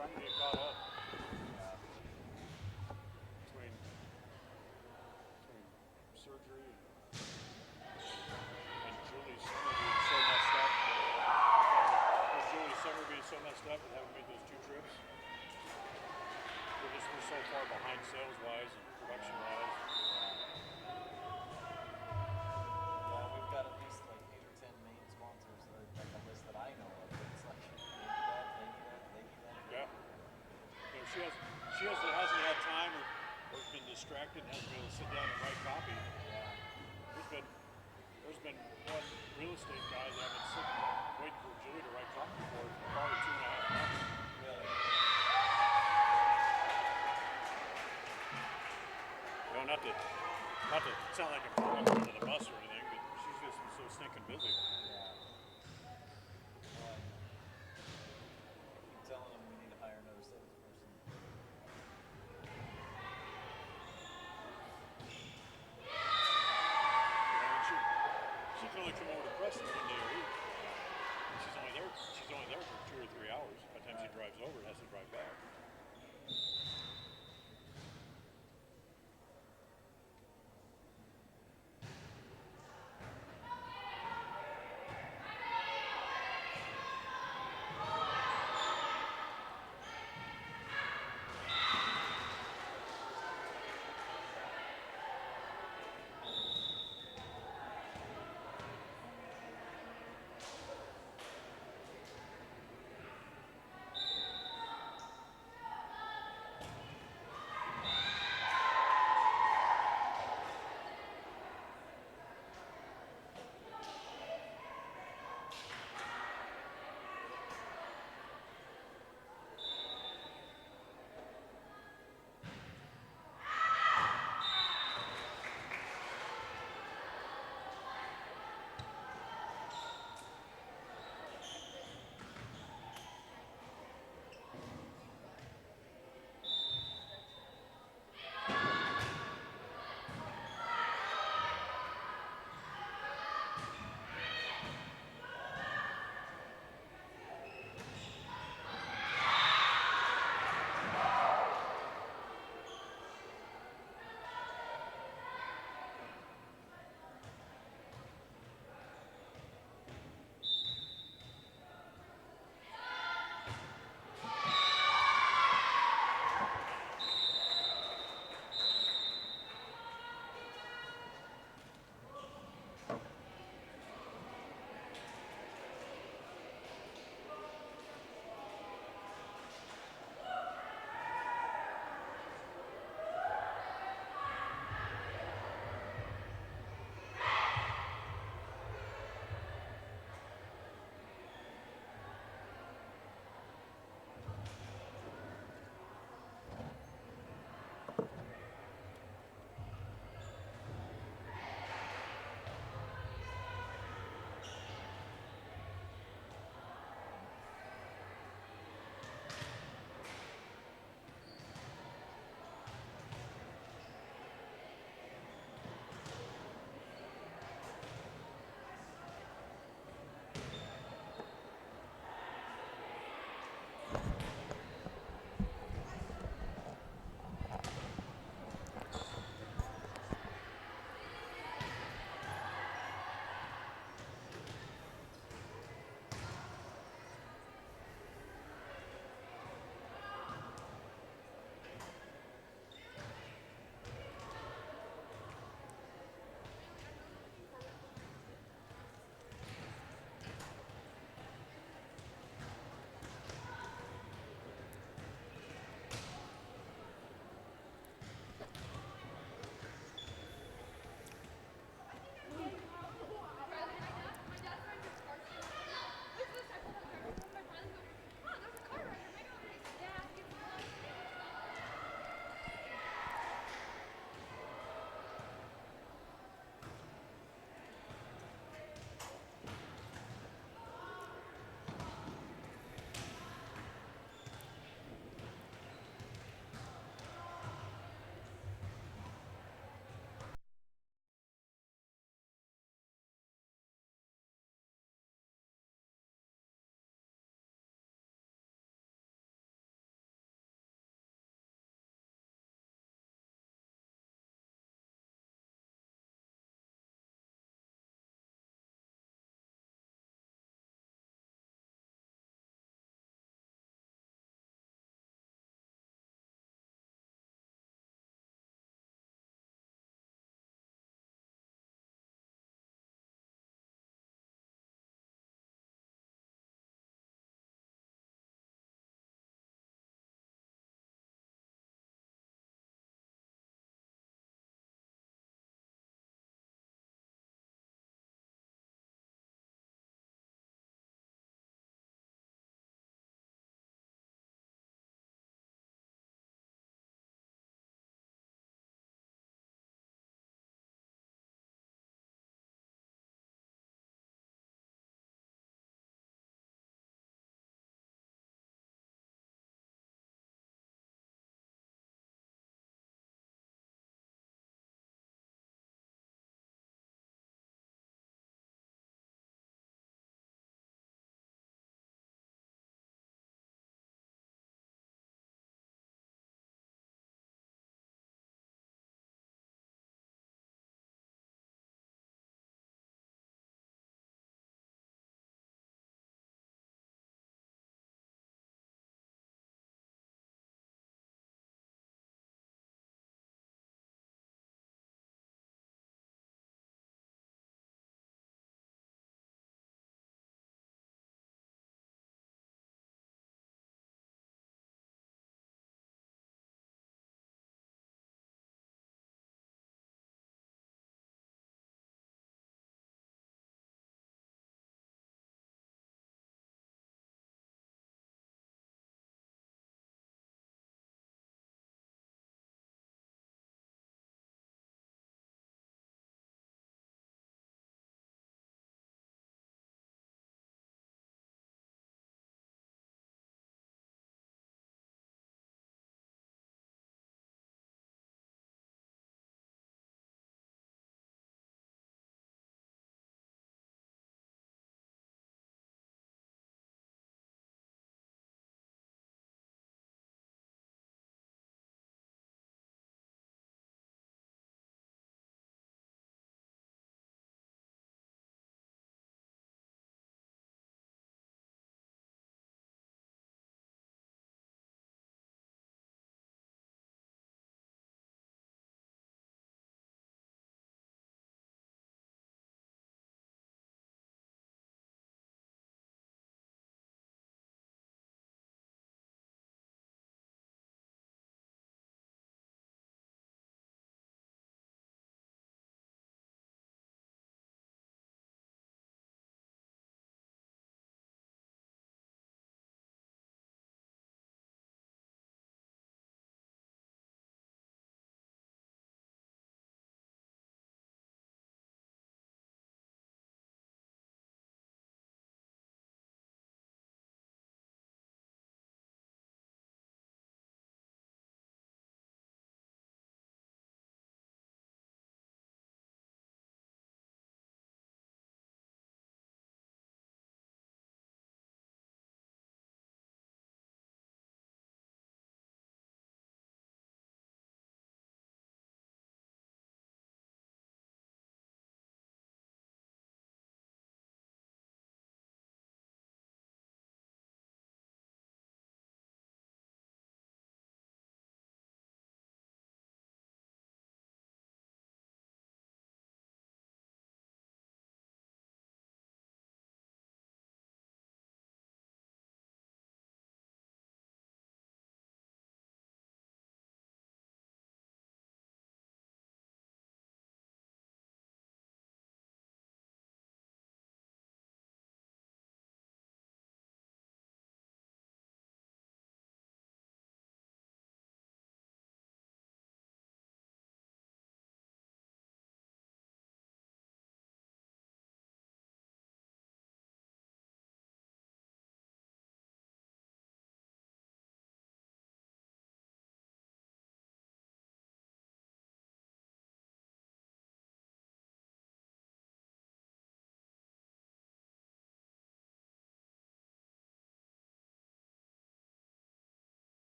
trying to get caught up. Yeah. Between surgery and Julie's summer being so messed up. With Julie's summer being so messed up and having made those 2 trips. We're so far behind sales-wise and production-wise. Yeah, we've got at least like 8 or 10 main sponsors, like a list that I know of. It's like they need that, they need that, they need that. Yeah. You know, she hasn't had time or been distracted and hasn't been able to sit down and write copy. Yeah. There's been one real estate guy that I've been sitting waiting for Julie to write copy for probably 2.5 months. Really? You know, not to sound like I'm throwing her under the bus or anything, but she's just so stinking busy. Yeah. Well, I keep telling them we need to hire another salesperson. She can only come over to Preston 1 day a week. She's only there for 2 or 3 hours. By the time she drives over, it has to drive back.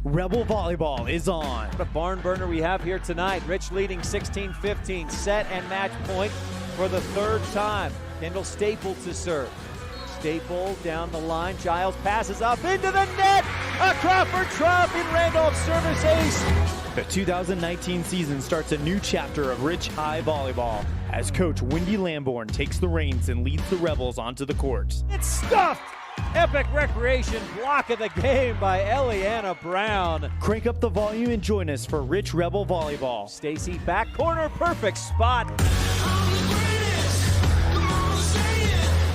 Rebel volleyball is on. What a barn burner we have here tonight. Rich leading 16-15, set and match point for the third time. Kendall Staple to serve. Staple down the line. Giles passes up into the net. A Crawford drop in Randolph service ace. The 2019 season starts a new chapter of Rich High volleyball as coach Wendy Lamborn takes the reins and leads the Rebels onto the court. It's stuffed. Epic recreation block of the game by Eliana Brown. Crank up the volume and join us for Rich Rebel volleyball. Stacy back corner, perfect spot.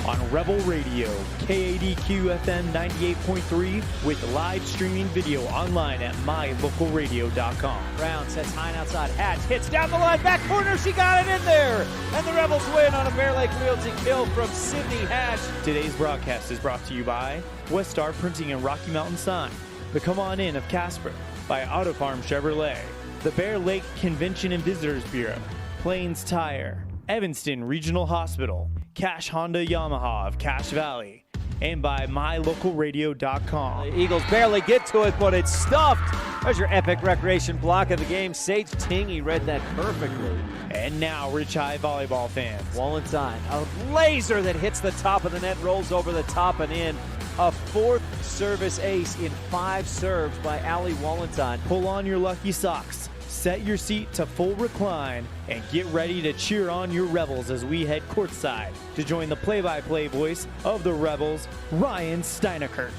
On Rebel Radio, KADQ FM 98.3 with live streaming video online at mylocalradio.com. Brown sets high and outside. Hatch hits down the line, back corner, she got it in there. And the Rebels win on a Bear Lake Realty kill from Sydney Hatch. Today's broadcast is brought to you by West Star Printing and Rocky Mountain Sign, the Come On In of Casper, by Auto Farm Chevrolet, the Bear Lake Convention and Visitors Bureau, Plains Tire, Evanston Regional Hospital, Cash Honda Yamaha of Cache Valley, and by mylocalradio.com. The Eagles barely get to it, but it's stuffed. There's your epic recreation block of the game. Sage Tingy read that perfectly. And now, Rich High volleyball fans. Wallenstein, a laser that hits the top of the net, rolls over the top and in. A fourth service ace in 5 serves by Allie Wallenstein. Pull on your lucky socks, set your seat to full recline, and get ready to cheer on your Rebels as we head courtside to join the play-by-play voice of the Rebels, Ryan STEINECKERT.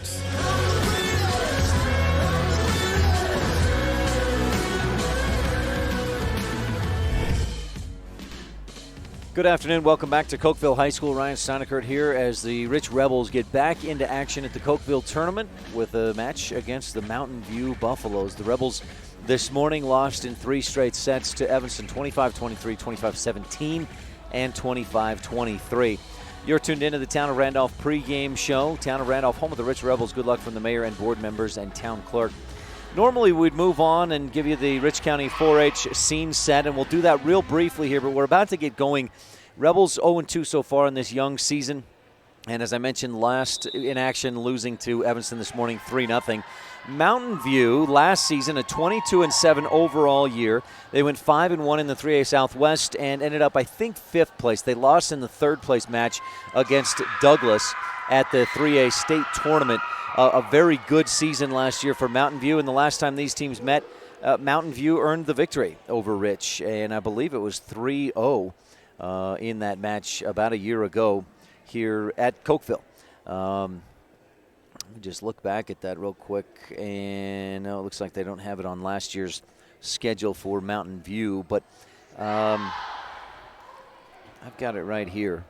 Good afternoon. Welcome back to Cokeville High School. Ryan STEINECKERT here as the Rich Rebels get back into action at the Cokeville tournament with a match against the Mountain View Buffaloes. The Rebels this morning lost in 3 straight sets to Evanston, 25-23, 25-17, and 25-23. You're tuned into the Town of Randolph pregame show. Town of Randolph, home of the Rich Rebels. Good luck from the mayor and board members and town clerk. Normally we'd move on and give you the Rich County 4-H scene set, and we'll do that real briefly here, but we're about to get going. Rebels 0-2 so far in this young season, and as I mentioned, last in action losing to Evanston this morning 3-0. Mountain View last season a 22-7 overall year. They went 5-1 in the 3A Southwest and ended up, I think, 5th place. They lost in the 3rd place match against Douglas at the 3A state tournament. A very good season last year for Mountain View, and the last time these teams met, Mountain View earned the victory over Rich, and I believe it was 3-0 in that match about a year ago here at Cokeville. Let me just look back at that real quick, and no, it looks like they don't have it on last year's schedule for Mountain View, but I've got it right here.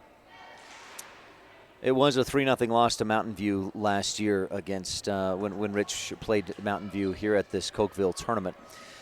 It was a 3-0 loss to Mountain View last year against when Rich played Mountain View here at this Cokeville tournament.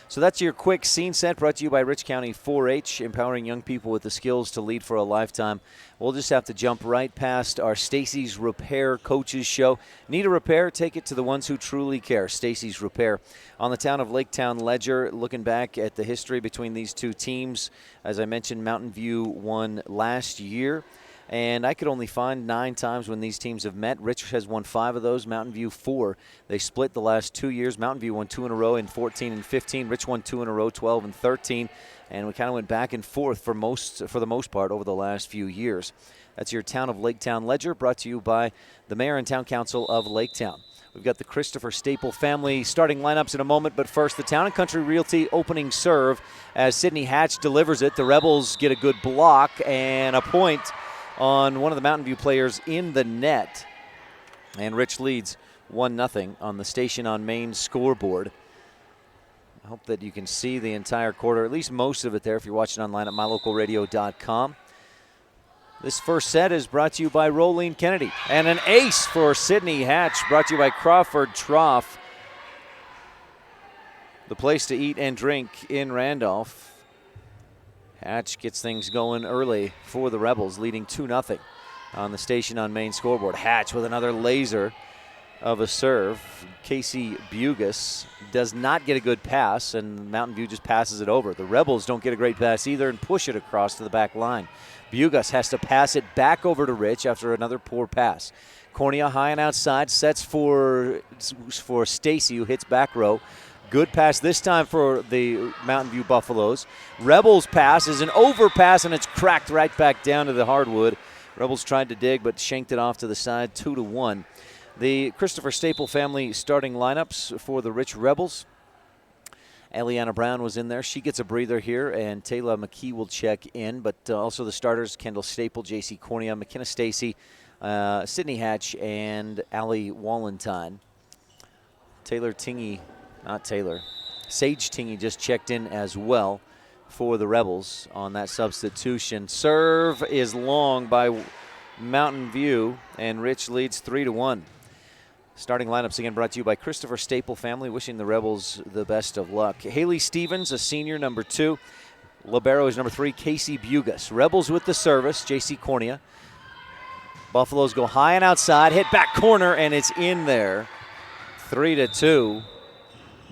So that's your quick scene set brought to you by Rich County 4-H, empowering young people with the skills to lead for a lifetime. We'll just have to jump right past our Stacy's Repair Coaches Show. Need a repair? Take it to the ones who truly care. Stacy's Repair. On the Town of Laketown Ledger, looking back at the history between these two teams. As I mentioned, Mountain View won last year. And I could only find 9 times when these teams have met. Rich has won 5 of those, Mountain View 4. They split the last 2 years. Mountain View won 2 in a row in 14 and 15. Rich won 2 in a row, 12 and 13. And we kind of went back and forth for the most part over the last few years. That's your Town of Laketown Ledger, brought to you by the Mayor and Town Council of Laketown. We've got the Christopher Staple family starting lineups in a moment, but first the Town & Country Realty opening serve as Sydney Hatch delivers it. The Rebels get a good block and a point on one of the Mountain View players in the net. And Rich leads 1-0 on the Station on Main scoreboard. I hope that you can see the entire quarter, at least most of it there if you're watching online at mylocalradio.com. This first set is brought to you by Rolene Kennedy. And an ace for Sydney Hatch, brought to you by Crawford Trough, the place to eat and drink in Randolph. Hatch gets things going early for the Rebels, leading 2-0 on the Station on Main scoreboard. Hatch with another laser. of a serve. Casey Bugas does not get a good pass, and Mountain View just passes it over. The Rebels don't get a great pass either and push it across to the back line. Bugas has to pass it back over to Rich after another poor pass. Cornea high and outside, sets for Stacy, who hits back row. Good pass this time for the Mountain View Buffaloes. Rebels pass is an overpass, and it's cracked right back down to the hardwood. Rebels tried to dig, but shanked it off to the side, 2-1. The Christopher Staple family starting lineups for the Rich Rebels. Eliana Brown was in there. She gets a breather here, and Taylor McKee will check in. But also the starters, Kendall Staple, J.C. Cornea, McKenna Stacy, Sydney Hatch, and Allie Wallentyne. Sage Tingy just checked in as well for the Rebels on that substitution. Serve is long by Mountain View, and Rich leads 3-1. Starting lineups again brought to you by Christopher Staple family, wishing the Rebels the best of luck. Haley Stevens, a senior, number 2. Libero is number 3, Casey Bugas. Rebels with the service, J.C. Cornea. Buffaloes go high and outside, hit back corner, and it's in there. 3-2.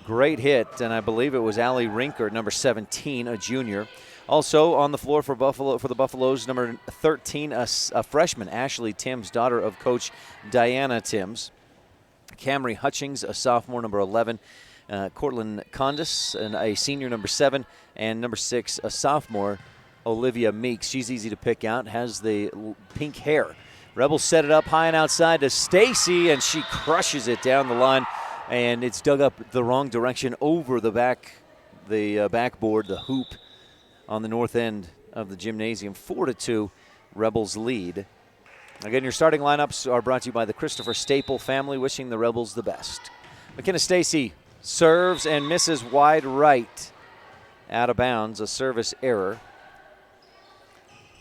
Great hit, and I believe it was Allie Rinker, number 17, a junior. Also on the floor for the Buffaloes, number 13, a freshman, Ashley Timms, daughter of Coach Diana Timms. Camry Hutchings, a sophomore, number 11. Cortland Condis, a senior, number 7. And number 6, a sophomore, Olivia Meeks. She's easy to pick out, has the pink hair. Rebels set it up high and outside to Stacy, and she crushes it down the line. And it's dug up the wrong direction over the backboard, the hoop on the north end of the gymnasium. 4-2, Rebels lead. Again, your starting lineups are brought to you by the Christopher Staple family, wishing the Rebels the best. McKenna Stacy serves and misses wide right. Out of bounds, a service error.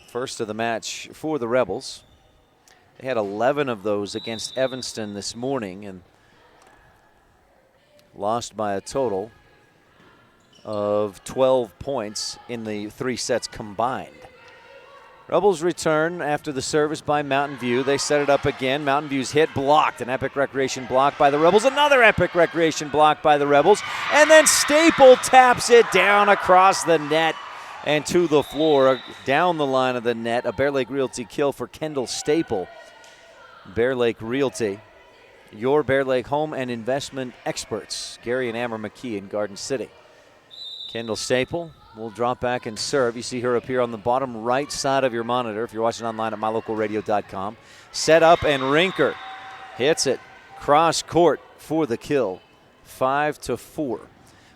First of the match for the Rebels. They had 11 of those against Evanston this morning and lost by a total of 12 points in the 3 sets combined. Rebels return after the service by Mountain View. They set it up again. Mountain View's hit blocked. An Epic Recreation block by the Rebels. Another Epic Recreation block by the Rebels. And then Staple taps it down across the net and to the floor, down the line of the net. A Bear Lake Realty kill for Kendall Staple. Bear Lake Realty, your Bear Lake home and investment experts. Gary and Amber McKee in Garden City. Kendall Staple will drop back and serve. You see her appear on the bottom right side of your monitor if you're watching online at mylocalradio.com. Set up, and Rinker hits it cross court for the kill. 5-4.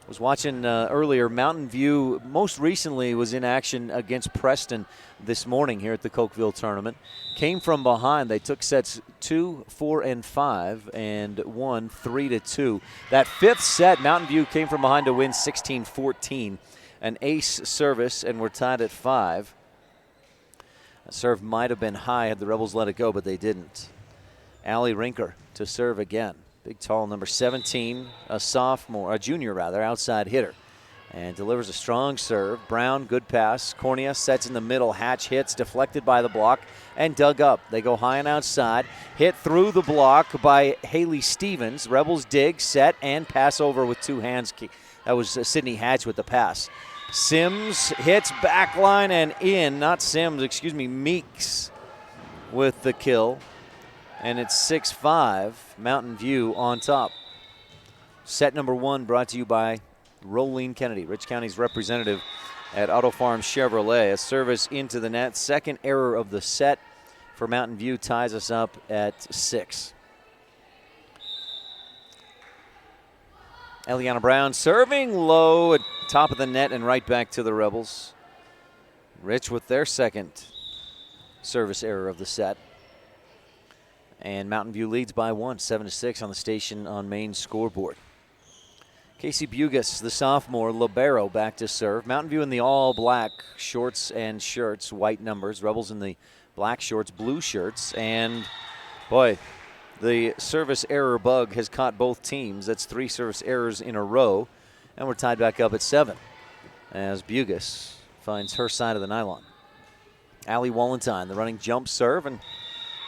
Was watching earlier. Mountain View most recently was in action against Preston this morning here at the Cokeville tournament. Came from behind. They took sets 2, 4, and 5 and won 3-2. That 5th set, Mountain View came from behind to win 16-14. An ace service, and we're tied at 5. A serve might have been high had the Rebels let it go, but they didn't. Allie Rinker to serve again. Big, tall number 17, a junior, outside hitter. And delivers a strong serve. Brown, good pass. Cornea sets in the middle. Hatch hits, deflected by the block, and dug up. They go high and outside. Hit through the block by Haley Stevens. Rebels dig, set, and pass over with 2 hands. That was Sydney Hatch with the pass. Sims hits backline and in. Meeks with the kill. And it's 6-5, Mountain View on top. Set number 1 brought to you by Rolene Kennedy, Rich County's representative at Auto Farm Chevrolet. A service into the net. Second error of the set for Mountain View ties us up at 6. Eliana Brown serving low at top of the net and right back to the Rebels. Rich with their second service error of the set. And Mountain View leads by 1, 7-6 on the station on main scoreboard. Casey Bugas, the sophomore, libero, back to serve. Mountain View in the all-black shorts and shirts, white numbers. Rebels in the black shorts, blue shirts. And, boy, the service error bug has caught both teams. That's 3 service errors in a row. And we're tied back up at 7 as Bugas finds her side of the nylon. Allie Wallentyne, the running jump serve, and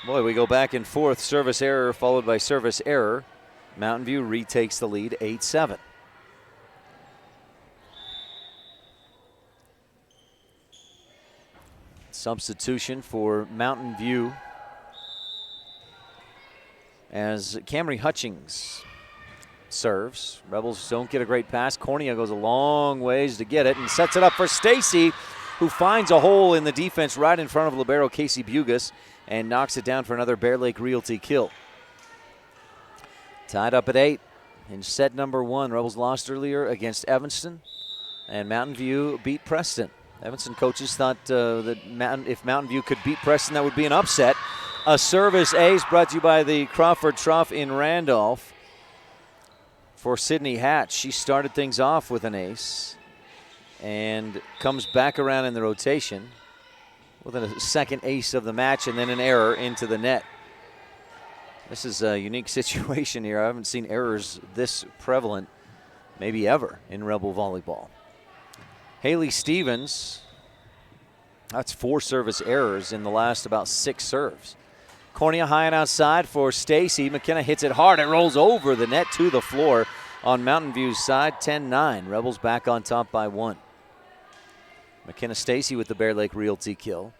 Boy, we go back and forth. Service error followed by service error. Mountain View retakes the lead 8-7. Substitution for Mountain View as Camry Hutchings serves. Rebels don't get a great pass. Cornea goes a long ways to get it and sets it up for Stacy, who finds a hole in the defense right in front of libero Casey Bugas and knocks it down for another Bear Lake Realty kill. Tied up at 8 in set number 1. Rebels lost earlier against Evanston, and Mountain View beat Preston. Evanston coaches thought that if Mountain View could beat Preston, that would be an upset. A service ace brought to you by the Crawford Trough in Randolph for Sydney Hatch. She started things off with an ace and comes back around in the rotation with a second ace of the match and then an error into the net. This is a unique situation here. I haven't seen errors this prevalent, maybe ever, in Rebel volleyball. Haley Stevens, that's 4 service errors in the last about 6 serves. Cornea high and outside for Stacy. McKenna hits it hard. It rolls over the net to the floor on Mountain View's side, 10-9. Rebels back on top by 1. McKenna Stacy with the Bear Lake Realty kill.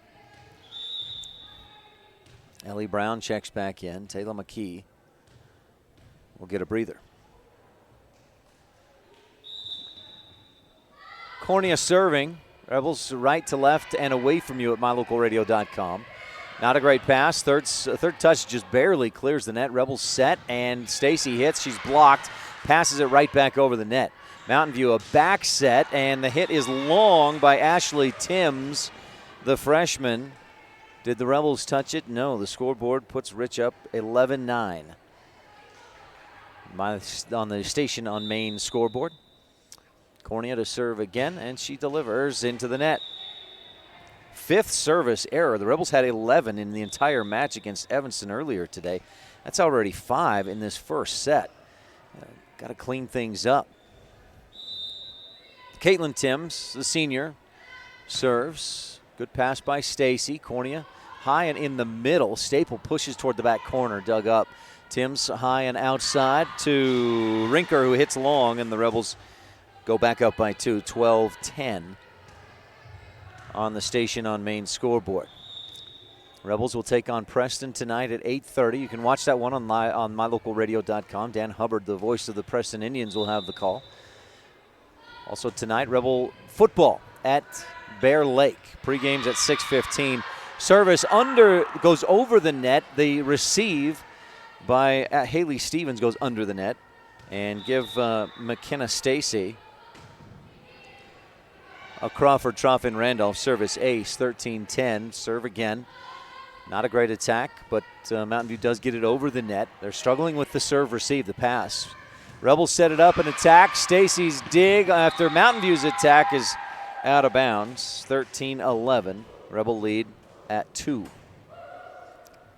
Ellie Brown checks back in. Taylor McKee will get a breather. Cornea serving. Rebels right to left and away from you at mylocalradio.com. Not a great pass. Third touch just barely clears the net. Rebels set, and Stacy hits. She's blocked. Passes it right back over the net. Mountain View a back set, and the hit is long by Ashley Timms, the freshman. Did the Rebels touch it? No. The scoreboard puts Rich up 11-9 on the Station on Main scoreboard. Cornea to serve again, and she delivers into the net. 5th service error. The Rebels had 11 in the entire match against Evanston earlier today. That's already 5 in this first set. Got to clean things up. Caitlin Timms, the senior, serves. Good pass by Stacy. Cornea high and in the middle. Staple pushes toward the back corner, dug up. Timms high and outside to Rinker, who hits long, and the Rebels go back up by 2, 12-10 on the Station on Main scoreboard. Rebels will take on Preston tonight at 8:30. You can watch that one on mylocalradio.com. Dan Hubbard, the voice of the Preston Indians, will have the call. Also tonight, Rebel football at Bear Lake. Pre-games at 6:15. Service goes over the net. The receive by Haley Stevens goes under the net. And give McKenna Stacy a Crawford Trough in Randolph service ace, 13-10. Serve again. Not a great attack, but Mountain View does get it over the net. They're struggling with the serve receive, the pass. Rebels set it up and attack. Stacy's dig after Mountain View's attack is out of bounds. 13-11. Rebel lead at 2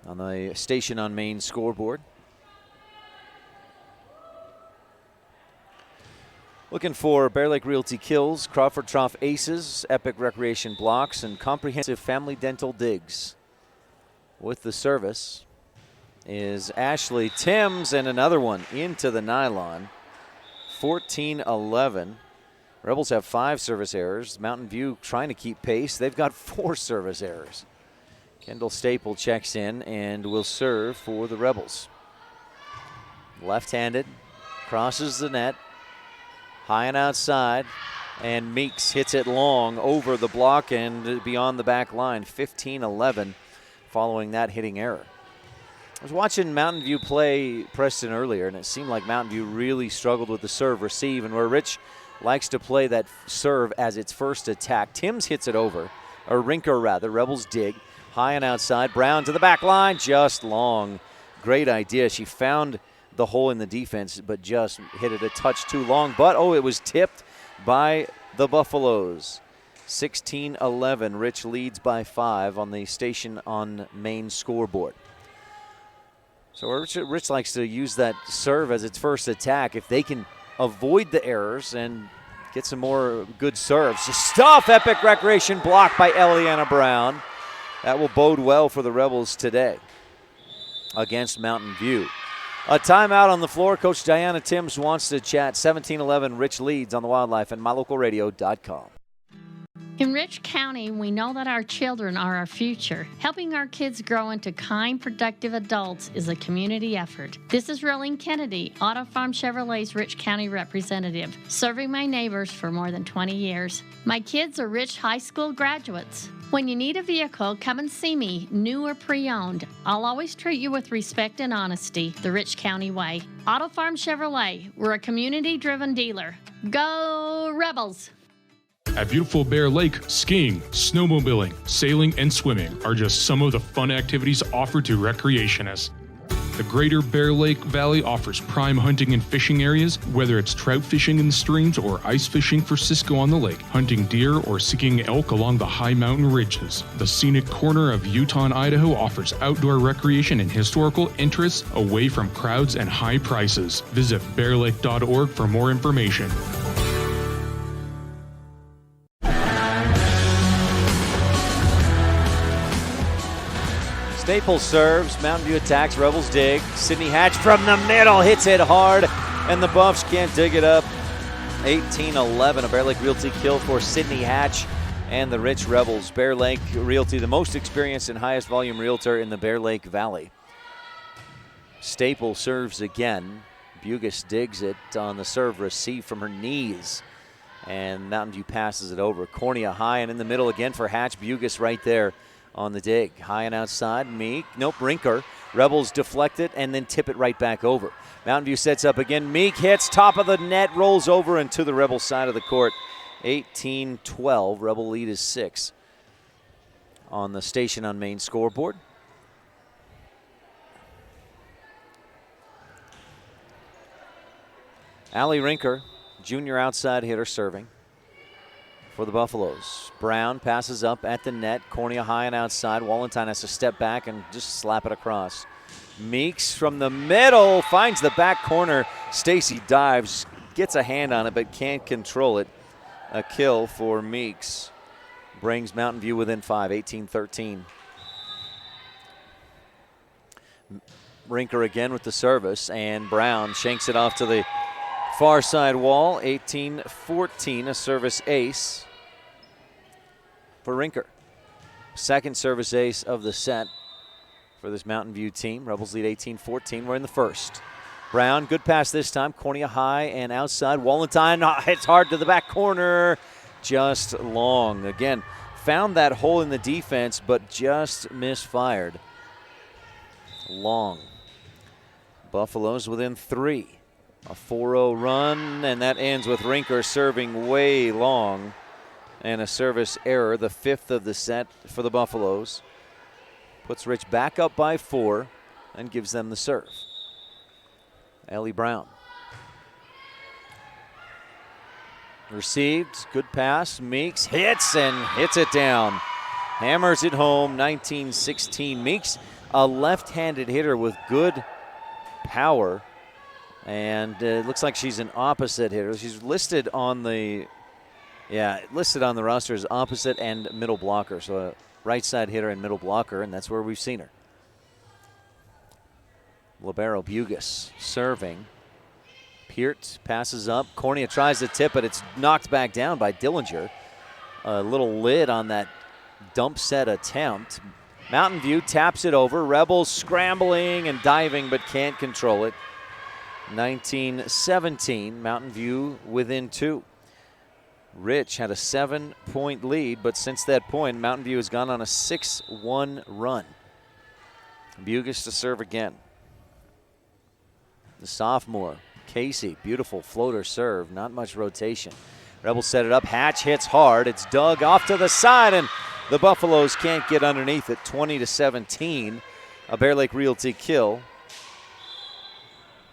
on the Station on Main scoreboard. Looking for Bear Lake Realty kills, Crawford Trough aces, Epic Recreation blocks, and comprehensive family dental digs. With the service is Ashley Timms, and another one into the nylon. 14-11. Rebels have 5 service errors. Mountain View trying to keep pace. They've got 4 service errors. Kendall Staple checks in and will serve for the Rebels. Left-handed, crosses the net. High and outside, and Meeks hits it long over the block and beyond the back line. 15-11 following that hitting error. I was watching Mountain View play Preston earlier, and it seemed like Mountain View really struggled with the serve receive, and where Rich likes to play that serve as its first attack. Timms hits it over, or Rinker rather. Rebels dig. High and outside. Brown to the back line, just long. Great idea. She found the hole in the defense, but just hit it a touch too long. But, it was tipped by the Buffaloes. 16-11. Rich leads by 5 on the Station on Main scoreboard. So Rich likes to use that serve as its first attack. If they can avoid the errors and get some more good serves. Stuff, Epic Recreation block by Eliana Brown. That will bode well for the Rebels today. against Mountain View. A timeout on the floor. Coach Diana Timms wants to chat. 17-11, Rich leads on the Wildlife and mylocalradio.com. In Rich County, we know that our children are our future. Helping our kids grow into kind, productive adults is a community effort. This is Rolene Kennedy, Auto Farm Chevrolet's Rich County representative, serving my neighbors for more than 20 years. My kids are Rich High School graduates. When you need a vehicle, come and see me, new or pre-owned. I'll always treat you with respect and honesty, the Rich County way. Auto Farm Chevrolet, we're a community-driven dealer. Go Rebels! At beautiful Bear Lake, skiing, snowmobiling, sailing, and swimming are just some of the fun activities offered to recreationists. The Greater Bear Lake Valley offers prime hunting and fishing areas, whether it's trout fishing in the streams or ice fishing for Cisco on the lake, hunting deer or seeking elk along the high mountain ridges. The scenic corner of Utah and Idaho offers outdoor recreation and historical interests away from crowds and high prices. Visit bearlake.org for more information. Staples serves, Mountain View attacks, Rebels dig. Sydney Hatch from the middle hits it hard, and the Buffs can't dig it up. 18-11, a Bear Lake Realty kill for Sydney Hatch and the Rich Rebels. Bear Lake Realty, the most experienced and highest volume realtor in the Bear Lake Valley. Staples serves again. Bugis digs it on the serve, receive from her knees, and Mountain View passes it over. Cornea high and in the middle again for Hatch. Bugis right there on the dig. High and outside, Meek. Nope, Rinker. Rebels deflect it and then tip it right back over. Mountain View sets up again. Meek hits top of the net, rolls over and to the Rebel side of the court. 18-12. Rebel lead is 6 on the Station on Main scoreboard. Allie Rinker, junior outside hitter, serving for the Buffaloes. Brown passes up at the net. Cornea high and outside. Wallenstein has to step back and just slap it across. Meeks from the middle finds the back corner. Stacy dives, gets a hand on it, but can't control it. A kill for Meeks. Brings Mountain View within 5, 18-13. Rinker again with the service, and Brown shanks it off to the far side wall. 18-14, a service ace for Rinker. Second service ace of the set for this Mountain View team. Rebels lead 18-14. We're in the first. Brown, good pass this time. Cornea high and outside. Wallenstein hits hard to the back corner. Just long. Again, found that hole in the defense, but just misfired. Long. Buffaloes within 3. A 4-0 run, and that ends with Rinker serving way long. And a service error, the 5th of the set for the Buffaloes. Puts Rich back up by 4 and gives them the serve. Ellie Brown. Received, good pass. Meeks hits and hits it down. Hammers it home, 19-16. Meeks, a left-handed hitter with good power. And it looks like she's an opposite hitter. She's listed on the roster as opposite and middle blocker. So a right side hitter and middle blocker, and that's where we've seen her. Libero Bugis serving. Peart passes up. Cornea tries to tip it. It's knocked back down by Dillinger. A little lid on that dump set attempt. Mountain View taps it over. Rebels scrambling and diving but can't control it. 19-17, Mountain View within 2. Rich had a 7-point lead, but since that point, Mountain View has gone on a 6-1 run. Bugis to serve again. The sophomore, Casey, beautiful floater serve, not much rotation. Rebels set it up, Hatch hits hard, it's dug off to the side, and the Buffaloes can't get underneath it. 20-17, a Bear Lake Realty kill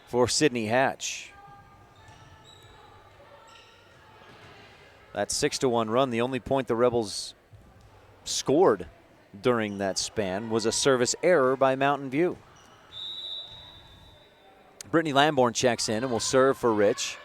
for Sydney Hatch. That 6-1 run, the only point the Rebels scored during that span was a service error by Mountain View. Brittany Lamborn checks in and will serve for Rich.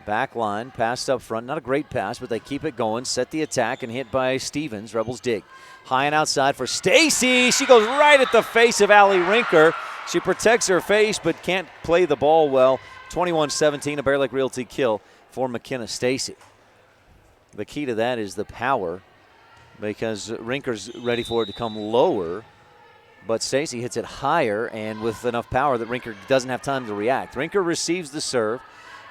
Back line, passed up front. Not a great pass, but they keep it going. Set the attack and hit by Stevens. Rebels dig. High and outside for Stacy. She goes right at the face of Allie Rinker. She protects her face but can't play the ball well. 21-17, a Bear Lake Realty kill for McKenna Stacy. The key to that is the power, because Rinker's ready for it to come lower, but Stacy hits it higher and with enough power that Rinker doesn't have time to react. Rinker receives the serve,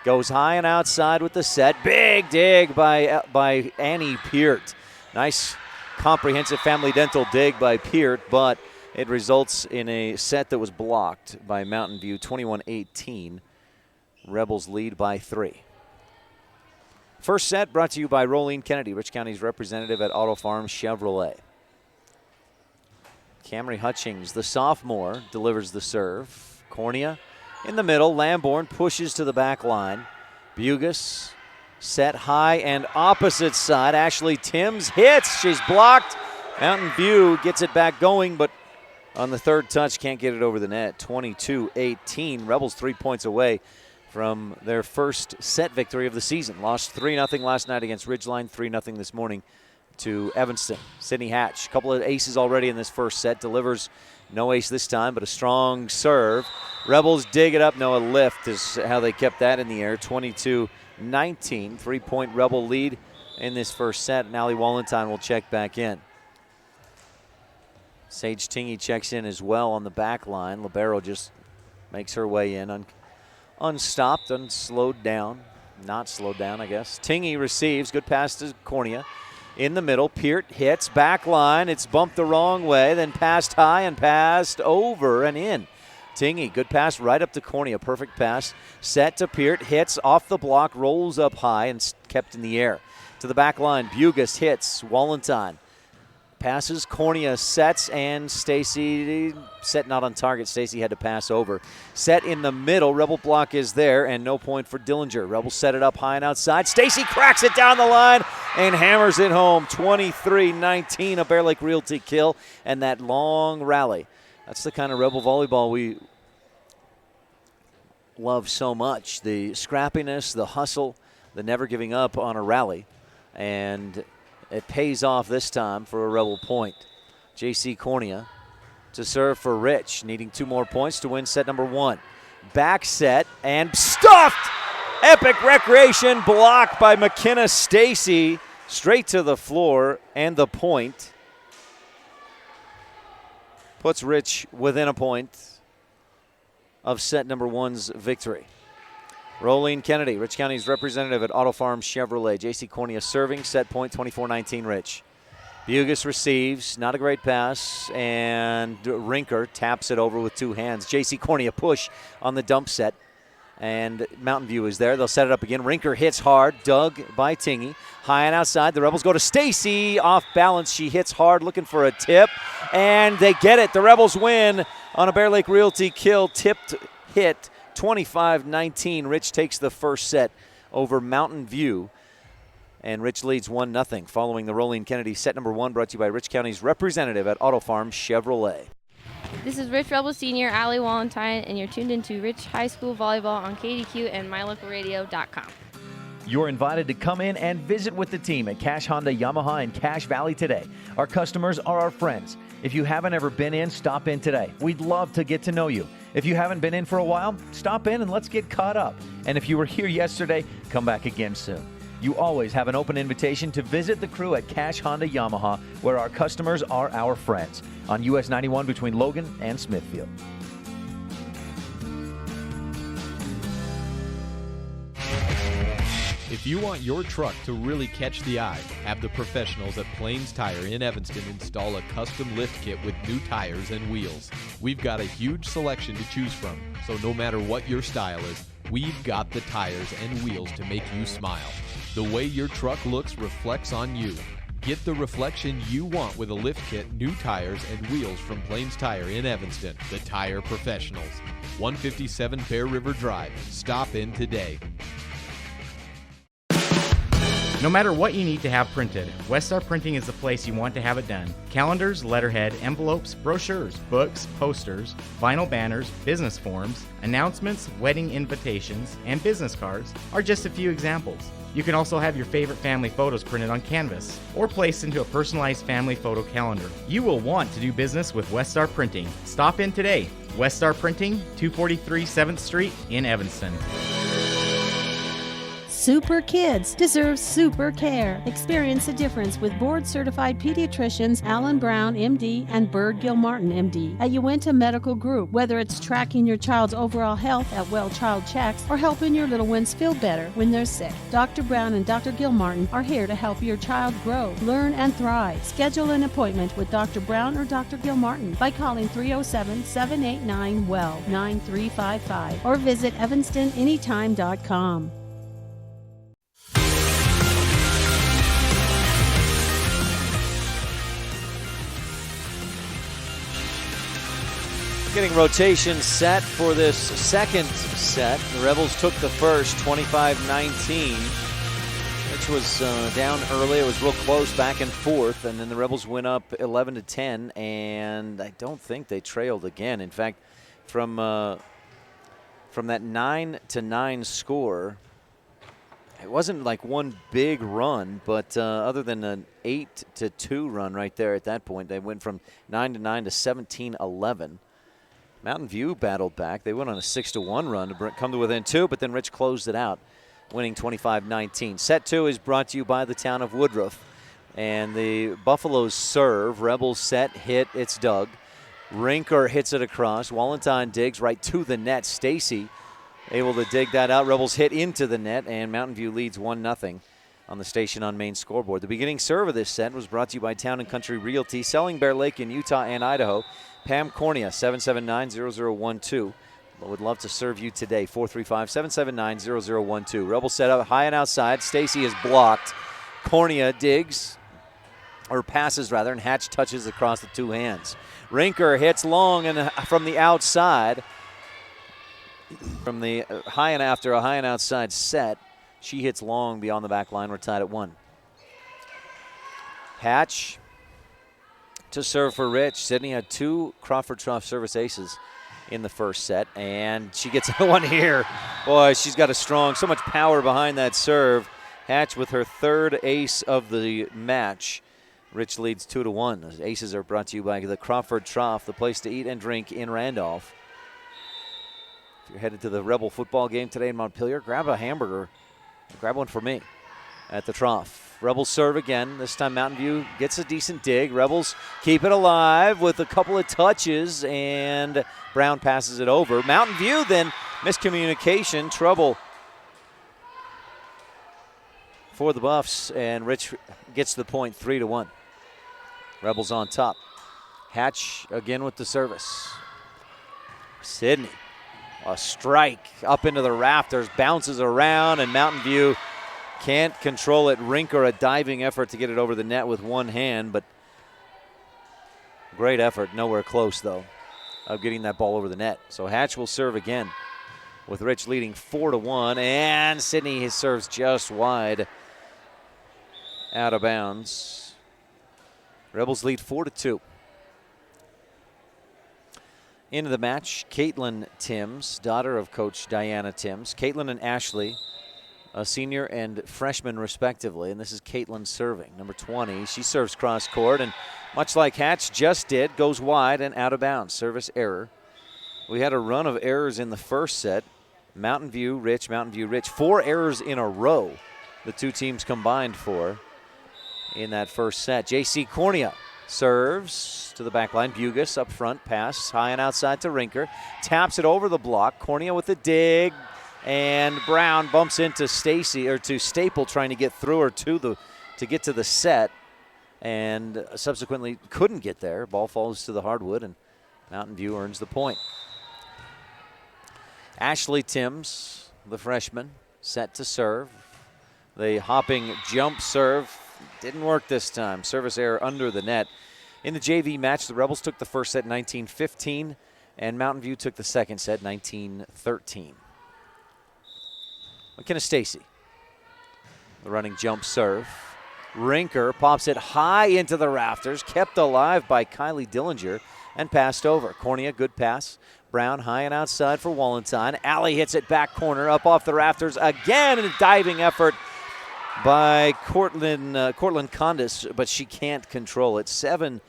goes high and outside with the set. Big dig by Annie Peart. Nice comprehensive family dental dig by Peart, but it results in a set that was blocked by Mountain View. 21-18. Rebels lead by 3. First set brought to you by Rolene Kennedy, Rich County's representative at Auto Farm Chevrolet. Camry Hutchings, the sophomore, delivers the serve. Cornea in the middle. Lamborn pushes to the back line. Bugus set high and opposite side. Ashley Timms hits. She's blocked. Mountain View gets it back going, but on the third touch can't get it over the net. 22-18. Rebels 3 points away from their first set victory of the season. Lost 3-0 last night against Ridgeline, 3-0 this morning to Evanston. Sydney Hatch, a couple of aces already in this first set, delivers no ace this time, but a strong serve. Rebels dig it up. No, a lift is how they kept that in the air. 22-19, 3-point Rebel lead in this first set. And Allie Wallenstein will check back in. Sage Tingy checks in as well on the back line. Libero just makes her way in. Unstopped, unslowed down. Not slowed down, I guess. Tingy receives. Good pass to Cornea. In the middle, Peart hits. Back line. It's bumped the wrong way. Then passed high and passed over and in. Tingy, good pass right up to Cornea. Perfect pass. Set to Peart. Hits off the block. Rolls up high and kept in the air. To the back line. Bugus hits. Wallenstein passes. Cornea sets, and Stacy set not on target. Stacy had to pass over. Set in the middle. Rebel block is there, and no point for Dillinger. Rebel set it up high and outside. Stacy cracks it down the line and hammers it home. 23-19, a Bear Lake Realty kill, and that long rally. That's the kind of Rebel volleyball we love so much. The scrappiness, the hustle, the never giving up on a rally, and it pays off this time for a Rebel point. J.C. Cornea to serve for Rich, needing 2 more points to win set number 1. Back set and stuffed! Epic Recreation block by McKenna Stacy. Straight to the floor and the point. Puts Rich within a point of set number 1's victory. Rolene Kennedy, Rich County's representative at Auto Farm Chevrolet. J.C. Cornea serving, set point 24-19 Rich. Bugus receives, not a great pass, and Rinker taps it over with 2 hands. J.C. Cornea push on the dump set, and Mountain View is there. They'll set it up again. Rinker hits hard, dug by Tingy. High and outside, the Rebels go to Stacy. Off balance, she hits hard, looking for a tip, and they get it. The Rebels win on a Bear Lake Realty kill, tipped hit. 25-19, Rich takes the first set over Mountain View, and Rich leads 1-0 following the Rolene Kennedy set number 1, brought to you by Rich County's representative at Auto Farm Chevrolet. This is Rich Rebel Senior, Allie Wallenstein, and you're tuned into Rich High School Volleyball on KADQ and MyLocalRadio.com. You're invited to come in and visit with the team at Cache Honda Yamaha in Cache Valley today. Our customers are our friends. If you haven't ever been in, stop in today. We'd love to get to know you. If you haven't been in for a while, stop in and let's get caught up. And if you were here yesterday, come back again soon. You always have an open invitation to visit the crew at Cache Honda Yamaha, where our customers are our friends, on US 91 between Logan and Smithfield. If you want your truck to really catch the eye, have the professionals at Plains Tire in Evanston install a custom lift kit with new tires and wheels. We've got a huge selection to choose from, so no matter what your style is, we've got the tires and wheels to make you smile. The way your truck looks reflects on you. Get the reflection you want with a lift kit, new tires, and wheels from Plains Tire in Evanston, the tire professionals. 157 Bear River Drive. Stop in today. No matter what you need to have printed, Westar Printing is the place you want to have it done. Calendars, letterhead, envelopes, brochures, books, posters, vinyl banners, business forms, announcements, wedding invitations, and business cards are just a few examples. You can also have your favorite family photos printed on canvas or placed into a personalized family photo calendar. You will want to do business with Westar Printing. Stop in today. Westar Printing, 243 7th Street in Evanston. Super kids deserve super care. Experience the difference with board-certified pediatricians Alan Brown, MD, and Bird Gilmartin, MD, at Uinta Medical Group. Whether it's tracking your child's overall health at Well Child Checks or helping your little ones feel better when they're sick, Dr. Brown and Dr. Gilmartin are here to help your child grow, learn, and thrive. Schedule an appointment with Dr. Brown or Dr. Gilmartin by calling 307-789-WELL 9355 or visit evanstonanytime.com. Getting rotation set for this second set. The Rebels took the first, 25-19, which was down early. It was real close, back and forth, and then the Rebels went up 11-10, and I don't think they trailed again. In fact, from that 9-9 score, it wasn't like one big run, but other than an 8-2 run right there at that point, they went from 9-9 to 17-11. Mountain View battled back. They went on a 6-1 run to come to within 2, but then Rich closed it out, winning 25-19. Set 2 is brought to you by the town of Woodruff. And the Buffaloes serve. Rebels set, hit, it's dug. Rinker hits it across. Wallenstein digs right to the net. Stacy able to dig that out. Rebels hit into the net, and Mountain View leads 1-0 on the Station on Main scoreboard. The beginning serve of this set was brought to you by Town & Country Realty, selling Bear Lake in Utah and Idaho. Pam Cornea, 779-0012. Would love to serve you today, 435-779-0012. Rebel set up high and outside. Stacy is blocked. Cornea digs, or passes rather, and Hatch touches across the two hands. Rinker hits long and from the outside. From the high and after a high and outside set, she hits long beyond the back line. We're tied at 1. Hatch to serve for Rich. Sydney had 2 Crawford Trough service aces in the first set, and she gets one here. Boy, she's got so much power behind that serve. Hatch with her 3rd ace of the match. Rich leads 2-1. Those aces are brought to you by the Crawford Trough, the place to eat and drink in Randolph. If you're headed to the Rebel football game today in Montpelier, grab a hamburger. Grab one for me at the Trough. Rebels serve again. This time Mountain View gets a decent dig. Rebels keep it alive with a couple of touches, and Brown passes it over. Mountain View then miscommunication, trouble for the Buffs, and Rich gets the point, 3-1. Rebels on top. Hatch again with the service. Sydney, a strike up into the rafters, bounces around, and Mountain View can't control it. Rinker, a diving effort to get it over the net with one hand, but great effort. Nowhere close, though, of getting that ball over the net. So Hatch will serve again with Rich leading 4-1, and Sydney serves just wide, out of bounds. Rebels lead 4-2. Into the match, Caitlin Timms, daughter of Coach Diana Timms. Caitlin and Ashley, a senior and freshman respectively, and this is Caitlin serving, number 20. She serves cross court, and much like Hatch just did, goes wide and out of bounds. Service error. We had a run of errors in the first set. Mountain View, Rich, Mountain View, Rich. 4 errors in a row the two teams combined for in that first set. J.C. Cornea serves to the back line. Bugus up front, pass high and outside to Rinker. Taps it over the block. Cornea with a dig. And Brown bumps into Stacy, or to Staple, trying to get through her to get to the set, and subsequently couldn't get there. Ball falls to the hardwood, and Mountain View earns the point. Ashley Timms, the freshman, set to serve. The hopping jump serve didn't work this time. Service error under the net. In the JV match, the Rebels took the first set 19-15, and Mountain View took the second set 19-13. McKenna Stacy, the running jump serve. Rinker pops it high into the rafters, kept alive by Kylie Dillinger, and passed over. Cornea, good pass. Brown high and outside for Wallenstein. Alley hits it back corner, up off the rafters again, in a diving effort by Cortland Condis, but she can't control it. 7-3.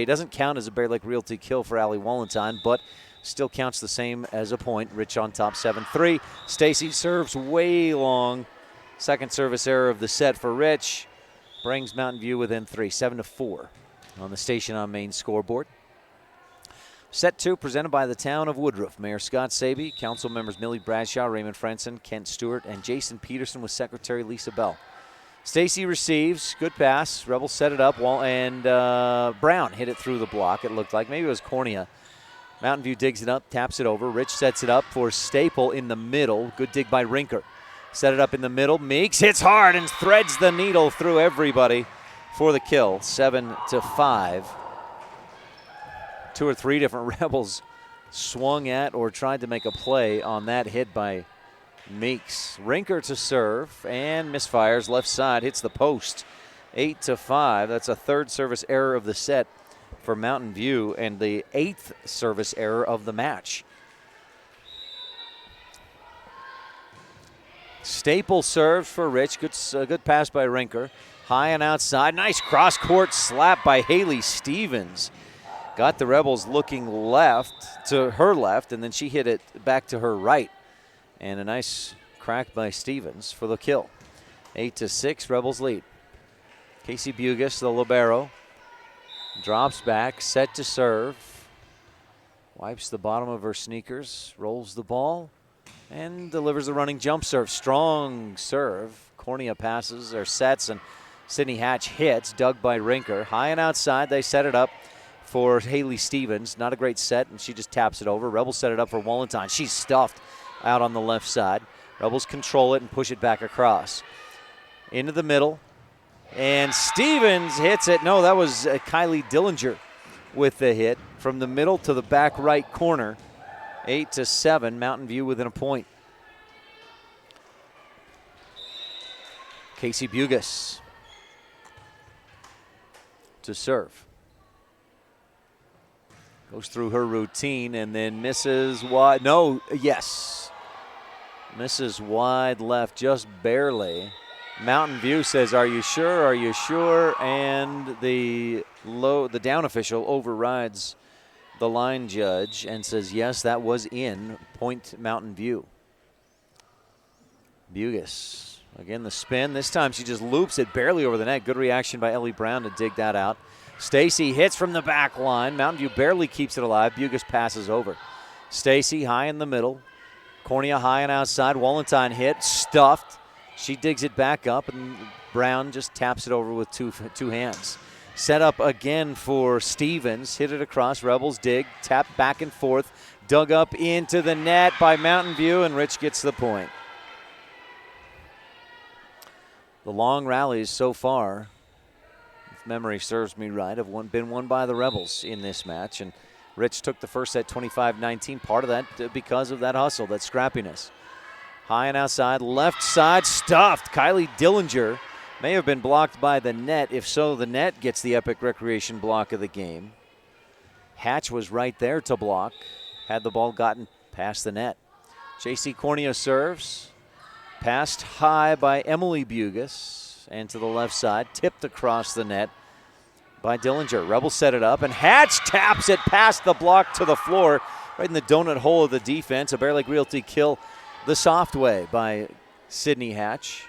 Doesn't count as a Bear Lake Realty kill for Allie Wallenstein, but still counts the same as a point. Rich on top 7-3. Stacy serves way long. Second service error of the set for Rich. Brings Mountain View within 3, 7-4 on the Station on Main scoreboard. Set 2 presented by the town of Woodruff. Mayor Scott Saby, council members Millie Bradshaw, Raymond Frenson, Kent Stewart, and Jason Peterson with Secretary Lisa Bell. Stacy receives, good pass. Rebels set it up, and Brown hit it through the block, it looked like. Maybe it was Cornea. Mountain View digs it up, taps it over. Rich sets it up for Staple in the middle. Good dig by Rinker. Set it up in the middle. Meeks hits hard and threads the needle through everybody for the kill. 7-5. 2 or 3 different Rebels swung at or tried to make a play on that hit by Meeks. Rinker to serve and misfires. Left side hits the post. 8-5. That's a third service error of the set for Mountain View and the 8th service error of the match. Staple serves for Rich. Good pass by Rinker. High and outside. Nice cross-court slap by Haley Stevens. Got the Rebels looking left to her left, and then she hit it back to her right. And a nice crack by Stevens for the kill. 8-6, Rebels lead. Casey Bugis, the libero, drops back, set to serve. Wipes the bottom of her sneakers, rolls the ball, and delivers a running jump serve. Strong serve. Cornea passes or sets, and Sydney Hatch hits, dug by Rinker. High and outside, they set it up for Haley Stevens. Not a great set, and she just taps it over. Rebels set it up for Wallenstein. She's stuffed out on the left side. Rebels control it and push it back across. Into the middle, and Stevens hits it. No, that was Kylie Dillinger with the hit from the middle to the back right corner. 8-7, Mountain View within a point. Casey Bugis to serve. Goes through her routine and then misses wide. No, yes. Misses wide left just barely. Mountain View says, "Are you sure? Are you sure?" And the down official overrides the line judge and says, yes, that was in. Point Mountain View. Bugis. Again, the spin. This time she just loops it barely over the net. Good reaction by Ellie Brown to dig that out. Stacy hits from the back line. Mountain View barely keeps it alive. Bugis passes over. Stacy high in the middle. Cornea high and outside. Wallenstein hit. Stuffed. She digs it back up, and Brown just taps it over with two hands. Set up again for Stevens. Hit it across. Rebels dig. Tap back and forth. Dug up into the net by Mountain View, and Rich gets the point. The long rallies so far, if memory serves me right, have been won by the Rebels in this match. And Rich took the first set 25-19. Part of that because of that hustle, that scrappiness. High and outside, left side, stuffed. Kylie Dillinger may have been blocked by the net. If so, the net gets the Epic Recreation block of the game. Hatch was right there to block, had the ball gotten past the net. J.C. Cornea serves. Passed high by Emily Bugis, and to the left side, tipped across the net by Dillinger. Rebels set it up, and Hatch taps it past the block to the floor, right in the donut hole of the defense. A Bear Lake Realty kill the soft way by Sydney Hatch.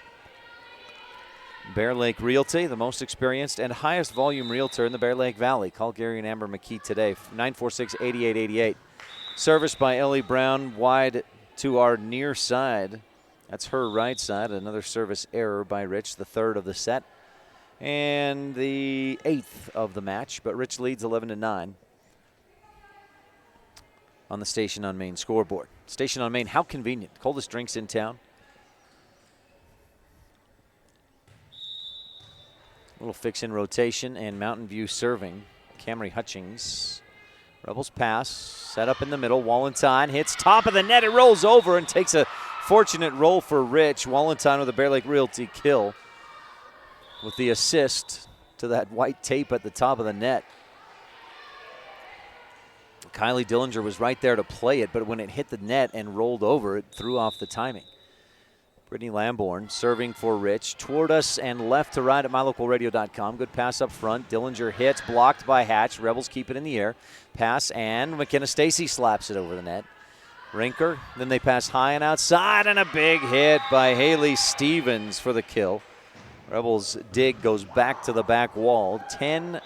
Bear Lake Realty, the most experienced and highest volume realtor in the Bear Lake Valley. Call Gary and Amber McKee today, 946-8888. Service by Ellie Brown, wide to our near side. That's her right side. Another service error by Rich, the third of the set and the 8th of the match. But Rich leads 11-9 on the Station on Main scoreboard. Station on Main, how convenient. Coldest drinks in town. Little fix in rotation and Mountain View serving. Camry Hutchings. Rebels pass, set up in the middle. Wallenstein hits top of the net. It rolls over and takes a fortunate roll for Rich. Wallenstein with a Bear Lake Realty kill with the assist to that white tape at the top of the net. Kylie Dillinger was right there to play it, but when it hit the net and rolled over, it threw off the timing. Brittany Lamborn serving for Rich. Toward us and left to right at mylocalradio.com. Good pass up front. Dillinger hits, blocked by Hatch. Rebels keep it in the air. Pass, and McKenna Stacy slaps it over the net. Rinker, then they pass high and outside, and a big hit by Haley Stevens for the kill. Rebels' dig goes back to the back wall. 10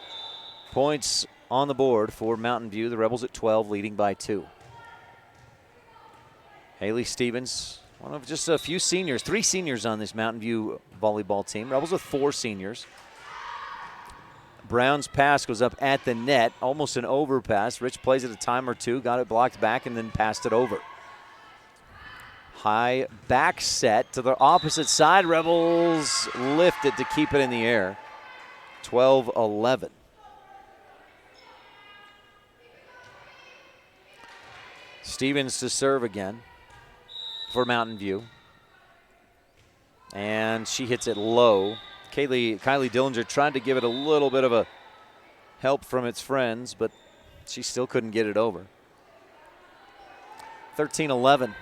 points on the board for Mountain View. The Rebels at 12, leading by 2. Haley Stevens, one of just a few seniors, 3 seniors on this Mountain View volleyball team. Rebels with 4 seniors. Brown's pass goes up at the net, almost an overpass. Rich plays it a time or two, got it blocked back, and then passed it over. High back set to the opposite side. Rebels lift it to keep it in the air. 12-11. Stevens to serve again for Mountain View. And she hits it low. Kylie Dillinger tried to give it a little bit of a help from its friends, but she still couldn't get it over. 13-11.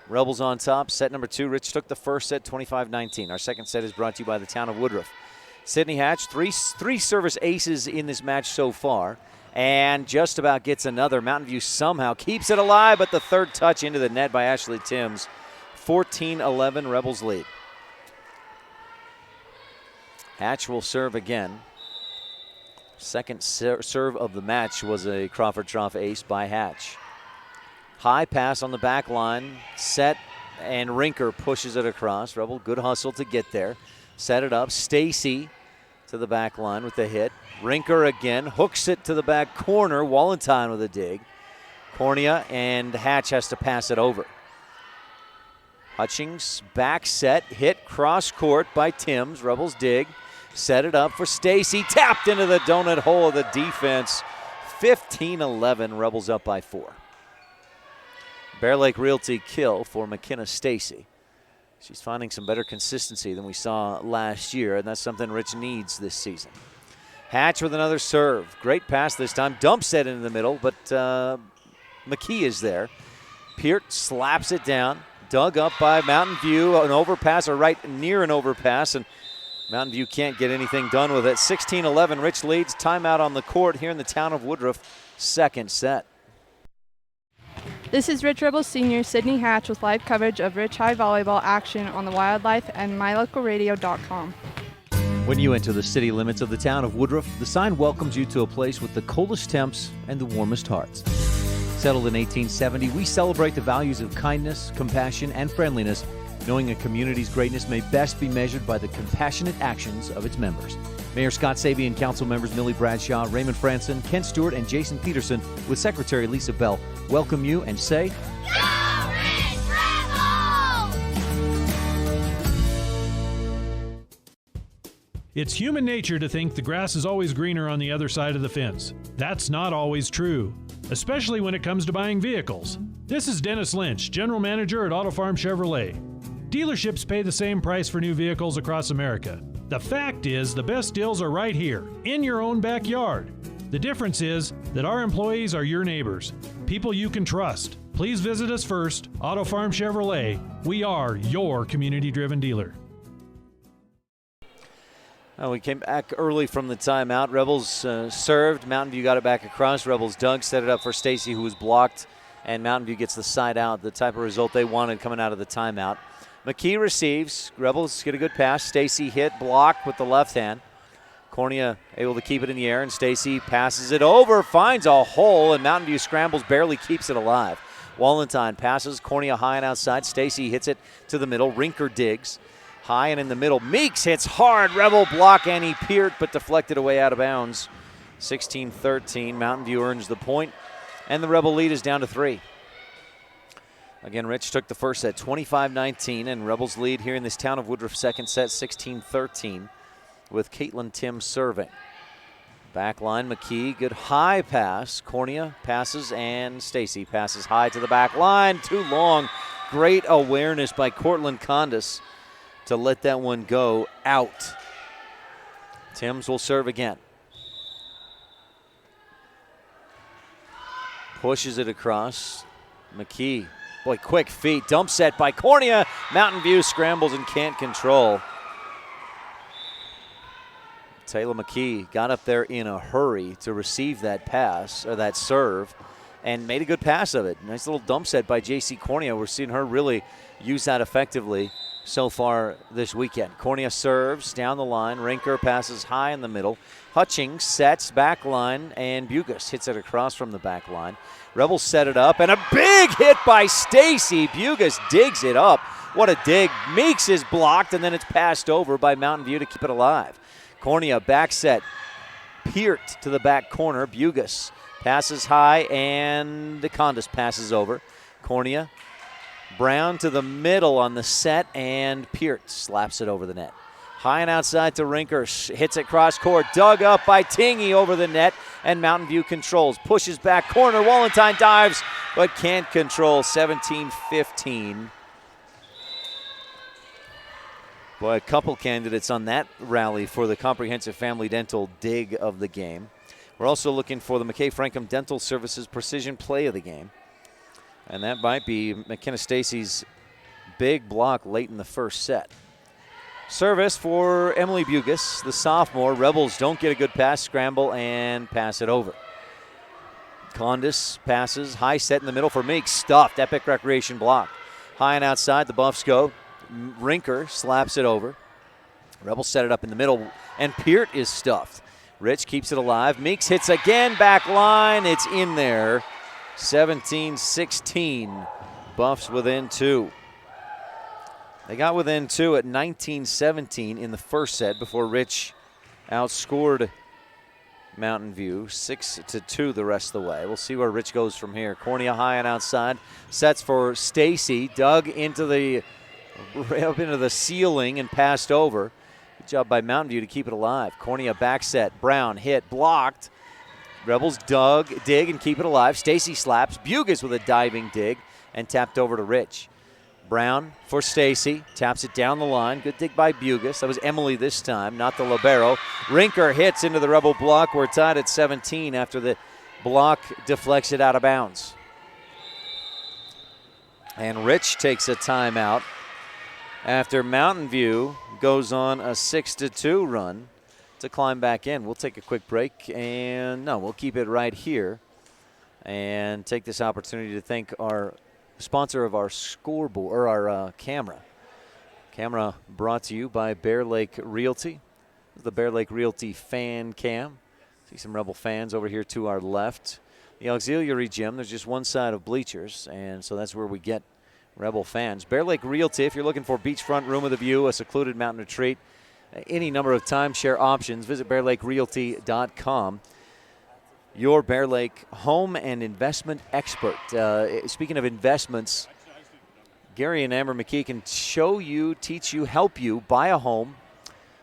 Rebels on top. Set number 2. Rich took the first set, 25-19. Our second set is brought to you by the town of Woodruff. Sydney Hatch, three service aces in this match so far, and just about gets another. Mountain View somehow keeps it alive, but the third touch into the net by Ashley Timms. 14-11, Rebels lead. Hatch will serve again. Second serve of the match was a Crawford Trough ace by Hatch. High pass on the back line, set, and Rinker pushes it across. Rebel, good hustle to get there. Set it up. Stacy to the back line with the hit. Rinker again, hooks it to the back corner. Wallentine with a dig. Cornea, and Hatch has to pass it over. Hutchings, back set, hit cross court by Timms. Rebels dig. Set it up for Stacy. Tapped into the donut hole of the defense. 15-11, Rebels up by 4. Bear Lake Realty kill for McKenna Stacy. She's finding some better consistency than we saw last year, and that's something Rich needs this season. Hatch with another serve. Great pass this time. Dump set into the middle, but McKee is there. Peart slaps it down. Dug up by Mountain View. An overpass, or right near an overpass, and Mountain View can't get anything done with it. 16-11, Rich leads. Timeout on the court here in the town of Woodruff. Second set. This is Rich Rebels Senior Sydney Hatch with live coverage of Rich High volleyball action on the Wildlife and mylocalradio.com. When you enter the city limits of the town of Woodruff, the sign welcomes you to a place with the coldest temps and the warmest hearts. Settled in 1870, we celebrate the values of kindness, compassion, and friendliness, knowing a community's greatness may best be measured by the compassionate actions of its members. Mayor Scott Sabie and council members Millie Bradshaw, Raymond Franson, Kent Stewart, and Jason Peterson with Secretary Lisa Bell welcome you and say, Go Rich Rebels! It's human nature to think the grass is always greener on the other side of the fence. That's not always true, especially when it comes to buying vehicles. This is Dennis Lynch, General Manager at Auto Farm Chevrolet. Dealerships pay the same price for new vehicles across America. The fact is, the best deals are right here, in your own backyard. The difference is that our employees are your neighbors, people you can trust. Please visit us first, Auto Farm Chevrolet. We are your community-driven dealer. We came back early from the timeout. Rebels served. Mountain View got it back across. Rebels dug, set it up for Stacy, who was blocked, and Mountain View gets the side out, the type of result they wanted coming out of the timeout. McKee receives. Rebels get a good pass. Stacy hit, blocked with the left hand. Cornea able to keep it in the air, and Stacy passes it over, finds a hole, and Mountain View scrambles, barely keeps it alive. Wallentine passes. Cornea high and outside. Stacy hits it to the middle. Rinker digs. High and in the middle. Meeks hits hard. Rebel block Annie Peart, but deflected away out of bounds. 16-13. Mountain View earns the point, and the Rebel lead is down to 3. Again, Rich took the first set, 25-19, and Rebels lead here in this town of Woodruff second set, 16-13, with Caitlin Timms serving. Backline, McKee, good high pass. Cornea passes, and Stacy passes high to the back line. Too long. Great awareness by Cortland Condis to let that one go out. Timms will serve again. Pushes it across. McKee Boy, quick feet. Dump set by Cornea. Mountain View scrambles and can't control. Taylor McKee got up there in a hurry to receive that pass, or that serve, and made a good pass of it. Nice little dump set by J.C. Cornea. We're seeing her really use that effectively so far this weekend. Cornea serves down the line. Rinker passes high in the middle. Hutchings sets back line, and Bugas hits it across from the back line. Rebels set it up, and a big hit by Stacy. Bugas digs it up. What a dig. Meeks is blocked, and then it's passed over by Mountain View to keep it alive. Cornea back set. Peart to the back corner. Bugas passes high, and the Condis passes over. Cornea, Brown to the middle on the set, and Peart slaps it over the net. High and outside to Rinker, hits it cross court, dug up by Tingy over the net, and Mountain View controls. Pushes back corner, Wallenstein dives, but can't control. 17-15. Boy, a couple candidates on that rally for the Comprehensive Family Dental dig of the game. We're also looking for the McKay Frankham Dental Services Precision Play of the game. And that might be McKenna Stacy's big block late in the first set. Service for Emily Bugas, the sophomore. Rebels don't get a good pass, scramble, and pass it over. Condis passes, high set in the middle for Meeks. Stuffed, Epic Recreation block. High and outside, the Buffs go. Rinker slaps it over. Rebels set it up in the middle, and Peart is stuffed. Rich keeps it alive. Meeks hits again, back line. It's in there. 17-16. Buffs within 2. They got within 2 at 19-17 in the first set before Rich outscored Mountain View 6-2 the rest of the way. We'll see where Rich goes from here. Cornea high and outside. Sets for Stacy. Dug into the up into the ceiling and passed over. Good job by Mountain View to keep it alive. Cornea back set. Brown hit, blocked. Rebels dig and keep it alive. Stacy slaps. Bugas with a diving dig and tapped over to Rich. Brown for Stacy. Taps it down the line. Good dig by Bugas. That was Emily this time, not the libero. Rinker hits into the Rebel block. We're tied at 17 after the block deflects it out of bounds. And Rich takes a timeout after Mountain View goes on a 6-2 run to climb back in. We'll take a quick break, and no, we'll keep it right here and take this opportunity to thank our sponsor of our scoreboard, or our camera. Camera brought to you by Bear Lake Realty. This is the Bear Lake Realty fan cam. See some Rebel fans over here to our left. The auxiliary gym, there's just one side of bleachers, and so that's where we get Rebel fans. Bear Lake Realty, if you're looking for beachfront room with a view, a secluded mountain retreat, any number of timeshare options, visit bearlakerealty.com. Your Bear Lake home and investment expert. Speaking of investments, Gary and Amber McKee can show you, teach you, help you buy a home.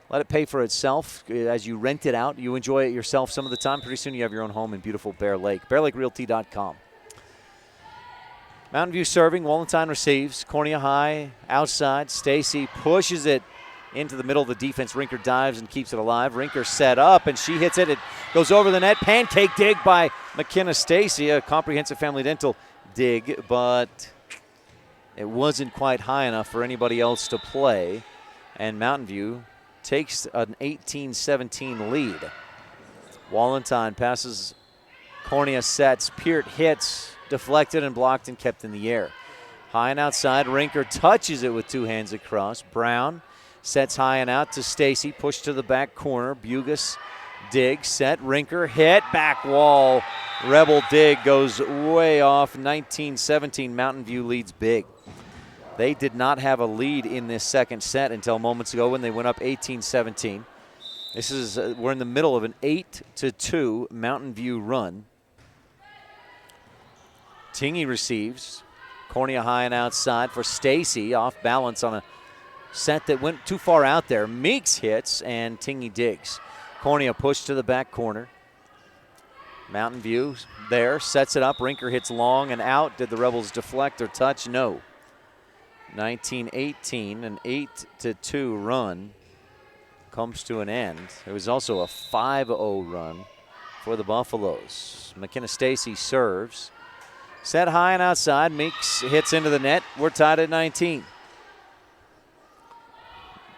Let it pay for itself as you rent it out. You enjoy it yourself some of the time. Pretty soon you have your own home in beautiful Bear Lake. bearlakerealty.com. Mountain View serving. Wallenstein receives. Cornea high, outside. Stacy pushes it into the middle of the defense. Rinker dives and keeps it alive. Rinker set up, and she hits it. It goes over the net. Pancake dig by McKenna Stacy, a Comprehensive Family Dental dig, but it wasn't quite high enough for anybody else to play. And Mountain View takes an 18-17 lead. Wallenstein passes. Cornea sets. Peart hits. Deflected and blocked and kept in the air. High and outside. Rinker touches it with two hands across. Brown sets high and out to Stacy. Push to the back corner. Bugas dig. Set. Rinker hit. Back wall. Rebel dig goes way off. 19-17. Mountain View leads big. They did not have a lead in this second set until moments ago when they went up 18-17. This is we're in the middle of an 8-2 Mountain View run. Tingy receives. Cornea high and outside for Stacy. Off balance on a set that went too far out there. Meeks hits and Tingy digs. Cornea pushed to the back corner. Mountain View there. Sets it up. Rinker hits long and out. Did the Rebels deflect or touch? No. 19-18, an 8-2 run comes to an end. It was also a 5-0 run for the Buffaloes. McKenna Stacy serves. Set high and outside. Meeks hits into the net. We're tied at 19.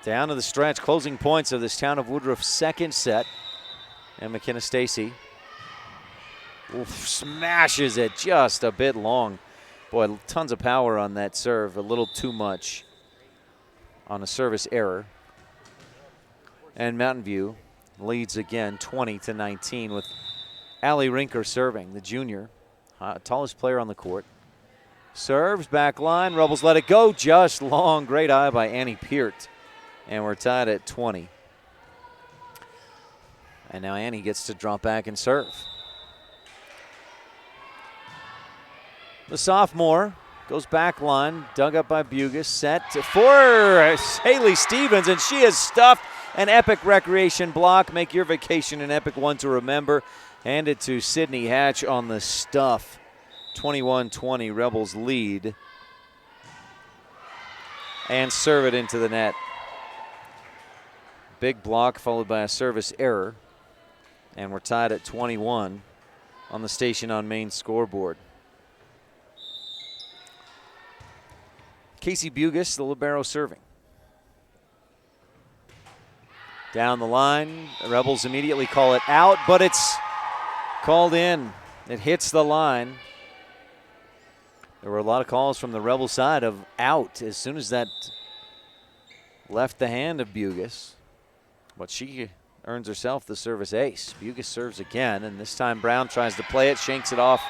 Down to the stretch, closing points of this Town of Woodruff second set. And McKenna Stacy smashes it just a bit long. Boy, tons of power on that serve. A little too much on a service error. And Mountain View leads again 20-19 with Allie Rinker serving, the junior, tallest player on the court. Serves, back line, Rebels let it go, just long. Great eye by Annie Peart. And we're tied at 20. And now Annie gets to drop back and serve. The sophomore goes back line, dug up by Bugis, set for Haley Stevens, and she has stuffed an epic recreation block. Make your vacation an epic one to remember. Hand it to Sydney Hatch on the stuff. 21-20, Rebels lead. And serve it into the net. Big block followed by a service error. And we're tied at 21 on the Station on Main scoreboard. Casey Bugis, the libero, serving. Down the line, the Rebels immediately call it out, but it's called in. It hits the line. There were a lot of calls from the Rebel side of out as soon as that left the hand of Bugis. But she earns herself the service ace. Bugis serves again, and this time Brown tries to play it, shanks it off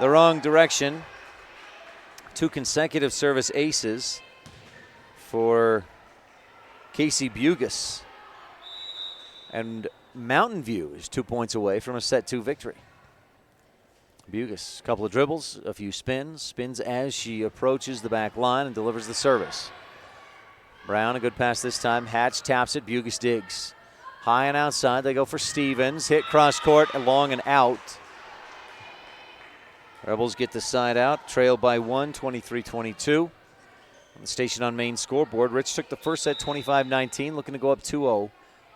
the wrong direction. 2 consecutive service aces for Casey Bugis. And Mountain View is 2 points away from a set 2 victory. Bugis, a couple of dribbles, a few spins as she approaches the back line and delivers the service. Brown, a good pass this time. Hatch taps it, Bugis digs. High and outside, they go for Stevens. Hit cross court, long and out. Rebels get the side out, trail by 1, 23-22. On the Station on Main scoreboard, Rich took the first set 25-19, looking to go up 2-0.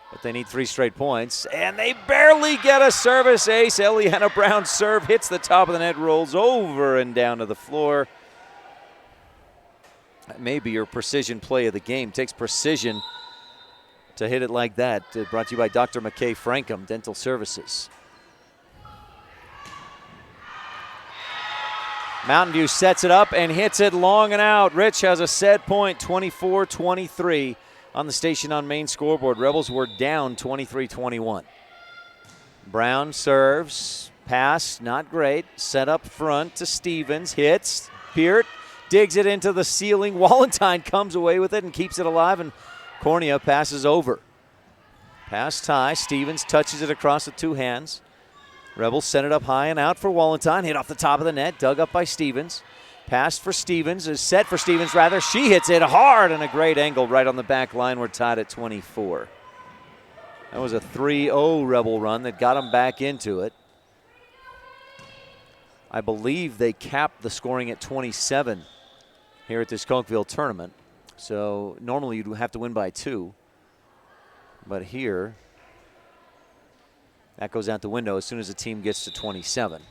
But they need 3 straight points, and they barely get a service ace. Eliana Brown's serve hits the top of the net, rolls over and down to the floor. That may be your precision play of the game. Takes precision to hit it like that. Brought to you by Dr. McKay Frankham Dental Services. Mountain View sets it up and hits it long and out. Rich has a set point, 24-23 on the Station on Main scoreboard. Rebels were down 23-21. Brown serves, pass, not great. Set up front to Stevens, hits, Peart digs it into the ceiling. Walentine comes away with it and keeps it alive, and Cornea passes over. Pass tie, Stevens touches it across with 2 hands. Rebels sent it up high and out for Walentine. Hit off the top of the net, dug up by Stevens. Pass for Stevens, is set for Stevens rather. She hits it hard and a great angle right on the back line. We're tied at 24. That was a 3-0 Rebel run that got them back into it. I believe they capped the scoring at 27 here at this Cokeville tournament. So normally you'd have to win by 2. But here, that goes out the window as soon as the team gets to 27.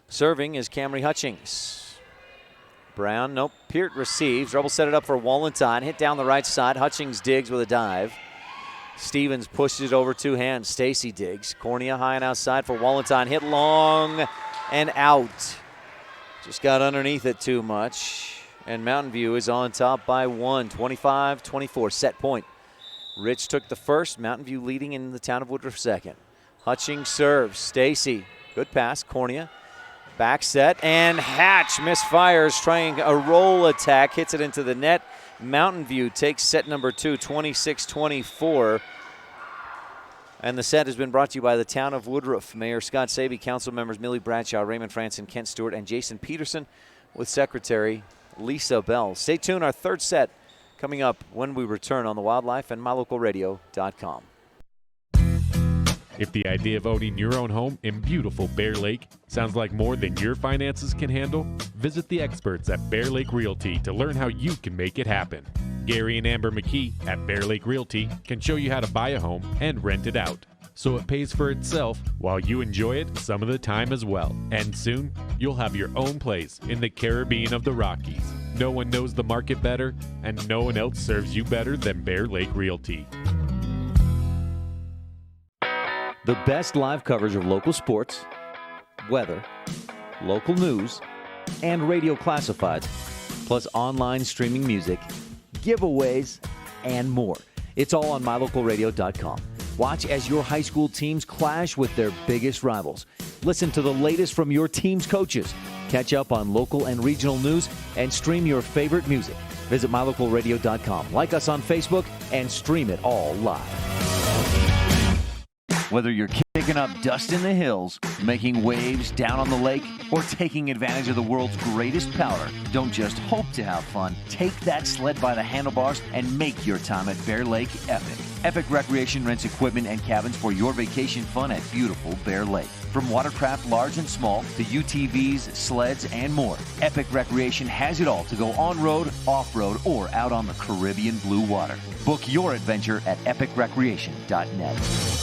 Serving is Camry Hutchings. Brown, nope, Peart receives. Rebel set it up for Walentine. Hit down the right side. Hutchings digs with a dive. Stevens pushes it over 2 hands. Stacy digs. Cornea high and outside for Walentine. Hit long and out. Just got underneath it too much. And Mountain View is on top by 1, 25-24. Set point. Rich took the first. Mountain View leading in the Town of Woodruff second. Hutchings serves. Stacy, good pass. Cornea. Back set, and Hatch misfires, trying a roll attack, hits it into the net. Mountain View takes set number 2, 26-24. And the set has been brought to you by the Town of Woodruff. Mayor Scott Sabey, council members Millie Bradshaw, Raymond Franson, Kent Stewart, and Jason Peterson with Secretary Lisa Bell. Stay tuned, our third set coming up when we return on the Wildlife and MyLocalRadio.com. If the idea of owning your own home in beautiful Bear Lake sounds like more than your finances can handle, visit the experts at Bear Lake Realty to learn how you can make it happen. Gary and Amber McKee at Bear Lake Realty can show you how to buy a home and rent it out. so it pays for itself while you enjoy it some of the time as well. And soon, you'll have your own place in the Caribbean of the Rockies. No one knows the market better, and no one else serves you better than Bear Lake Realty. The best live coverage of local sports, weather, local news, and radio classifieds, plus online streaming music, giveaways, and more. It's all on mylocalradio.com. Watch as your high school teams clash with their biggest rivals. Listen to the latest from your team's coaches. Catch up on local and regional news and stream your favorite music. Visit mylocalradio.com. Like us on Facebook and stream it all live. Whether you're kicking up dust in the hills, making waves down on the lake, or taking advantage of the world's greatest powder, don't just hope to have fun. Take that sled by the handlebars and make your time at Bear Lake epic. Epic Recreation rents equipment and cabins for your vacation fun at beautiful Bear Lake. From watercraft large and small to UTVs, sleds, and more, Epic Recreation has it all to go on-road, off-road, or out on the Caribbean blue water. Book your adventure at epicrecreation.net.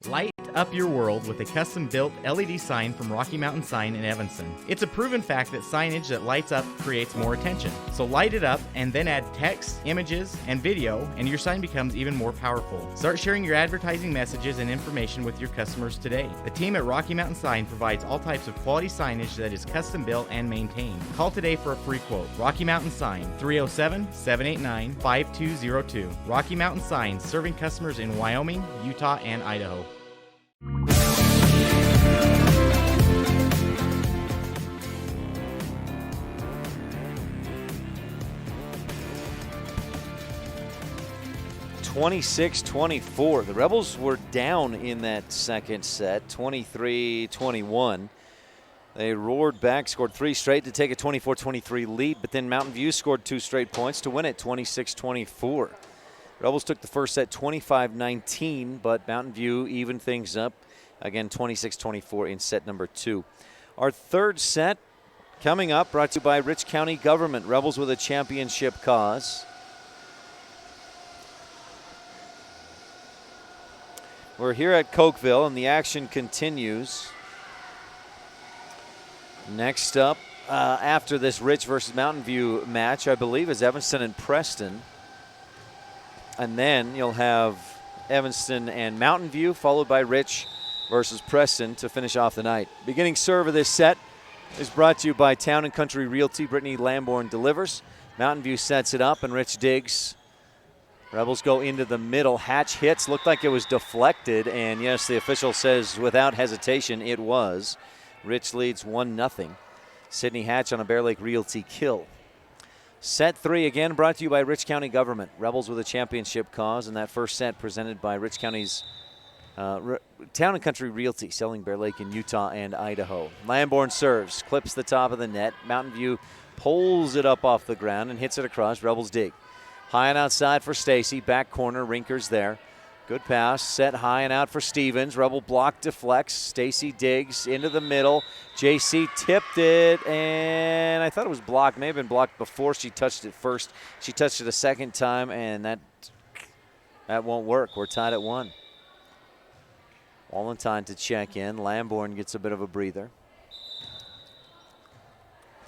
Light up your world with a custom-built LED sign from Rocky Mountain Sign in Evanston. It's a proven fact that signage that lights up creates more attention. So light it up and then add text, images, and video, and your sign becomes even more powerful. Start sharing your advertising messages and information with your customers today. The team at Rocky Mountain Sign provides all types of quality signage that is custom-built and maintained. Call today for a free quote. Rocky Mountain Sign, 307-789-5202. Rocky Mountain Sign, serving customers in Wyoming, Utah, and Idaho. (26-24). The Rebels were down in that second set, 23-21. They roared back, scored 3 straight to take a 24-23 lead, but then Mountain View scored 2 straight points to win it, 26-24. Rebels took the first set 25-19, but Mountain View evened things up. Again, 26-24 in set number 2. Our third set coming up, brought to you by Rich County Government. Rebels with a championship cause. We're here at Cokeville, and the action continues. Next up, after this Rich versus Mountain View match, I believe, is Evanston and Preston. And then you'll have Evanston and Mountain View, followed by Rich versus Preston to finish off the night. Beginning serve of this set is brought to you by Town & Country Realty. Brittany Lamborn delivers. Mountain View sets it up, and Rich digs. Rebels go into the middle. Hatch hits. Looked like it was deflected, and yes, the official says without hesitation it was. Rich leads 1-0. Sydney Hatch on a Bear Lake Realty kill. Set 3 again brought to you by Rich County Government. Rebels with a championship cause, and that first set presented by Rich County's Town & Country Realty, selling Bear Lake in Utah and Idaho. Lamborn serves, clips the top of the net. Mountain View pulls it up off the ground and hits it across. Rebels dig. High and outside for Stacy. Back corner, Rinker's there. Good pass, set high and out for Stevens. Rebel block deflects. Stacy digs into the middle. JC tipped it, and I thought it was blocked. May have been blocked before she touched it first. She touched it a second time, and that won't work. We're tied at 1. Wallenstein to check in. Lamborn gets a bit of a breather.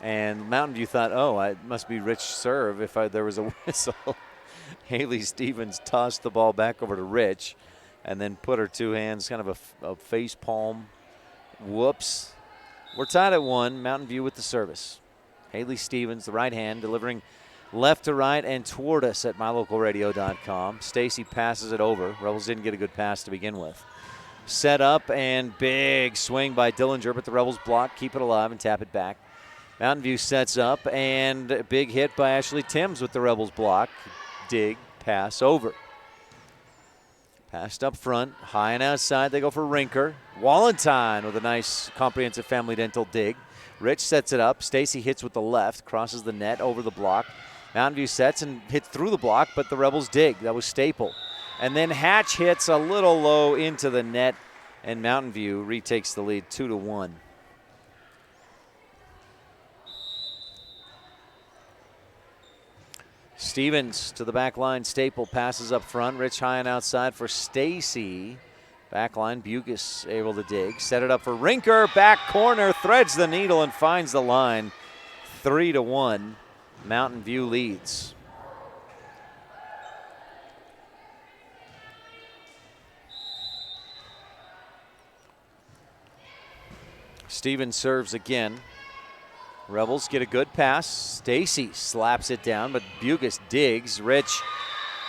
And Mountain View thought, oh, it must be Rich serve if there was a whistle. Haley Stevens tossed the ball back over to Rich and then put her 2 hands, kind of a face palm. Whoops. We're tied at 1. Mountain View with the service. Haley Stevens, the right hand, delivering left to right and toward us at mylocalradio.com. Stacy passes it over. Rebels didn't get a good pass to begin with. Set up and big swing by Dillinger, but the Rebels block, keep it alive, and tap it back. Mountain View sets up, and a big hit by Ashley Timms with the Rebels block. Dig, pass over. Passed up front, high and outside. They go for Rinker. Wallenstein with a nice comprehensive family dental dig. Rich sets it up. Stacy hits with the left, crosses the net over the block. Mountain View sets and hits through the block, but the Rebels dig. That was Staple. And then Hatch hits a little low into the net, and Mountain View retakes the lead 2-1. Stevens to the back line. Staple passes up front. Rich high and outside for Stacy. Back line, Bugis able to dig. Set it up for Rinker. Back corner, threads the needle and finds the line. 3-1. Mountain View leads. Stevens serves again. Rebels get a good pass. Stacy slaps it down, but Bugis digs. Rich,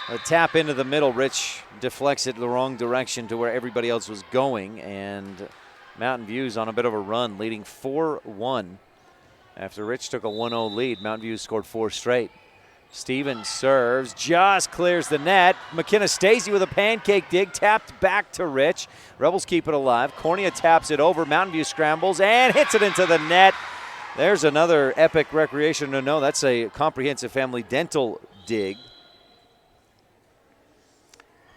a tap into the middle. Rich deflects it the wrong direction to where everybody else was going, and Mountain View's on a bit of a run, leading 4-1. After Rich took a 1-0 lead, Mountain View scored 4 straight. Stevens serves, just clears the net. McKenna Stacy with a pancake dig, tapped back to Rich. Rebels keep it alive. Cornea taps it over. Mountain View scrambles and hits it into the net. There's another epic recreation. No, that's a comprehensive family dental dig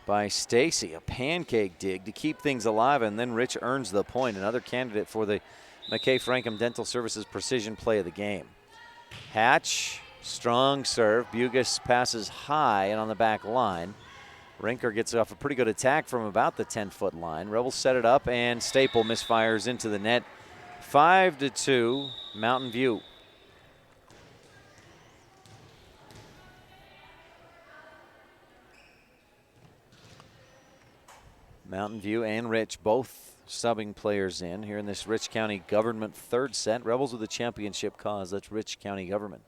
by Stacy. A pancake dig to keep things alive, and then Rich earns the point. Another candidate for the McKay Frankham Dental Services Precision Play of the Game. Hatch, strong serve. Bugis passes high and on the back line. Rinker gets off a pretty good attack from about the 10-foot line. Rebels set it up, and Staple misfires into the net. 5-2, Mountain View. Mountain View and Rich both subbing players in here in this Rich County Government third set. Rebels with a championship cause. That's Rich County Government.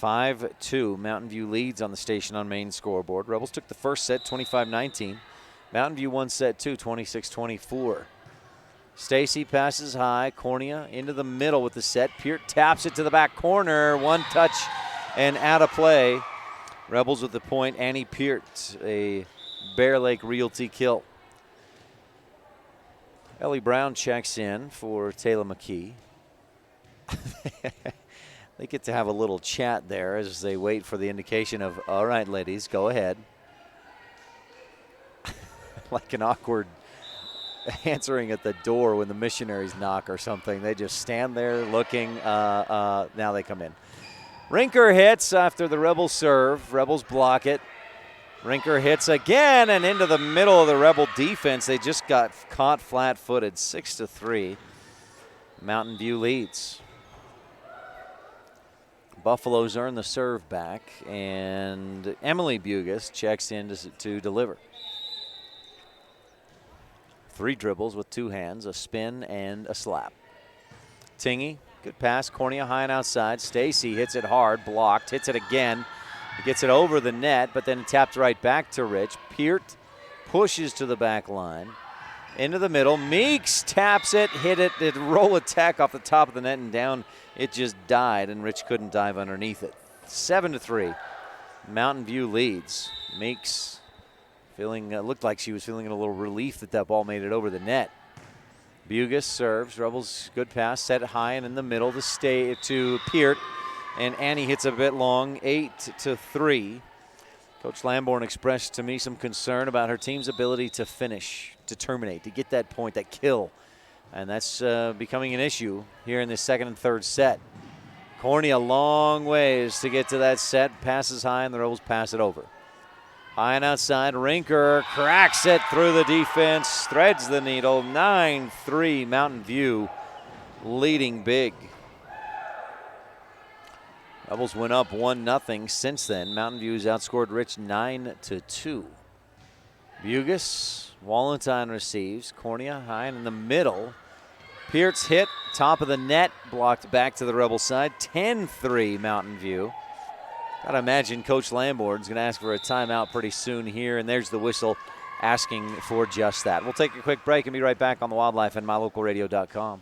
5-2, Mountain View leads on the Station on Main scoreboard. Rebels took the first set, 25-19. Mountain View won set 2, 26-24. Stacy passes high. Cornea into the middle with the set. Peart taps it to the back corner. One touch and out of play. Rebels with the point. Annie Peart, a Bear Lake Realty kill. Ellie Brown checks in for Taylor McKee. They get to have a little chat there as they wait for the indication of, all right, ladies, go ahead. Like an awkward answering at the door when the missionaries knock or something. They just stand there looking. Now they come in. Rinker hits after the Rebels serve. Rebels block it. Rinker hits again and into the middle of the Rebel defense. They just got caught flat-footed. 6-3. Mountain View leads. Buffaloes earn the serve back, and Emily Bugis checks in to deliver. 3 dribbles with 2 hands, a spin and a slap. Tingy, good pass, Cornea high and outside. Stacy hits it hard, blocked, hits it again. He gets it over the net, but then tapped right back to Rich. Peart pushes to the back line. Into the middle, Meeks taps it, hit it, roll attack off the top of the net and down. It just died, and Rich couldn't dive underneath it. 7-3, Mountain View leads. Meeks looked like she was feeling a little relief that ball made it over the net. Bugis serves, Rebels good pass, set it high and in the middle to Peart, and Annie hits a bit long, 8-3. Coach Lamborn expressed to me some concern about her team's ability to finish, to terminate, to get that point, that kill. And that's becoming an issue here in the second and third set. Cornea long ways to get to that set. Passes high, and the Rebels pass it over. High and outside, Rinker cracks it through the defense, threads the needle. 9-3, Mountain View leading big. Rebels went up 1-0 since then. Mountain View's outscored Rich 9-2. Bugis, Wallenstein receives. Cornea high and in the middle. Peart's hit, top of the net, blocked back to the Rebel side. 10-3 Mountain View. Gotta imagine Coach Lamborn's gonna ask for a timeout pretty soon here, and there's the whistle asking for just that. We'll take a quick break and be right back on the Wildlife and MyLocalRadio.com.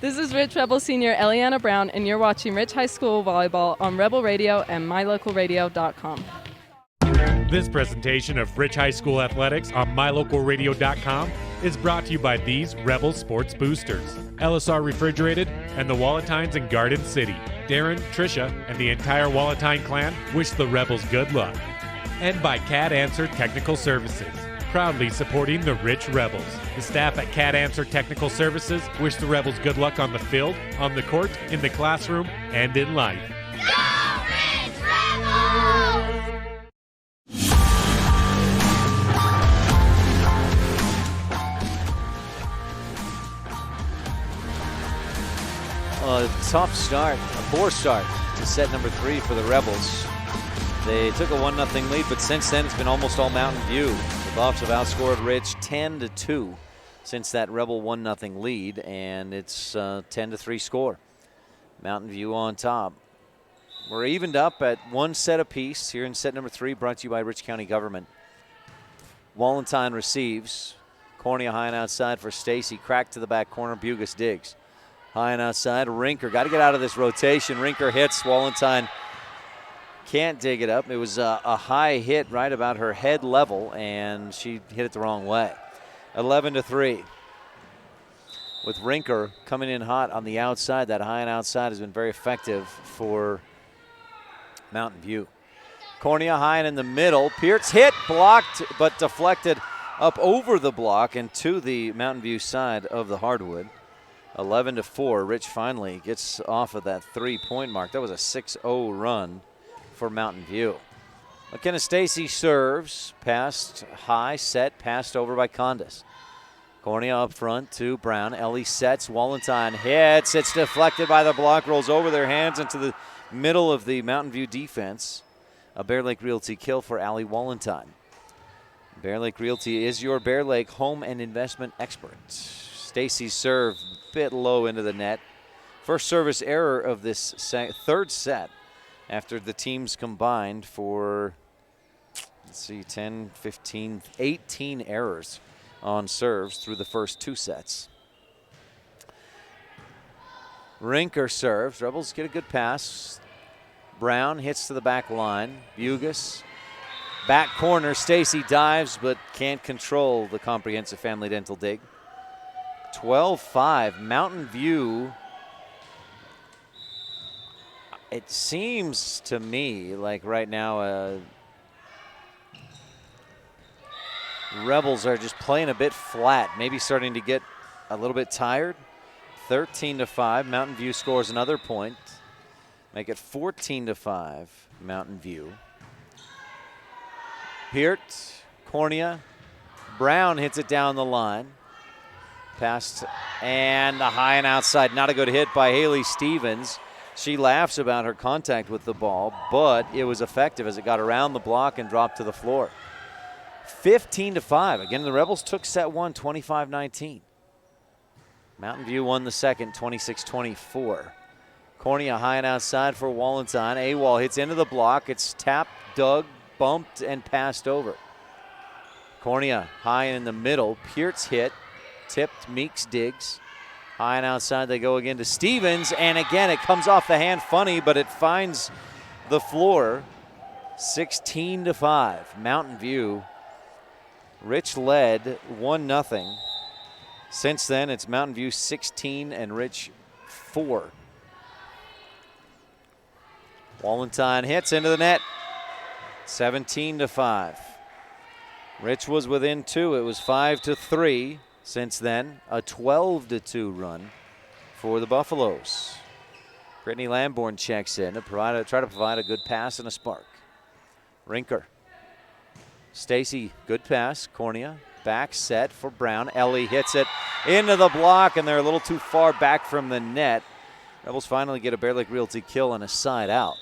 This is Rich Rebel Senior Eliana Brown, and you're watching Rich High School Volleyball on Rebel Radio and MyLocalRadio.com. This presentation of Rich High School Athletics on MyLocalRadio.com is brought to you by these Rebel Sports Boosters, LSR Refrigerated, and the Walletines in Garden City. Darren, Tricia, and the entire Walletine clan wish the Rebels good luck. And by CAD Answer Technical Services, proudly supporting the Rich Rebels. The staff at CAD Answer Technical Services wish the Rebels good luck on the field, on the court, in the classroom, and in life. Go Rich Rebels! a tough start, a poor start to set number 3 for the Rebels. They took a 1-0 lead, but since then it's been almost all Mountain View. The Buffs have outscored Rich 10-2 since that Rebel 1-0 lead, and it's a 10-3 score. Mountain View on top. We're evened up at 1 set apiece here in set number 3, brought to you by Rich County Government. Wallentine receives. Cornea high and outside for Stacy. Crack to the back corner. Bugus digs. High and outside. Rinker got to get out of this rotation. Rinker hits. Wallentine can't dig it up. It was a high hit right about her head level, and she hit it the wrong way. 11-3. With Rinker coming in hot on the outside. That high and outside has been very effective for Mountain View. Cornea high and in the middle. Pearts hit, blocked, but deflected up over the block and to the Mountain View side of the hardwood. 11-4. Rich finally gets off of that 3-point mark. That was a 6-0 run for Mountain View. McKenna Stacy serves, passed high, set, passed over by Condis. Cornea up front to Brown. Ellie sets, Wallentine hits. It's deflected by the block, rolls over their hands into the middle of the Mountain View defense. A Bear Lake Realty kill for Allie Wallentine. Bear Lake Realty is your Bear Lake home and investment expert. Stacy's serve a bit low into the net. First service error of this third set after the teams combined for, 10, 15, 18 errors on serves through the first 2 sets. Rinker serves. Rebels get a good pass. Brown hits to the back line. Bugus. Back corner. Stacy dives but can't control the comprehensive family dental dig. 12-5. Mountain View. It seems to me like right now Rebels are just playing a bit flat, maybe starting to get a little bit tired. 13-5. Mountain View scores another point. Make it 14-5, Mountain View. Peart, Cornea, Brown hits it down the line. Passed, and the high and outside. Not a good hit by Haley Stevens. She laughs about her contact with the ball, but it was effective as it got around the block and dropped to the floor. 15-5. Again, the Rebels took set 1, 25-19. Mountain View won the second, 26-24. Cornea high and outside for Wallentine. A-Wall hits into the block. It's tapped, dug, bumped, and passed over. Cornea high in the middle. Pearts hit. Tipped. Meeks digs. High and outside they go again to Stevens. And again, it comes off the hand funny, but it finds the floor. 16-5. Mountain View. Rich led 1-0. Since then, it's Mountain View 16 and Rich 4. Wallentine hits into the net. 17-5. Rich was within 2. It was 5-3 since then. A 12-2 run for the Buffaloes. Brittany Lamborn checks in to try to provide a good pass and a spark. Rinker. Stacy, good pass. Cornea, back set for Brown. Ellie hits it into the block, and they're a little too far back from the net. Rebels finally get a Bear Lake Realty kill and a side out.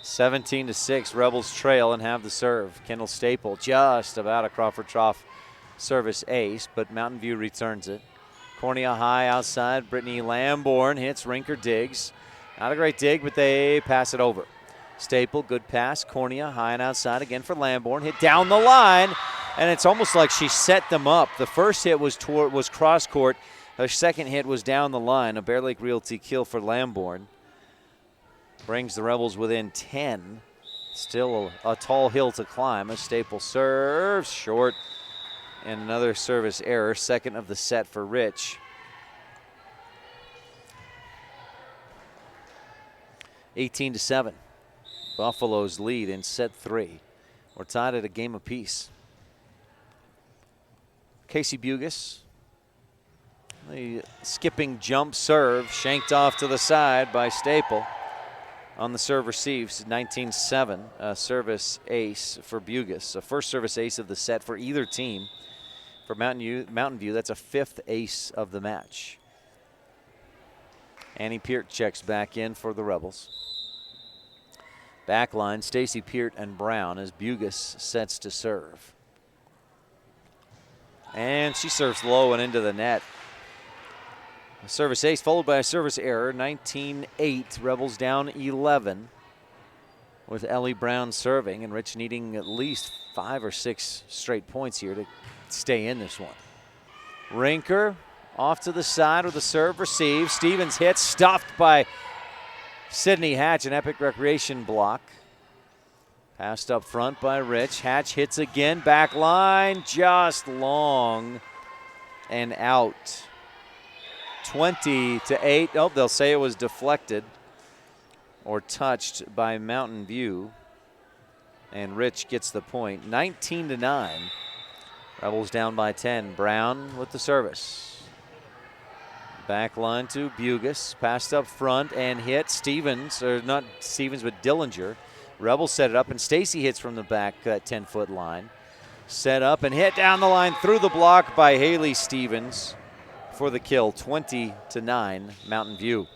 (17-6). Rebels trail and have the serve. Kendall Staple just about a Crawford Trough service ace, but Mountain View returns it. Cornea high outside. Brittany Lamborn hits. Rinker digs. Not a great dig, but they pass it over. Staple, good pass. Cornea high and outside again for Lamborn. Hit down the line, and it's almost like she set them up. The first hit was cross court. Her second hit was down the line. A Bear Lake Realty kill for Lamborn. Brings the Rebels within 10. Still a tall hill to climb. A Staple serves short. And another service error, second of the set for Rich. 18-7. Buffaloes lead in set 3. We're tied at a game apiece. Casey Bugus. The skipping jump serve shanked off to the side by Staple. on the serve receives, 19-7, a service ace for Bugus. A first service ace of the set for either team. For Mountain View, that's a 5th ace of the match. Annie Peart checks back in for the Rebels. Back line, Stacy Peart and Brown as Bugus sets to serve. And she serves low and into the net. A service ace followed by a service error, 19-8, Rebels down 11 with Ellie Brown serving and Rich needing at least 5 or 6 straight points here to stay in this one. Rinker off to the side with the serve received. Stevens hits, stuffed by Sydney Hatch, an Epic Recreation block. Passed up front by Rich. Hatch hits again, back line, just long and out. 20-8. Oh, they'll say it was deflected or touched by Mountain View. And Rich gets the point. 19-9. Rebels down by 10. Brown with the service. Back line to Bugus. Passed up front and hit. Stevens, or not Stevens, but Dillinger. Rebels set it up, and Stacy hits from the back, that 10-foot line. Set up and hit down the line through the block by Haley Stevens for the kill. 20-9, Mountain View.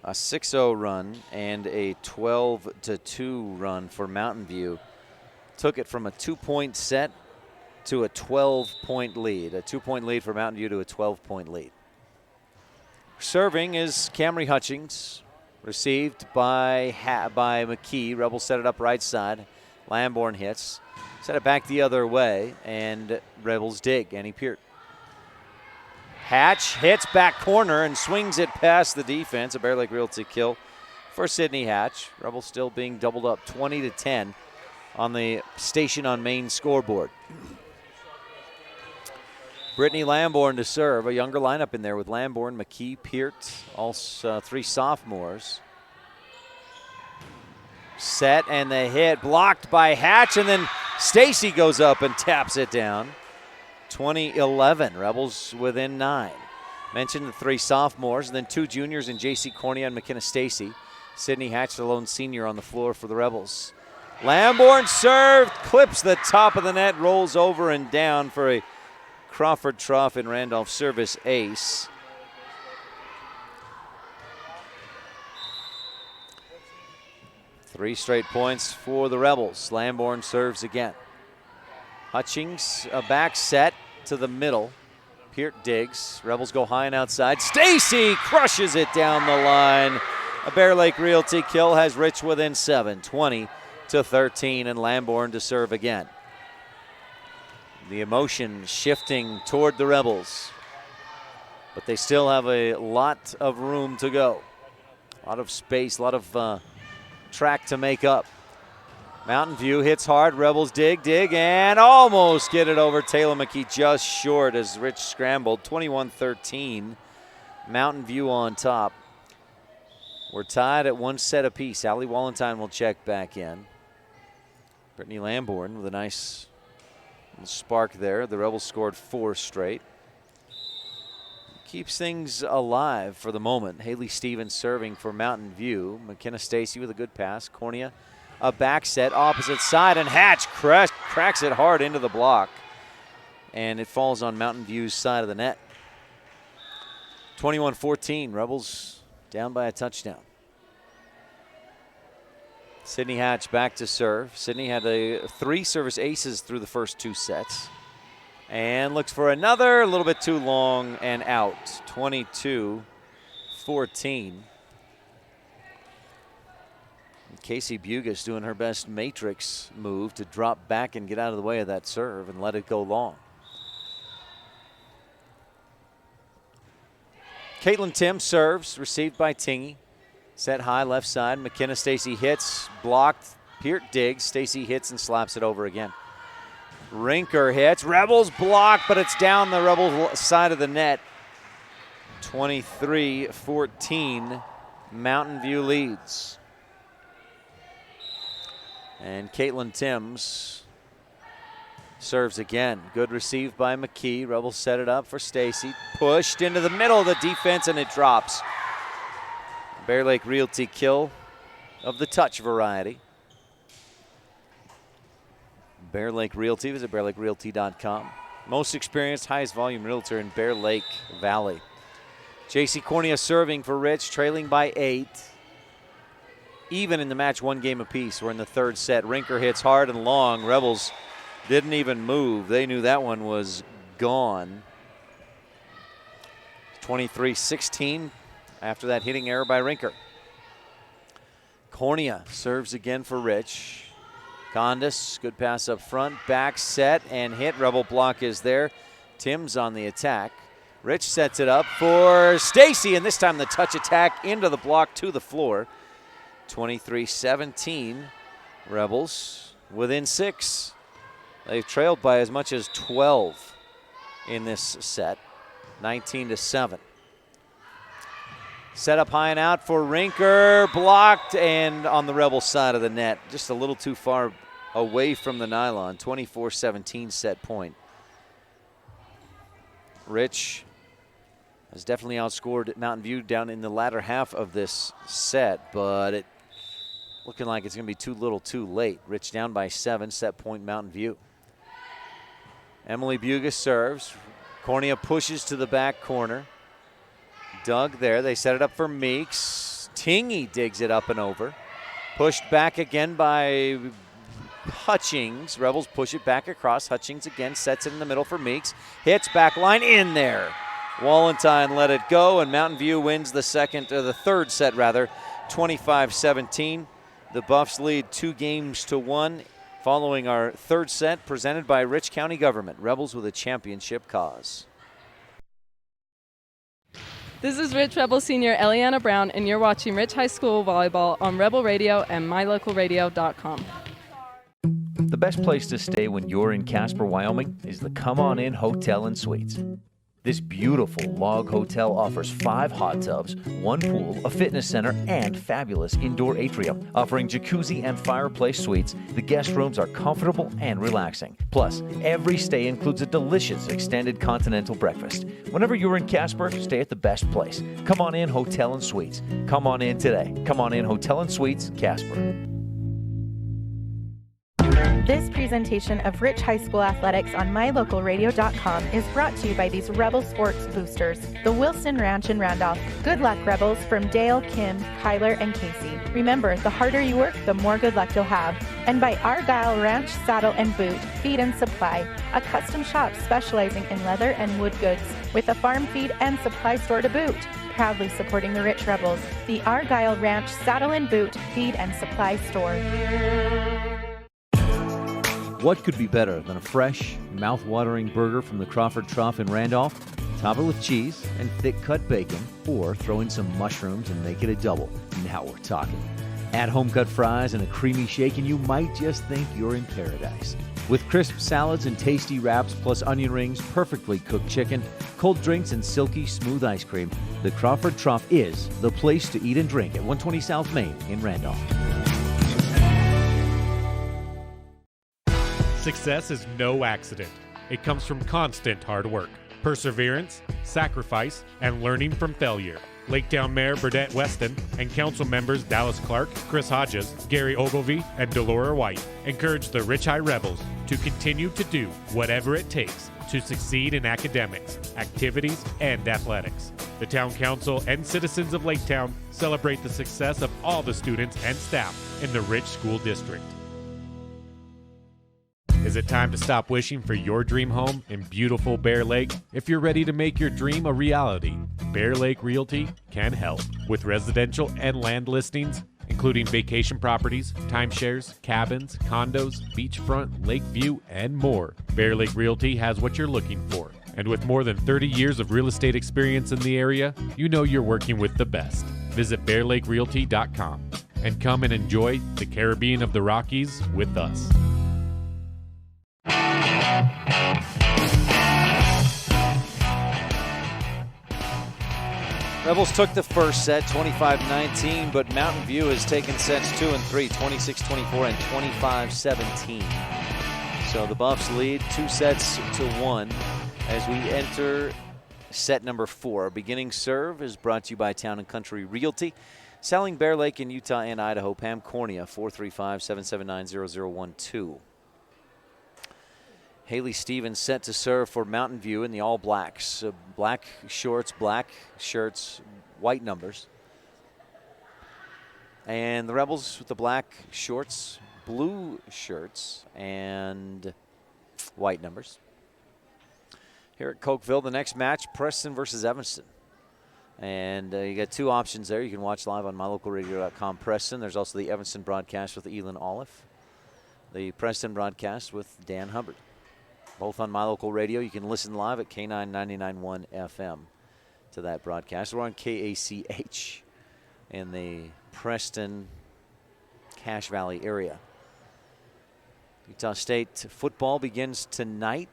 A 6-0 run and a 12-2 run for Mountain View. Took it from a 2-point set to a 12-point lead. A 2-point lead for Mountain View to a 12-point lead. Serving is Camry Hutchings. Received by McKee. Rebels set it up right side. Lamborn hits. Set it back the other way, and Rebels dig. Annie Peart. Hatch hits back corner and swings it past the defense. A Bear Lake Realty kill for Sydney Hatch. Rebels still being doubled up 20-10 on the Station on Main scoreboard. Brittany Lamborn to serve. A younger lineup in there with Lamborn, McKee, Peart, all 3 sophomores. Set and the hit blocked by Hatch, and then Stacy goes up and taps it down. 20-11, Rebels within 9. Mentioned the 3 sophomores, and then 2 juniors in J.C. Cornea and McKenna Stacy. Sydney Hatch, the lone senior on the floor for the Rebels. Lamborn served, clips the top of the net, rolls over and down for a Crawford Trough and Randolph service ace. Three straight points for the Rebels. Lamborn serves again. Hutchings, a back set to the middle. Peart digs. Rebels go high and outside. Stacy crushes it down the line. A Bear Lake Realty kill has Rich within 7, 20-13, and Lamborn to serve again. The emotion shifting toward the Rebels, but they still have a lot of room to go. A lot of space, a lot of track to make up. Mountain View hits hard. Rebels dig, and almost get it over. Taylor McKee just short as Rich scrambled. 21-13. Mountain View on top. We're tied at 1 set apiece. Allie Wallentyne will check back in. Brittany Lamborn with a nice spark there. The Rebels scored 4 straight. Keeps things alive for the moment. Haley Stevens serving for Mountain View. McKenna Stacy with a good pass. Cornea, a back set, opposite side, and Hatch cracks it hard into the block. And it falls on Mountain View's side of the net. 21-14, Rebels down by a touchdown. Sydney Hatch back to serve. Sydney had 3 service aces through the first 2 sets. And looks for another, a little bit too long and out. 22-14. Casey Bugus doing her best matrix move to drop back and get out of the way of that serve and let it go long. Caitlin Tim serves, received by Tingy. Set high left side. McKenna Stacy hits, blocked. Peart digs. Stacy hits and slaps it over again. Rinker hits. Rebels block, but it's down the Rebels side of the net. 23-14. Mountain View leads. And Caitlin Timms serves again. Good received by McKee. Rebels set it up for Stacy. Pushed into the middle of the defense, and it drops. Bear Lake Realty kill of the touch variety. Bear Lake Realty, visit bearlakerealty.com. Most experienced, highest volume realtor in Bear Lake Valley. J.C. Cornea serving for Rich, trailing by 8. Even in the match, 1 game apiece. We're in the third set. Rinker hits hard and long. Rebels didn't even move. They knew that one was gone. 23-16 after that hitting error by Rinker. Cornea serves again for Rich. Gondis, good pass up front, back set and hit. Rebel block is there. Tim's on the attack. Rich sets it up for Stacy, and this time the touch attack into the block to the floor. 23-17, Rebels within 6. They've trailed by as much as 12 in this set, 19-7. Set up high and out for Rinker, blocked and on the Rebel side of the net. Just a little too far away from the nylon, 24-17 set point. Rich has definitely outscored Mountain View down in the latter half of this set, but it looking like it's going to be too little too late. Rich down by 7, set point Mountain View. Emily Bugas serves. Cornea pushes to the back corner. Doug there. They set it up for Meeks. Tingy digs it up and over. Pushed back again by Hutchings. Rebels push it back across. Hutchings again sets it in the middle for Meeks. Hits back line in there. Wallentine let it go, and Mountain View wins the third set, 25-17. The Buffs lead 2-1 following our third set, presented by Rich County Government. Rebels with a championship cause. This is Rich Rebel Senior Eliana Brown, and you're watching Rich High School Volleyball on Rebel Radio and mylocalradio.com. The best place to stay when you're in Casper, Wyoming is the Come On In Hotel and Suites. This beautiful log hotel offers 5 hot tubs, 1 pool, a fitness center, and fabulous indoor atrium. Offering jacuzzi and fireplace suites, the guest rooms are comfortable and relaxing. Plus, every stay includes a delicious extended continental breakfast. Whenever you're in Casper, stay at the best place. Come On In Hotel and Suites. Come on in today. Come On In Hotel and Suites, Casper. This presentation of Rich High School Athletics on mylocalradio.com is brought to you by these Rebel Sports Boosters, the Wilson Ranch in Randolph. Good luck, Rebels, from Dale, Kim, Kyler, and Casey. Remember, the harder you work, the more good luck you'll have. And by Argyle Ranch Saddle and Boot, Feed and Supply, a custom shop specializing in leather and wood goods, with a farm feed and supply store to boot. Proudly supporting the Rich Rebels, the Argyle Ranch Saddle and Boot, Feed and Supply store. What could be better than a fresh, mouth-watering burger from the Crawford Trough in Randolph? Top it with cheese and thick-cut bacon, or throw in some mushrooms and make it a double. Now we're talking. Add home-cut fries and a creamy shake, and you might just think you're in paradise. With crisp salads and tasty wraps, plus onion rings, perfectly cooked chicken, cold drinks, and silky smooth ice cream, the Crawford Trough is the place to eat and drink at 120 South Main in Randolph. Success is no accident. It comes from constant hard work, perseverance, sacrifice, and learning from failure. Laketown Mayor Burdette Weston and council members Dallas Clark, Chris Hodges, Gary Ogilvie, and Delora White encourage the Rich High Rebels to continue to do whatever it takes to succeed in academics, activities, and athletics. The town council and citizens of Laketown celebrate the success of all the students and staff in the Rich School District. Is it time to stop wishing for your dream home in beautiful Bear Lake? If you're ready to make your dream a reality, Bear Lake Realty can help. With residential and land listings, including vacation properties, timeshares, cabins, condos, beachfront, lake view, and more, Bear Lake Realty has what you're looking for. And with more than 30 years of real estate experience in the area, you know you're working with the best. Visit bearlakerealty.com and come and enjoy the Caribbean of the Rockies with us. Rebels took the first set, 25-19, but Mountain View has taken sets 2 and 3, 26-24 and 25-17. So the Buffs lead 2-1 as we enter set number 4. Beginning serve is brought to you by Town & Country Realty. Selling Bear Lake in Utah and Idaho. Pam Cornea, 435-779-0012. Haley Stevens set to serve for Mountain View in the All Blacks. Black shorts, black shirts, white numbers. And the Rebels with the black shorts, blue shirts, and white numbers. Here at Cokeville, the next match, Preston versus Evanston. And you got two options there. You can watch live on mylocalradio.com Preston. There's also the Evanston broadcast with Elin Olive. The Preston broadcast with Dan Hubbard. Both on My Local Radio. You can listen live at K999.1 FM to that broadcast. We're on KACH in the Preston, Cache Valley area. Utah State football begins tonight.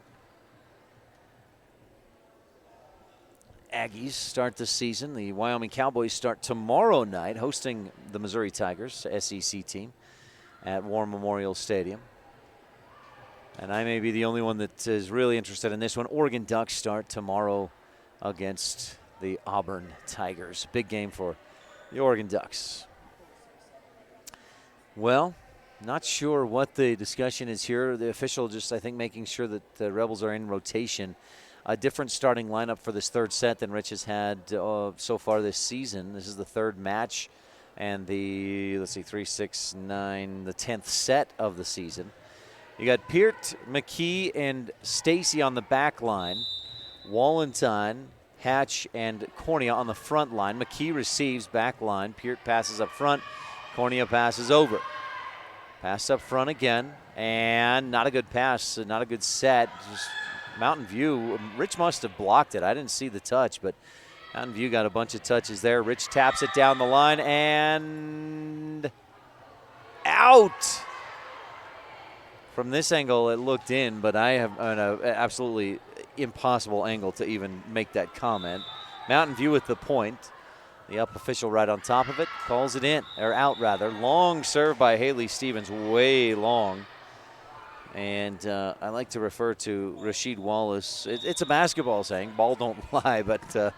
Aggies start the season. The Wyoming Cowboys start tomorrow night hosting the Missouri Tigers, SEC team, at War Memorial Stadium. And I may be the only one that is really interested in this one. Oregon Ducks start tomorrow against the Auburn Tigers. Big game for the Oregon Ducks. Well, not sure what the discussion is here. The official just, I think, making sure that the Rebels are in rotation. A different starting lineup for this third set than Rich has had so far this season. This is the third match and the, let's see, 3, 6, 9, the 10th set of the season. You got Peart, McKee, and Stacy on the back line. Wallenstein, Hatch, and Cornea on the front line. McKee receives back line. Peart passes up front. Cornea passes over. Pass up front again, and not a good pass, not a good set. Just Mountain View, Rich must have blocked it. I didn't see the touch, but Mountain View got a bunch of touches there. Rich taps it down the line, and out. From this angle, it looked in, but I have an absolutely impossible angle to even make that comment. Mountain View with the point. The up official right on top of it calls it in, or out rather. Long serve by Haley Stevens, way long. And I like to refer to Rasheed Wallace. It's a basketball saying, ball don't lie, but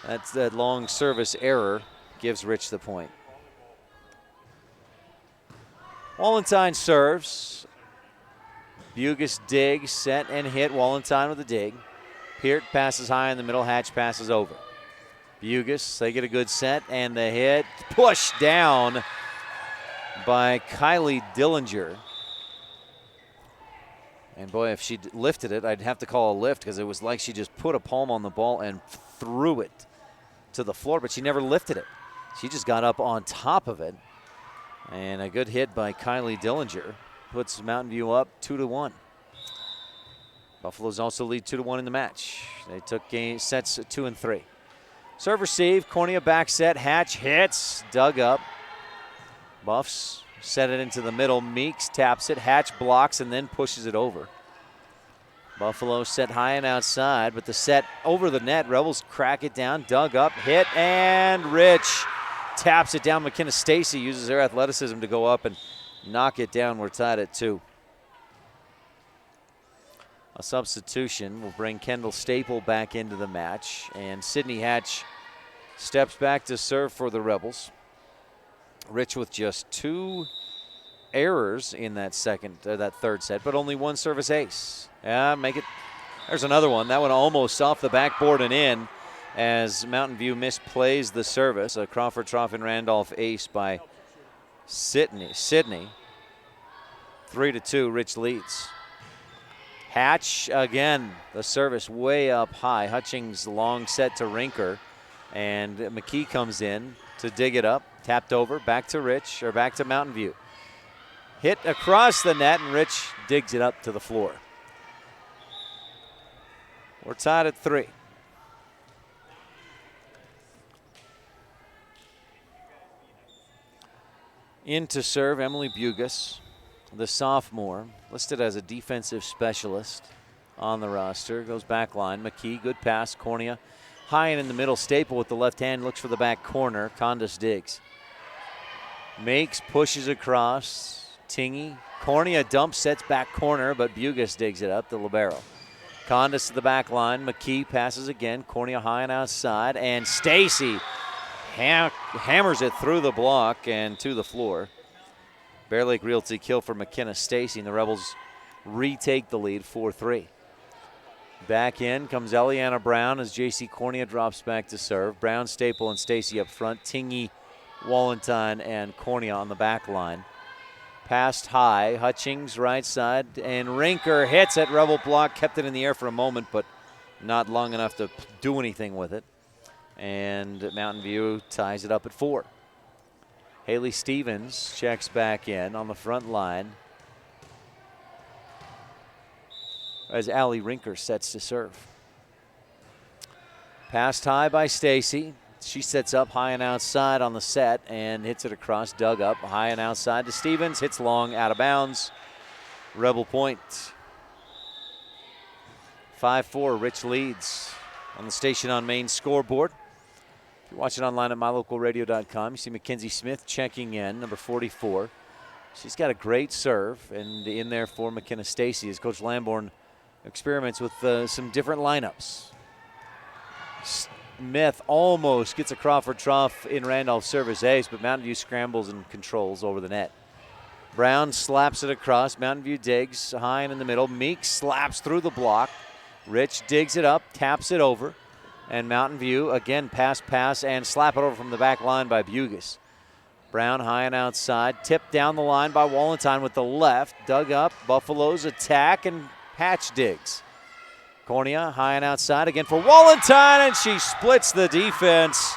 that's that long service error gives Rich the point. Wallenstein serves. Bugis digs, set and hit. Wallenstein with a dig. Peart passes high in the middle. Hatch passes over. Bugis, they get a good set, and the hit pushed down by Kylie Dillinger. And boy, if she lifted it, I'd have to call a lift because it was like she just put a palm on the ball and threw it to the floor, but she never lifted it. She just got up on top of it. And a good hit by Kylie Dillinger puts Mountain View up 2-1. Buffaloes also lead 2-1 in the match. They took sets 2 and 3. Serve receive, Cornea back set, Hatch hits, dug up. Buffs set it into the middle, Meeks taps it, Hatch blocks and then pushes it over. Buffalo set high and outside, but the set over the net, Rebels crack it down, dug up, hit, and Rich taps it down. McKenna Stacy uses her athleticism to go up and knock it down. We're tied at 2. A substitution will bring Kendall Staple back into the match, and Sydney Hatch steps back to serve for the Rebels. Rich with just 2 errors in that third set, but only 1 service ace. Yeah, make it. There's another one. That one almost off the backboard and in as Mountain View misplays the service. A Crawford, Troffin, Randolph ace by Sydney. 3-2, Rich leads. Hatch again, the service way up high. Hutchings long set to Rinker, and McKee comes in to dig it up. Tapped over, back to Rich, or back to Mountain View. Hit across the net, and Rich digs it up to the floor. We're tied at 3. In to serve, Emily Bugis, the sophomore, listed as a defensive specialist on the roster. Goes back line. McKee, good pass. Cornea high and in the middle. Staple with the left hand looks for the back corner. Condis digs. Makes, pushes across. Tingy. Cornea dumps, sets back corner, but Bugis digs it up, the libero. Condis to the back line. McKee passes again. Cornea high and outside. And Stacy hammers it through the block and to the floor. Bear Lake Realty kill for McKenna Stacy, and the Rebels retake the lead 4-3. Back in comes Eliana Brown as J.C. Cornea drops back to serve. Brown, Staple, and Stacy up front. Tingy, Wallentyne, and Cornea on the back line. Passed high, Hutchings right side, and Rinker hits it. Rebel block, kept it in the air for a moment, but not long enough to do anything with it. And Mountain View ties it up at 4. Haley Stevens checks back in on the front line as Allie Rinker sets to serve. Passed high by Stacy. She sets up high and outside on the set and hits it across. Dug up high and outside to Stevens. Hits long, out of bounds. Rebel point. 5-4, Rich leads on the Station on Main scoreboard. If you're watching online at mylocalradio.com, you see Mackenzie Smith checking in, number 44. She's got a great serve, and in there for McKenna Stacy as Coach Lamborn experiments with some different lineups. Smith almost gets a Crawford trough in Randolph's service ace, but Mountain View scrambles and controls over the net. Brown slaps it across. Mountain View digs high and in the middle. Meeks slaps through the block. Rich digs it up, taps it over. And Mountain View, again, pass, and slap it over from the back line by Bugus. Brown high and outside. Tipped down the line by Wallentyne with the left. Dug up. Buffaloes attack, and Hatch digs. Cornea high and outside again for Wallentyne, and she splits the defense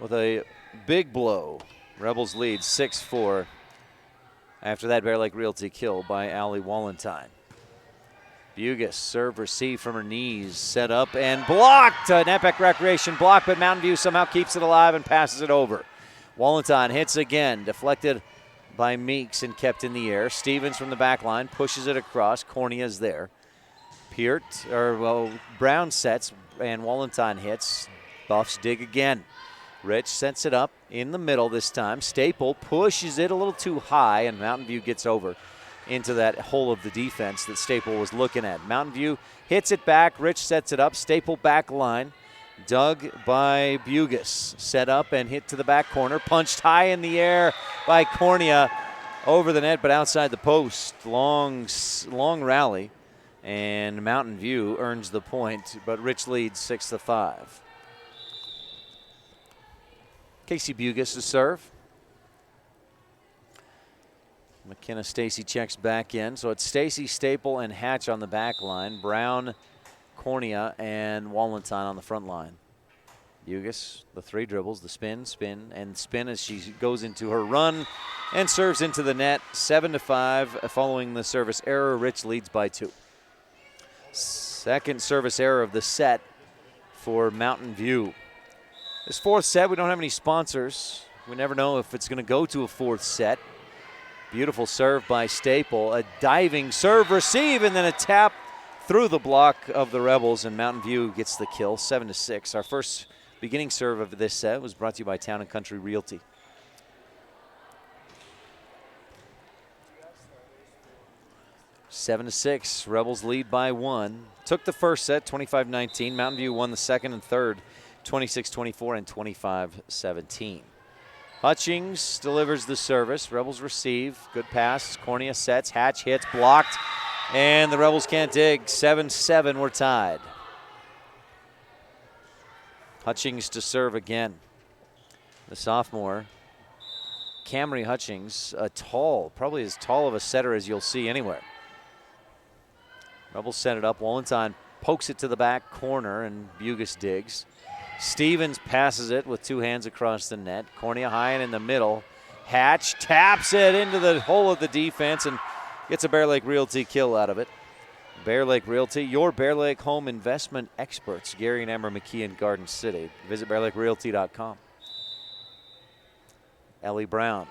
with a big blow. Rebels lead 6-4 after that Bear Lake Realty kill by Allie Wallentyne. Bugus serve receive from her knees, set up and blocked. An Epic Recreation block, but Mountain View somehow keeps it alive and passes it over. Wallentyne hits again, deflected by Meeks and kept in the air. Stevens from the back line pushes it across. Cornea's there. Brown sets and Wallentyne hits. Buffs dig again. Rich sets it up in the middle this time. Staple pushes it a little too high, and Mountain View gets over into that hole of the defense that Staple was looking at. Mountain View hits it back. Rich sets it up. Staple back line. Dug by Bugus. Set up and hit to the back corner. Punched high in the air by Cornea. Over the net, but outside the post. Long rally. And Mountain View earns the point, but Rich leads 6-5. Casey Bugus to serve. McKenna Stacy checks back in. So it's Stacy, Staple, and Hatch on the back line. Brown, Cornea, and Wallentyne on the front line. Bugus, the 3 dribbles, the spin, and spin as she goes into her run and serves into the net. 7-5 following the service error. Rich leads by 2. Second service error of the set for Mountain View. This 4th set, we don't have any sponsors. We never know if it's going to go to a 4th set. Beautiful serve by Staple. A diving serve receive, and then a tap through the block of the Rebels, and Mountain View gets the kill, 7-6. Our first beginning serve of this set was brought to you by Town & Country Realty. Seven to 6, Rebels lead by 1. Took the first set, 25-19. Mountain View won the second and third, 26-24 and 25-17. Hutchings delivers the service. Rebels receive. Good pass. Cornea sets. Hatch hits. Blocked. And the Rebels can't dig. 7-7. We're tied. Hutchings to serve again. The sophomore, Camry Hutchings, probably as tall of a setter as you'll see anywhere. Rebels set it up. Wallentyne pokes it to the back corner, and Bugus digs. Stevens passes it with 2 hands across the net. Cornea high and in the middle. Hatch taps it into the hole of the defense and gets a Bear Lake Realty kill out of it. Bear Lake Realty, your Bear Lake home investment experts. Gary and Emma McKee in Garden City. Visit bearlakerealty.com. Ellie Brown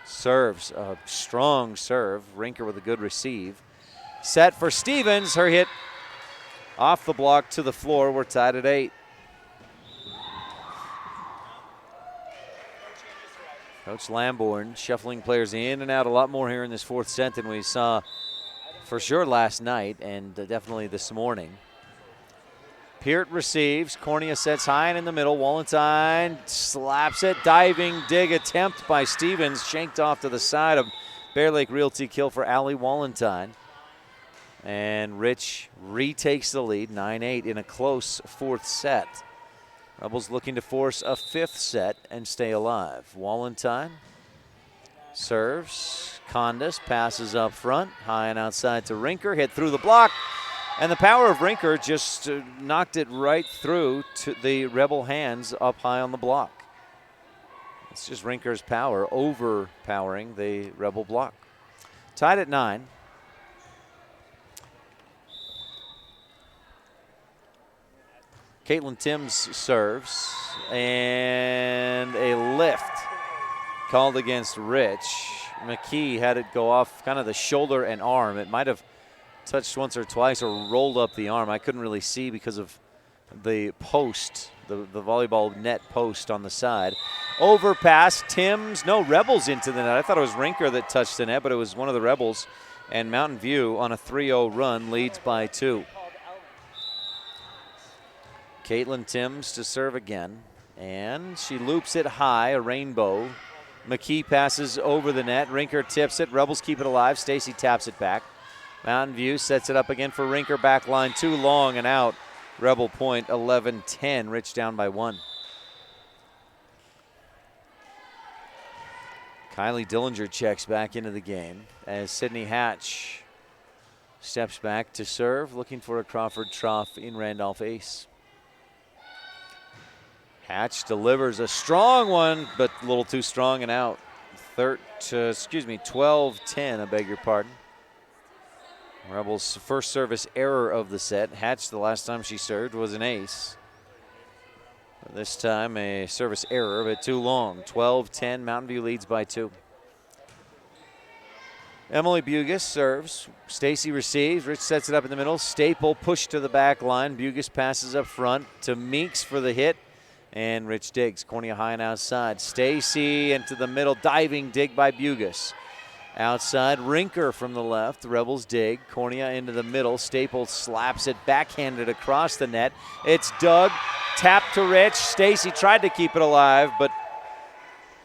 serves a strong serve. Rinker with a good receive. Set for Stevens. Her hit off the block to the floor. We're tied at 8. Coach Lamborn shuffling players in and out a lot more here in this 4th set than we saw for sure last night and definitely this morning. Peart receives. Cornea sets high and in the middle. Wallenstein slaps it. Diving dig attempt by Stevens. Shanked off to the side of Bear Lake Realty. Kill for Allie Wallenstein. And Rich retakes the lead, 9-8 in a close fourth set. Rebels looking to force a fifth set and stay alive. Wallenstein serves. Condas passes up front. High and outside to Rinker. Hit through the block. And the power of Rinker just knocked it right through to the Rebel hands up high on the block. It's just Rinker's power overpowering the Rebel block. Tied at 9. Caitlin Timms serves, and a lift called against Rich. McKee had it go off kind of the shoulder and arm. It might have touched once or twice or rolled up the arm. I couldn't really see because of the post, the volleyball net post on the side. Overpass, Timms, no, Rebels into the net. I thought it was Rinker that touched the net, but it was one of the Rebels. And Mountain View on a 3-0 run leads by 2. Caitlin Timms to serve again, and she loops it high, a rainbow. McKee passes over the net. Rinker tips it. Rebels keep it alive. Stacy taps it back. Mountain View sets it up again for Rinker. Back line too long and out. Rebel point 11-10. Rich down by 1. Kylie Dillinger checks back into the game as Sydney Hatch steps back to serve, looking for a Crawford trough in Randolph ace. Hatch delivers a strong one, but a little too strong and out. 12-10, I beg your pardon. Rebels' first service error of the set. Hatch, the last time she served, was an ace. This time a service error, but too long. 12-10, Mountain View leads by 2. Emily Bugis serves. Stacy receives. Rich sets it up in the middle. Staple pushed to the back line. Bugis passes up front to Meeks for the hit. And Rich digs. Cornea high and outside. Stacy into the middle. Diving dig by Bugis. Outside, Rinker from the left. The Rebels dig. Cornea into the middle. Staple slaps it backhanded across the net. It's dug. Tap to Rich. Stacy tried to keep it alive, but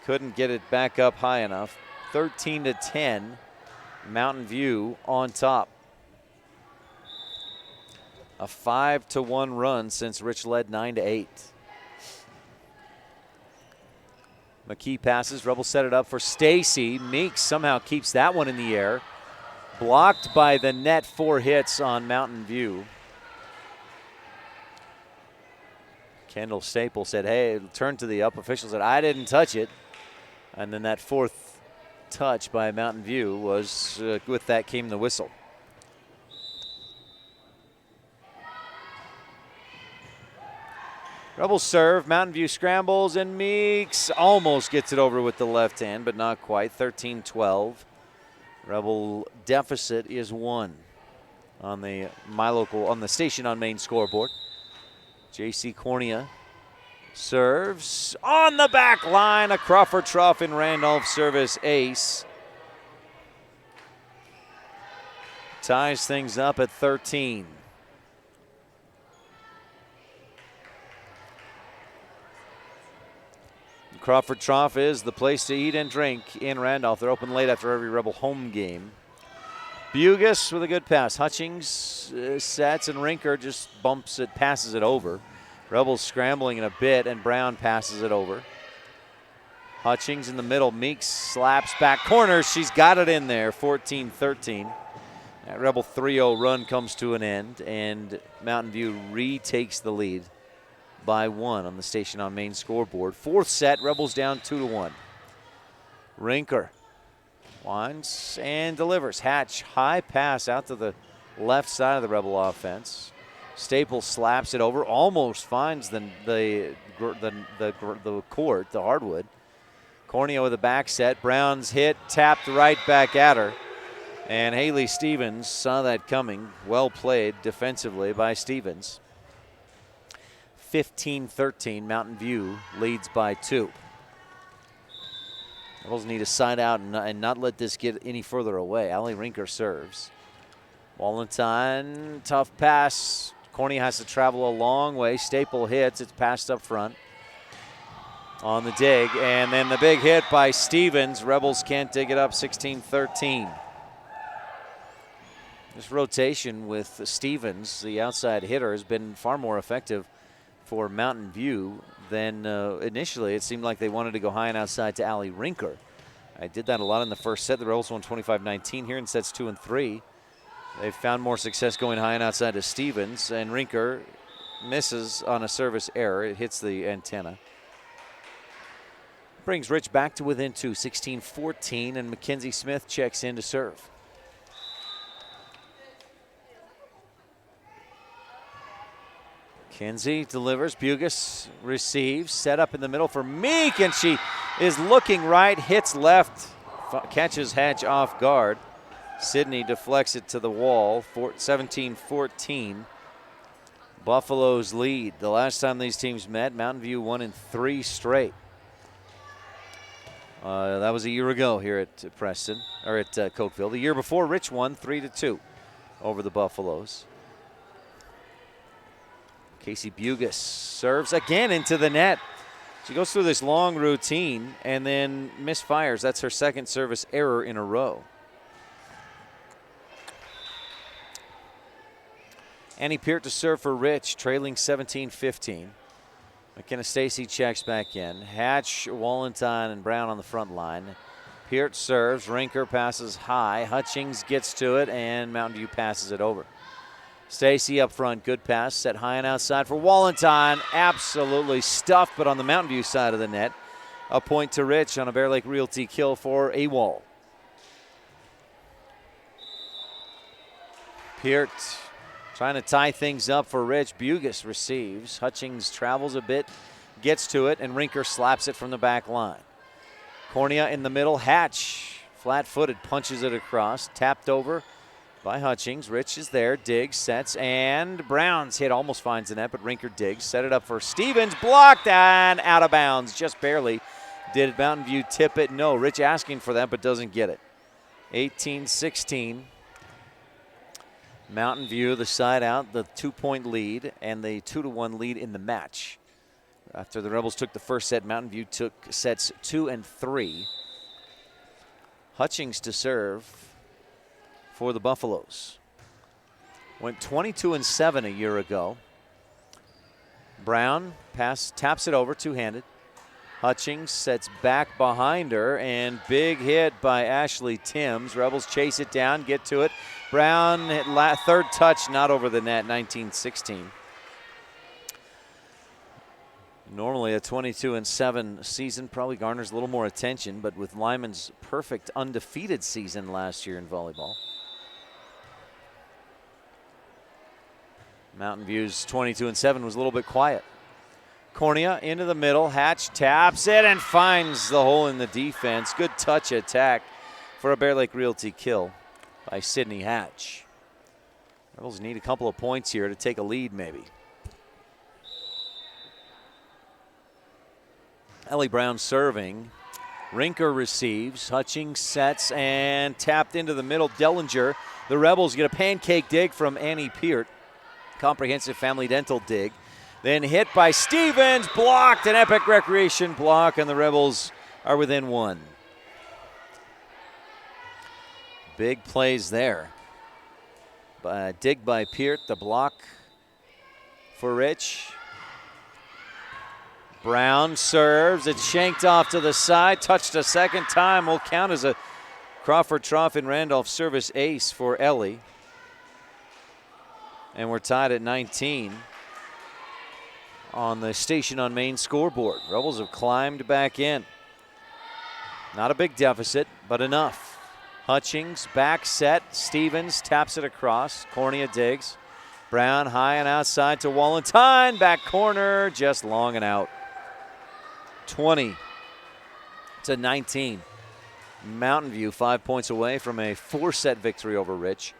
couldn't get it back up high enough. 13-10. Mountain View on top. A 5-1 run since Rich led 9-8. McKee passes. Rebels set it up for Stacy. Meeks somehow keeps that one in the air. Blocked by the net. 4 hits on Mountain View. Kendall Staple said, hey, turned to the up official, said, I didn't touch it. And then that 4th touch by Mountain View was, with that came the whistle. Rebels serve, Mountain View scrambles, and Meeks almost gets it over with the left hand, but not quite. 13-12. Rebel deficit is 1 on the on the Station on Main scoreboard. JC Cornea serves on the back line. A Crawford trough in Randolph service ace. Ties things up at 13. Crawford Trough is the place to eat and drink in Randolph. They're open late after every Rebel home game. Bugis with a good pass. Hutchings sets, and Rinker just bumps it, passes it over. Rebels scrambling in a bit, and Brown passes it over. Hutchings in the middle. Meeks slaps back corner. She's got it in there. 14-13. That Rebel 3-0 run comes to an end, and Mountain View retakes the lead by 1 on the Station on Main scoreboard. 4th set, Rebels down 2-1. Rinker winds and delivers. Hatch, high pass out to the left side of the Rebel offense. Staple slaps it over, almost finds the court, the hardwood. Cornea with a back set. Brown's hit, tapped right back at her. And Haley Stevens saw that coming. Well played defensively by Stevens. 15-13, Mountain View leads by 2. Rebels need to side out and not let this get any further away. Allie Rinker serves. Wallenstein, tough pass, Cornea has to travel a long way. Staple hits. It's passed up front on the dig. And then the big hit by Stevens. Rebels can't dig it up, 16-13. This rotation with Stevens, the outside hitter, has been far more effective for Mountain View than initially. It seemed like they wanted to go high and outside to Allie Rinker. I did that a lot in the first set. The Rebels won 25-19 here in sets 2 and 3. They've found more success going high and outside to Stevens, and Rinker misses on a service error. It hits the antenna. Brings Rich back to within 2, 16-14, and Mackenzie Smith checks in to serve. Mackenzie delivers. Bugas receives. Set up in the middle for Meek, and she is looking right, hits left, catches Hatch off guard. Sydney deflects it to the wall, 17-14. Buffaloes lead. The last time these teams met, Mountain View won in 3 straight. That was a year ago here at Preston, or at Cokeville. The year before, Rich won 3-2 over the Buffaloes. Casey Bugas serves again into the net. She goes through this long routine and then misfires. That's her second service error in a row. Annie Peart to serve for Rich, trailing 17-15. McKenna Stacy checks back in. Hatch, Wallenstein, and Brown on the front line. Peart serves. Rinker passes high. Hutchings gets to it, and Mountain View passes it over. Stacy up front, good pass, set high and outside for Wallenstein. Absolutely stuffed, but on the Mountain View side of the net. A point to Rich on a Bear Lake Realty kill for AWOL. Peart trying to tie things up for Rich. Bugas receives. Hutchings travels a bit, gets to it, and Rinker slaps it from the back line. Cornea in the middle. Hatch, flat-footed, punches it across. Tapped over by Hutchings. Rich is there, digs, sets, and Brown's hit almost finds the net, but Rinker digs. Set it up for Stevens, blocked and out of bounds, just barely. Did Mountain View tip it? No, Rich asking for that, but doesn't get it. 18-16. Mountain View, the side out, the 2-point lead, and the 2-1 lead in the match. After the Rebels took the first set, Mountain View took sets 2 and 3. Hutchings to serve for the Buffaloes. Went 22-7 a year ago. Brown taps it over, two-handed. Hutchings sets back behind her, and big hit by Ashley Timms. Rebels chase it down, get to it. Brown hit third touch, not over the net, 19-16. Normally a 22-7 season probably garners a little more attention, but with Lyman's perfect undefeated season last year in volleyball. Mountain View's 22-7 was a little bit quiet. Cornea into the middle. Hatch taps it and finds the hole in the defense. Good touch attack for a Bear Lake Realty kill by Sydney Hatch. Rebels need a couple of points here to take a lead maybe. Ellie Brown serving. Rinker receives. Hutchings sets and tapped into the middle. Dellinger. The Rebels get a pancake dig from Annie Peart. Comprehensive Family Dental dig. Then hit by Stevens, blocked, an Epic Recreation block, and the Rebels are within 1. Big plays there. Dig by Peart, the block for Rich. Brown serves, it's shanked off to the side, touched a second time, will count as a Crawford Trough and Randolph service ace for Ellie. And we're tied at 19 on the Station on Main scoreboard. Rebels have climbed back in. Not a big deficit, but enough. Hutchings, back set. Stevens taps it across. Cornea digs. Brown high and outside to Wallenstein. Back corner, just long and out. 20-19. Mountain View 5 points away from a 4-set victory over Rich.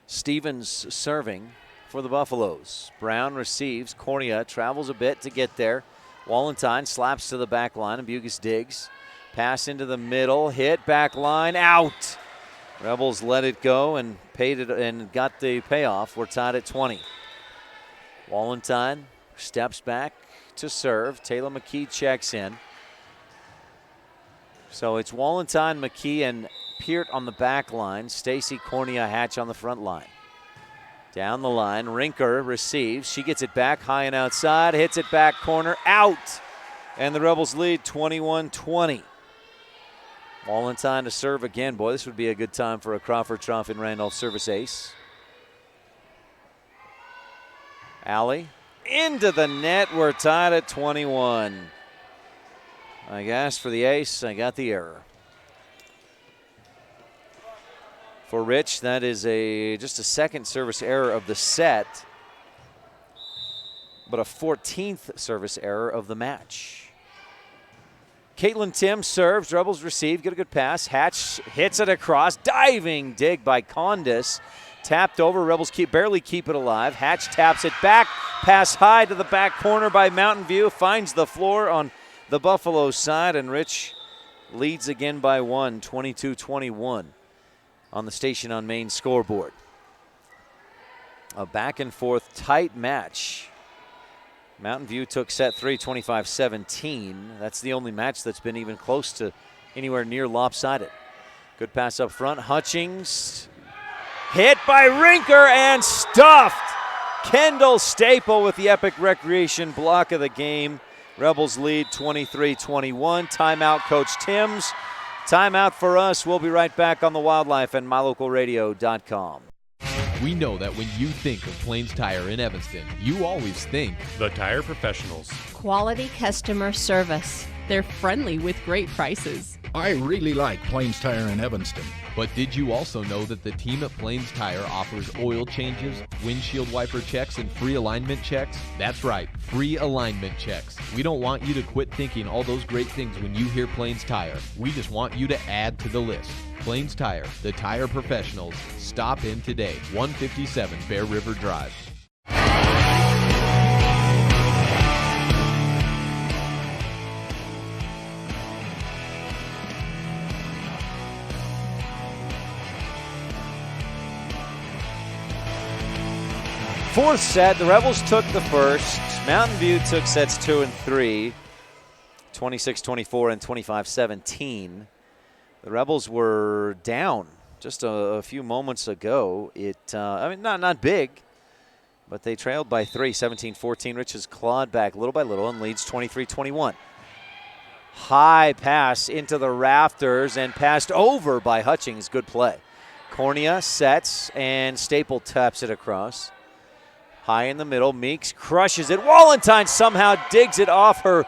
Stevens serving for the Buffaloes. Brown receives. Cornea travels a bit to get there. Wallenstein slaps to the back line, and Bugas digs. Pass into the middle, hit back line, out. Rebels let it go, and paid it and got the payoff. We're tied at 20. Wallenstein steps back to serve. Taylor McKee checks in. So it's Wallenstein, McKee, and Peart on the back line. Stacy, Cornea, Hatch on the front line. Down the line, Rinker receives. She gets it back high and outside, hits it back corner, out. And the Rebels lead 21-20. Wallenstein to serve again. Boy, this would be a good time for a Crawford Trough and Randolph service ace. Alley into the net. We're tied at 21. I asked for the ace. I got the error. For Rich, that is just a second service error of the set, but a 14th service error of the match. Caitlin Tim serves. Rebels receive. Get a good pass. Hatch hits it across. Diving dig by Condis. Tapped over. Rebels barely keep it alive. Hatch taps it back. Pass high to the back corner by Mountain View. Finds the floor on the Buffalo side, and Rich leads again by 1, 22-21 on the Station on Main scoreboard. A back and forth tight match. Mountain View took set 3, 25-17. That's the only match that's been even close to anywhere near lopsided. Good pass up front. Hutchings hit by Rinker and stuffed. Kendall Staple with the Epic Recreation block of the game. Rebels lead 23-21. Timeout, Coach Timms. Timeout for us. We'll be right back on the Wildlife and MyLocalRadio.com. We know that when you think of Plains Tire in Evanston, you always think The Tire Professionals. Quality customer service. They're friendly with great prices. I really like Plains Tire in Evanston. But did you also know that the team at Plains Tire offers oil changes, windshield wiper checks, and free alignment checks? That's right, free alignment checks. We don't want you to quit thinking all those great things when you hear Plains Tire. We just want you to add to the list. Plains Tire, the tire professionals. Stop in today, 157 Bear River Drive. Fourth set, the Rebels took the first. Mountain View took sets 2 and 3, 26-24 and 25-17. The Rebels were down just a few moments ago. Not big, but they trailed by 3, 17-14. Rich has clawed back little by little and leads 23-21. High pass into the rafters and passed over by Hutchings. Good play. Cornea sets and Staple taps it across. High in the middle, Meeks crushes it. Wallenstein somehow digs it off her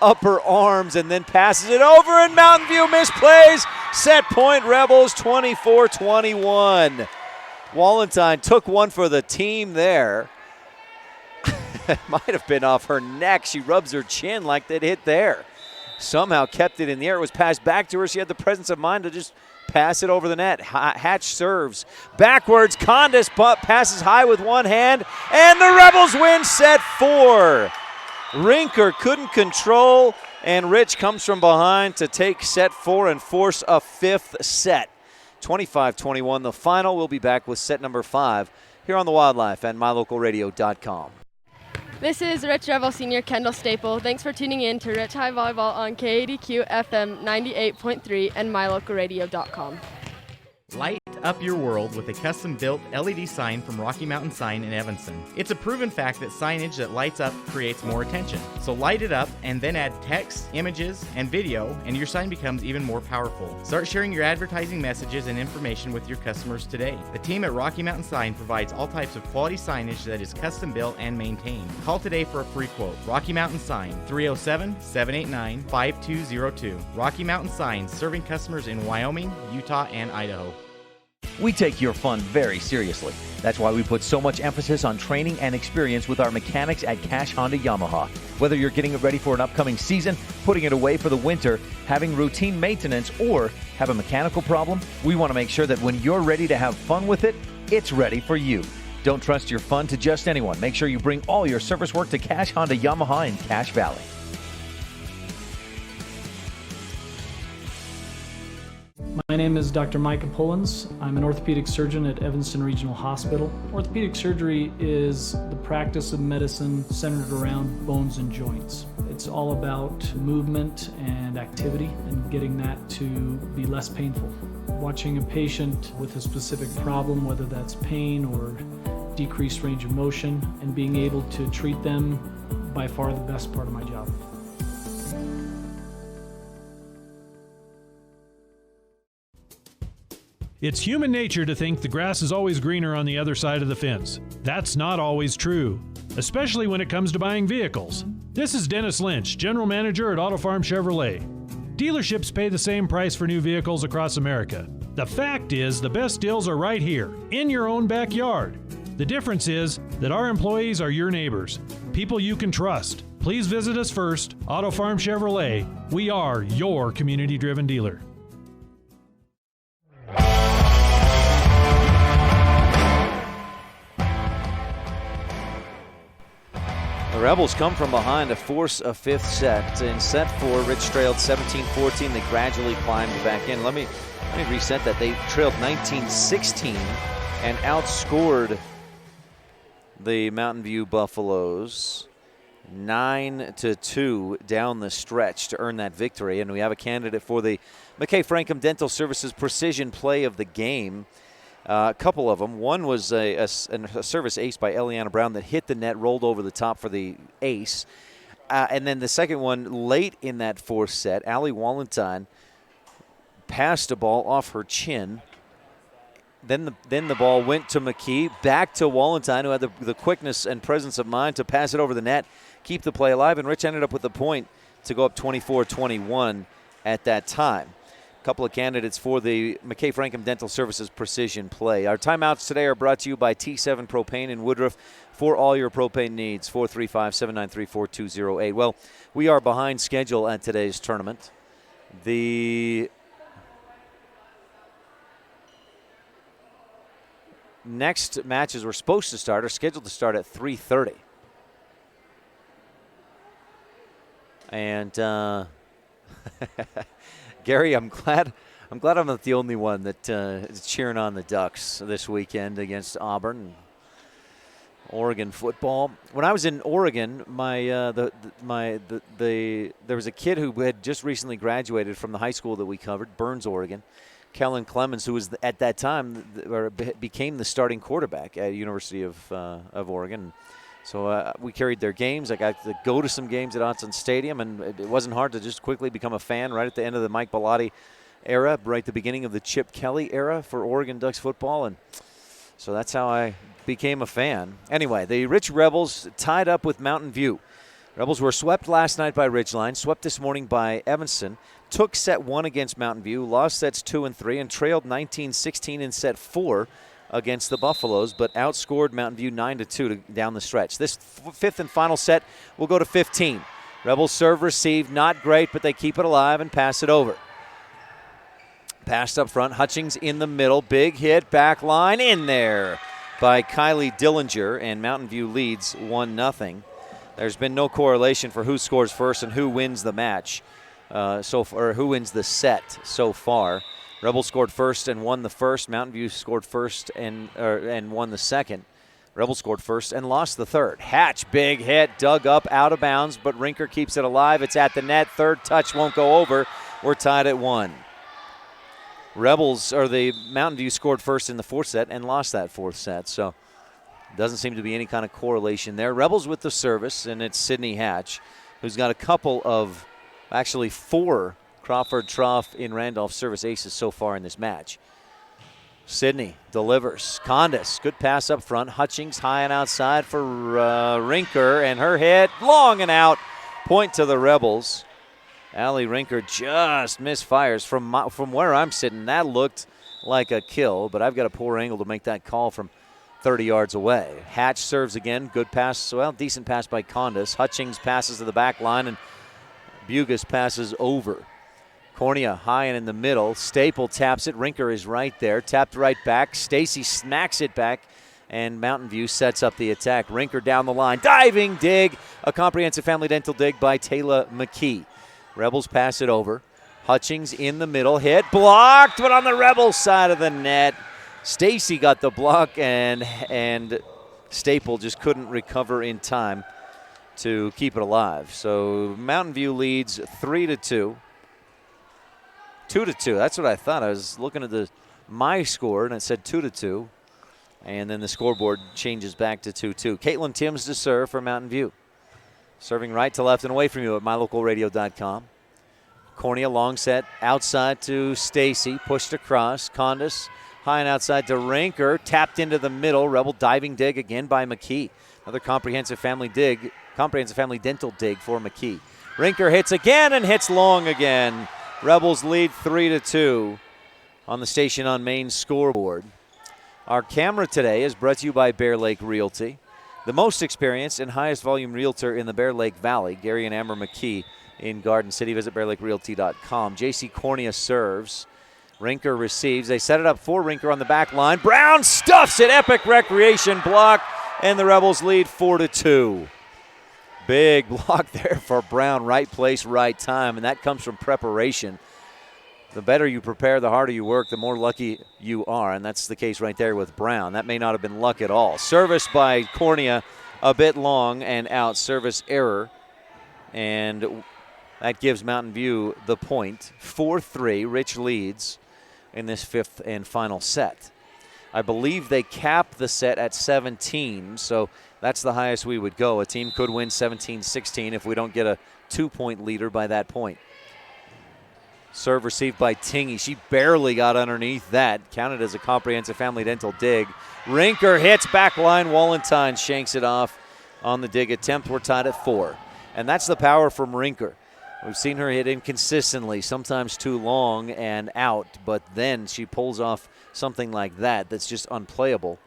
upper arms and then passes it over, and Mountain View misplays. Set point, Rebels 24-21. Wallenstein took one for the team there. It might have been off her neck. She rubs her chin like that hit there. Somehow kept it in the air. It was passed back to her. She had the presence of mind to just pass it over the net. Hatch serves. Backwards, Condis passes high with one hand, and the Rebels win set 4. Rinker couldn't control, and Rich comes from behind to take set 4 and force a fifth set. 25-21 the final. We'll be back with set number 5 here on the Wildlife and MyLocalRadio.com. This is Rich Rebel Senior Kendall Staple. Thanks for tuning in to Rich High Volleyball on KADQ FM 98.3 and MyLocalRadio.com. Light up your world with a custom-built LED sign from Rocky Mountain Sign in Evanston. It's a proven fact that signage that lights up creates more attention. So light it up and then add text, images, and video, and your sign becomes even more powerful. Start sharing your advertising messages and information with your customers today. The team at Rocky Mountain Sign provides all types of quality signage that is custom-built and maintained. Call today for a free quote. Rocky Mountain Sign, 307-789-5202. Rocky Mountain Sign, serving customers in Wyoming, Utah, and Idaho. We take your fun very seriously. That's why we put so much emphasis on training and experience with our mechanics at Cash Honda Yamaha. Whether you're getting it ready for an upcoming season, putting it away for the winter, having routine maintenance, or have a mechanical problem, we want to make sure that when you're ready to have fun with it, it's ready for you. Don't trust your fun to just anyone. Make sure you bring all your service work to Cash Honda Yamaha in Cache Valley. My name is Dr. Micah Pullins. I'm an orthopedic surgeon at Evanston Regional Hospital. Orthopedic surgery is the practice of medicine centered around bones and joints. It's all about movement and activity and getting that to be less painful. Watching a patient with a specific problem, whether that's pain or decreased range of motion, and being able to treat them, by far the best part of my job. It's human nature to think the grass is always greener on the other side of the fence. That's not always true, especially when it comes to buying vehicles. This is Dennis Lynch, General Manager at Auto Farm Chevrolet. Dealerships pay the same price for new vehicles across America. The fact is, the best deals are right here, in your own backyard. The difference is that our employees are your neighbors, people you can trust. Please visit us first, Auto Farm Chevrolet. We are your community-driven dealer. The Rebels come from behind to force a fifth set. In set 4, Rich trailed 17-14. They gradually climbed back in. Let me reset that. They trailed 19-16 and outscored the Mountain View Buffaloes 9-2 down the stretch to earn that victory. And we have a candidate for the McKay Frankham Dental Services Precision Play of the Game. A couple of them. One was a service ace by Eliana Brown that hit the net, rolled over the top for the ace. And then the second one, late in that fourth set, Allie Walentine passed a ball off her chin. Then the ball went to McKee, back to Walentine, who had the quickness and presence of mind to pass it over the net, keep the play alive, and Rich ended up with the point to go up 24-21 at that time. A couple of candidates for the McKay Frankham Dental Services Precision Play. Our timeouts today are brought to you by T7 Propane in Woodruff for all your propane needs, 435-793-4208. Well, we are behind schedule at today's tournament. The next matches we're supposed to start are scheduled to start at 3:30. And Gary, I'm glad I'm not the only one that is cheering on the Ducks this weekend against Auburn. Oregon football. When I was in Oregon, there was a kid who had just recently graduated from the high school that we covered, Burns, Oregon. Kellen Clemens, who was at that time became the starting quarterback at University of Oregon. So we carried their games. I got to go to some games at Autzen Stadium, and it wasn't hard to just quickly become a fan right at the end of the Mike Bellotti era, right at the beginning of the Chip Kelly era for Oregon Ducks football. And so that's how I became a fan. Anyway, the Rich Rebels tied up with Mountain View. Rebels were swept last night by Ridgeline, swept this morning by Evanston, took set 1 against Mountain View, lost sets 2 and 3, and trailed 19-16 in set 4 against the Buffaloes, but outscored Mountain View 9-2 down the stretch. This fifth and final set will go to 15. Rebels serve receive, not great, but they keep it alive and pass it over. Passed up front, Hutchings in the middle, big hit, back line, in there by Kylie Dillinger, and Mountain View leads 1-0. There's been no correlation for who scores first and who wins the match, or who wins the set so far. Rebels scored first and won the first. Mountain View scored first and won the second. Rebels scored first and lost the third. Hatch, big hit, dug up, out of bounds, but Rinker keeps it alive. It's at the net. Third touch won't go over. We're tied at 1. The Mountain View scored first in the fourth set and lost that fourth set. So doesn't seem to be any kind of correlation there. Rebels with the service, and it's Sydney Hatch, who's got a couple of, actually 4 Crawford Trough in Randolph service aces so far in this match. Sydney delivers. Condis, good pass up front. Hutchings high and outside for Rinker, and her hit long and out. Point to the Rebels. Allie Rinker just misfires from where I'm sitting. That looked like a kill, but I've got a poor angle to make that call from 30 yards away. Hatch serves again. Good pass. Well, decent pass by Condis. Hutchings passes to the back line, and Bugas passes over. Cornea high and in the middle. Staple taps it. Rinker is right there. Tapped right back. Stacy smacks it back, and Mountain View sets up the attack. Rinker down the line. Diving dig. A comprehensive family dental dig by Taylor McKee. Rebels pass it over. Hutchings in the middle, hit, blocked, but on the Rebels side of the net. Stacy got the block, and Staple just couldn't recover in time to keep it alive. So Mountain View leads 3-2. 2-2, that's what I thought. I was looking at my score, and it said 2-2. And then the scoreboard changes back to 2-2. Caitlin Timms to serve for Mountain View. Serving right to left and away from you at mylocalradio.com. Cornea long set outside to Stacy, pushed across. Condis high and outside to Rinker, tapped into the middle. Rebel diving dig again by McKee. Another comprehensive family dental dig for McKee. Rinker hits again and hits long again. Rebels lead 3-2 on the Station on Main scoreboard. Our camera today is brought to you by Bear Lake Realty, the most experienced and highest volume realtor in the Bear Lake Valley. Gary and Amber McKee in Garden City. Visit bearlakerealty.com. JC Cornea serves. Rinker receives. They set it up for Rinker on the back line. Brown stuffs it. Epic Recreation block, and the Rebels lead 4-2. Big block there for Brown. Right place, right time, and that comes from preparation. The better you prepare, the harder you work, the more lucky you are, and that's the case right there with Brown. That may not have been luck at all. Service by Cornea a bit long and out. Service error, and that gives Mountain View the point. 4-3, Rich leads in this fifth and final set. I believe they cap the set at 17, so that's the highest we would go. A team could win 17-16 if we don't get a 2-point leader by that point. Serve received by Tingy. She barely got underneath that. Counted as a comprehensive family dental dig. Rinker hits back line. Wallenstein shanks it off on the dig attempt. We're tied at 4. And that's the power from Rinker. We've seen her hit inconsistently, sometimes too long and out, but then she pulls off something like that that's just unplayable.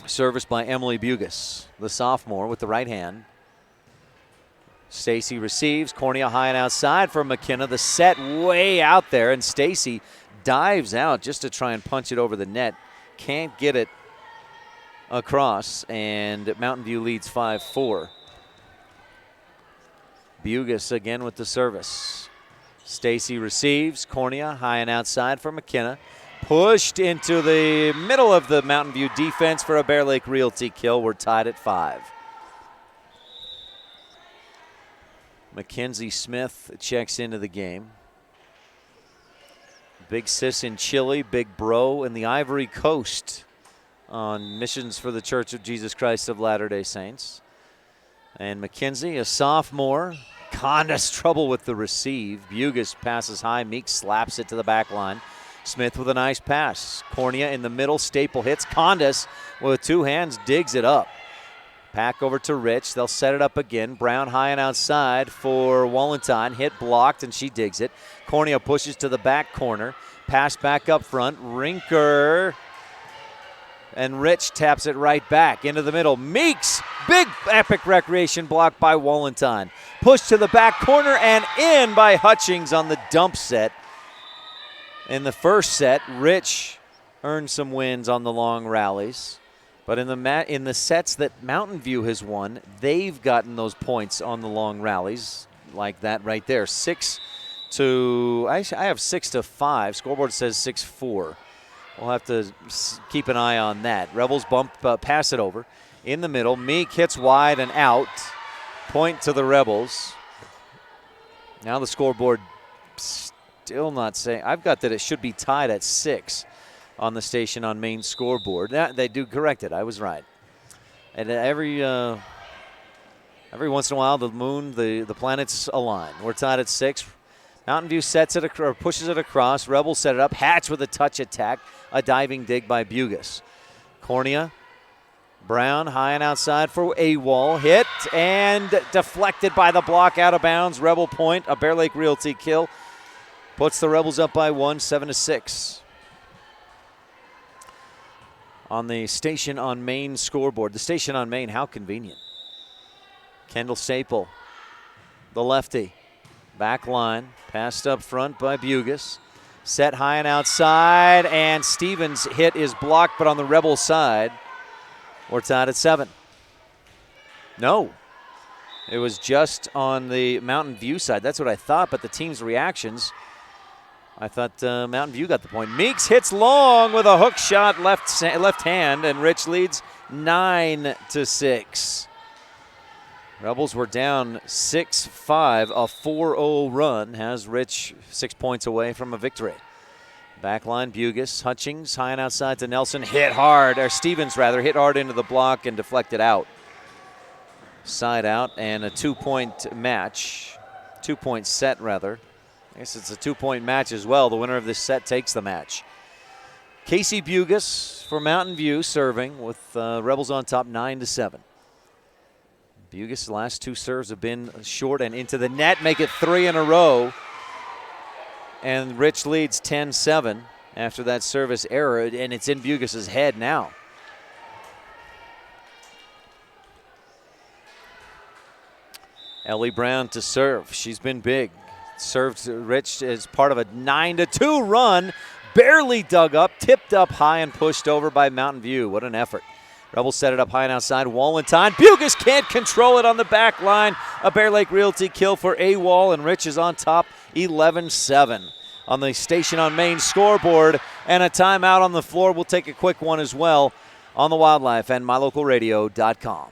Service by Emily Bugas, the sophomore, with the right hand. Stacy receives. Cornea high and outside for McKenna. The set way out there, and Stacy dives out just to try and punch it over the net. Can't get it across, and Mountain View leads 5-4. Bugas again with the service. Stacy receives. Cornea high and outside for McKenna. Pushed into the middle of the Mountain View defense for a Bear Lake Realty kill. We're tied at 5. Mackenzie Smith checks into the game. Big sis in Chile, big bro in the Ivory Coast on missions for the Church of Jesus Christ of Latter-day Saints. And Mackenzie, a sophomore. Condis trouble with the receive. Bugas passes high. Meek slaps it to the back line. Smith with a nice pass. Cornea in the middle. Staple hits. Condis with 2 hands digs it up. Pack over to Rich. They'll set it up again. Brown high and outside for Wallenstein. Hit blocked, and she digs it. Cornea pushes to the back corner. Pass back up front. Rinker. And Rich taps it right back into the middle. Meeks, big epic recreation block by Wallenstein. Push to the back corner and in by Hutchings on the dump set. In the first set, Rich earned some wins on the long rallies. But in the sets that Mountain View has won, they've gotten those points on the long rallies like that right there. I have 6-5. Scoreboard says 6-4. We'll have to keep an eye on that. Rebels pass it over. In the middle, Meek hits wide and out. Point to the Rebels. Now the scoreboard still not saying. I've got that it should be tied at 6 on the Station on Main scoreboard. They do correct it. I was right. And every once in a while, the moon, the planets align. We're tied at 6. Mountain View sets it or pushes it across. Rebels set it up. Hatch with a touch attack. A diving dig by Bugas. Cornea. Brown high and outside for a wall. Hit and deflected by the block out of bounds. Rebel point. A Bear Lake Realty kill. Puts the Rebels up by 1, 7-6. On the Station on Main scoreboard. The Station on Main, how convenient. Kendall Staple, the lefty. Back line, passed up front by Bugas. Set high and outside, and Stevens' hit is blocked, but on the Rebel side. We're tied at 7. No. It was just on the Mountain View side. That's what I thought, but the team's reactions, I thought Mountain View got the point. Meeks hits long with a hook shot left hand, and Rich leads 9-6. Rebels were down 6-5. A 4-0 run has Rich 6 points away from a victory. Backline, Bugis, Hutchings, high and outside to Nelson, hit hard, or Stevens rather, hit hard into the block and deflected out. Side out, and a 2-point match, 2-point set rather. I guess it's a 2-point match as well. The winner of this set takes the match. Casey Bugis for Mountain View serving with Rebels on top 9-7. Bugis' last 2 serves have been short and into the net, make it 3 in a row. And Rich leads 10-7 after that service error, and it's in Bugis' head now. Ellie Brown to serve. She's been big. Served Rich as part of a 9-2 run. Barely dug up, tipped up high and pushed over by Mountain View. What an effort. Rebels set it up high and outside. Wallenstein. Bugis can't control it on the back line. A Bear Lake Realty kill for AWOL, and Rich is on top 11-7 on the Station on Main scoreboard. And a timeout on the floor. We'll take a quick one as well on the Wildlife and mylocalradio.com.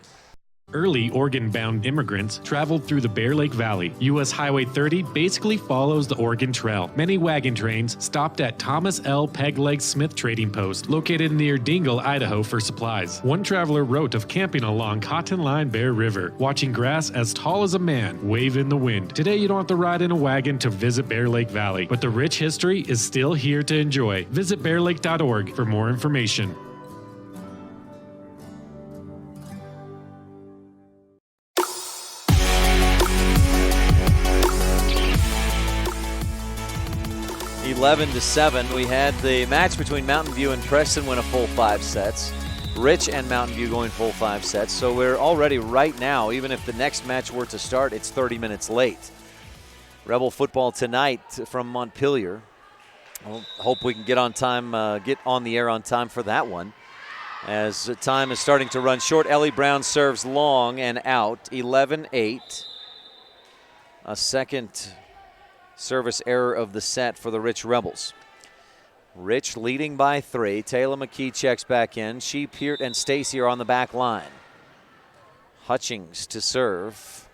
Early Oregon-bound immigrants traveled through the Bear Lake Valley. U.S. Highway 30 basically follows the Oregon Trail. Many wagon trains stopped at Thomas L. Pegleg Smith Trading Post, located near Dingle, Idaho, for supplies. One traveler wrote of camping along Cotton Line Bear River, watching grass as tall as a man wave in the wind. Today, you don't have to ride in a wagon to visit Bear Lake Valley, but the rich history is still here to enjoy. Visit bearlake.org for more information. Eleven to 7. We had the match between Mountain View and Preston win a full 5 sets. Rich and Mountain View going full 5 sets. So we're already right now, even if the next match were to start, it's 30 minutes late. Rebel football tonight from Montpelier. I'll hope we can get on time, get on the air on time for that one. As time is starting to run short, Ellie Brown serves long and out. 11-8. A second service error of the set for the Rich Rebels. Rich leading by 3. Taylor McKee checks back in. She, Peart, and Stacy are on the back line. Hutchings to serve.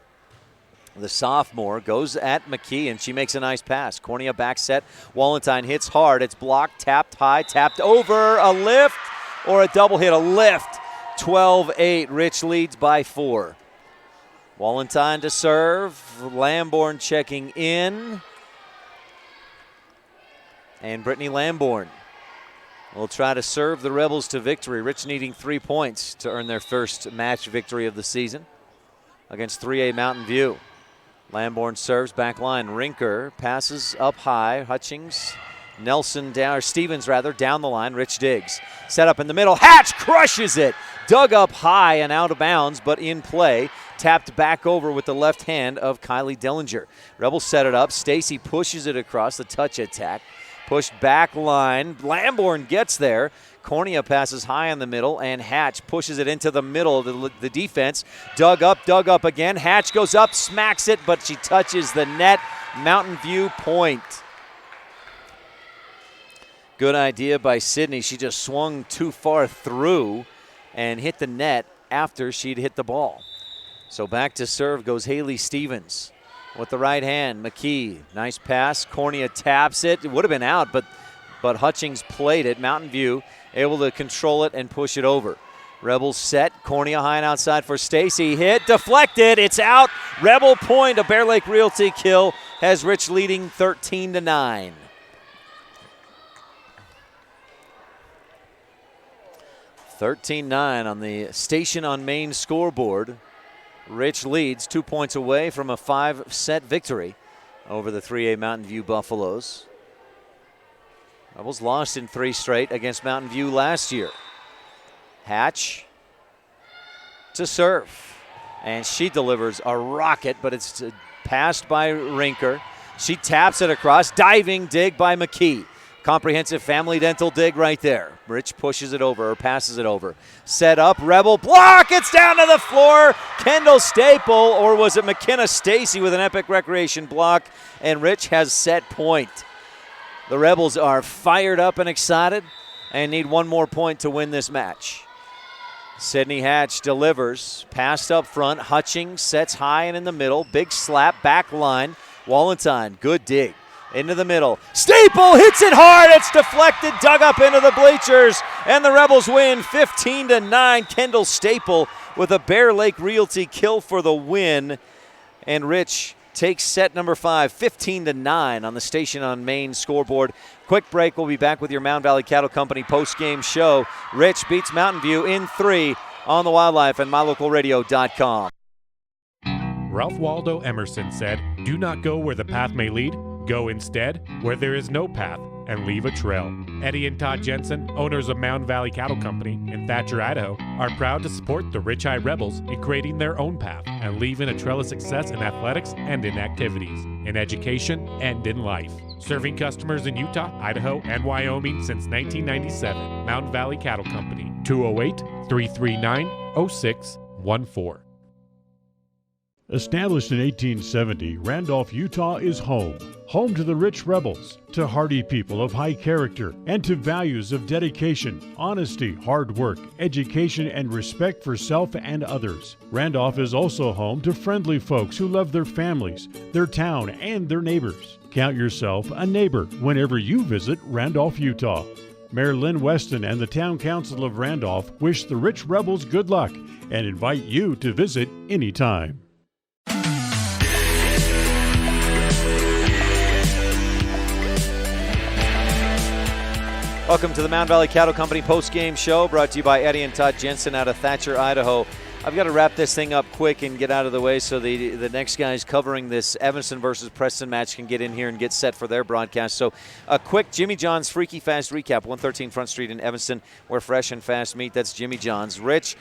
The sophomore goes at McKee, and she makes a nice pass. Cornea back set. Wallenstein hits hard. It's blocked, tapped high, tapped over. A lift or a double hit. A lift. 12-8. Rich leads by 4. Wallenstein to serve. Lamborn checking in. And Brittany Lamborn will try to serve the Rebels to victory. Rich needing 3 points to earn their first match victory of the season against 3A Mountain View. Lamborn serves back line. Rinker passes up high. Hutchings, Nelson down, or Stevens rather, down the line. Rich digs. Set up in the middle. Hatch crushes it. Dug up high and out of bounds, but in play. Tapped back over with the left hand of Kylie Dillinger. Rebels set it up. Stacy pushes it across the touch attack. Pushed back line. Lamborn gets there. Cornea passes high in the middle, and Hatch pushes it into the middle of the defense. Dug up again. Hatch goes up, smacks it, but she touches the net. Mountain View point. Good idea by Sydney. She just swung too far through and hit the net after she'd hit the ball. So back to serve goes Haley Stevens. With the right hand, McKee, nice pass. Cornea taps it. It would have been out, but Hutchings played it. Mountain View able to control it and push it over. Rebels set. Cornea high and outside for Stacy. Hit, deflected. It's out. Rebel point. A Bear Lake Realty kill has Rich leading 13-9. (13-9) on the Station on Main scoreboard. Rich leads 2 points away from a 5-set victory over the 3A Mountain View Buffaloes. Rebels lost in 3 straight against Mountain View last year. Hatch to serve. And she delivers a rocket, but it's passed by Rinker. She taps it across. Diving dig by McKee. Comprehensive Family Dental dig right there. Rich pushes it over or passes it over. Set up, Rebel block. It's down to the floor. Kendall Staple, or was it McKenna Stacy with an Epic Recreation block, and Rich has set point. The Rebels are fired up and excited and need one more point to win this match. Sydney Hatch delivers. Passed up front. Hutchings sets high and in the middle. Big slap, back line. Wallenstein, good dig. Into the middle. Staple hits it hard. It's deflected, dug up into the bleachers, and the Rebels win 15-9. Kendall Staple with a Bear Lake Realty kill for the win. And Rich takes set number 5, 15-9 on the Station on Main scoreboard. Quick break. We'll be back with your Mountain Valley Cattle Company post-game show. Rich beats Mountain View in 3 on the Wildlife and MyLocalRadio.com. Ralph Waldo Emerson said, "Do not go where the path may lead. Go instead where there is no path and leave a trail." Eddie and Todd Jensen, owners of Mountain Valley Cattle Company in Thatcher, Idaho, are proud to support the Rich High Rebels in creating their own path and leaving a trail of success in athletics and in activities, in education and in life. Serving customers in Utah, Idaho, and Wyoming since 1997. Mountain Valley Cattle Company, 208-339-0614. Established in 1870, Randolph, Utah is home. Home to the rich rebels, to hardy people of high character, and to values of dedication, honesty, hard work, education, and respect for self and others. Randolph is also home to friendly folks who love their families, their town, and their neighbors. Count yourself a neighbor whenever you visit Randolph, Utah. Mayor Lynn Weston and the Town Council of Randolph wish the rich rebels good luck and invite you to visit anytime. Welcome to the Mountain Valley Cattle Company post-game show, brought to you by Eddie and Todd Jensen out of Thatcher, Idaho. I've got to wrap this thing up quick and get out of the way so the next guys covering this Evanston versus Preston match can get in here and get set for their broadcast. So a quick Jimmy John's Freaky Fast recap, 113 Front Street in Evanston, where fresh and fast meet. That's Jimmy John's. Rich,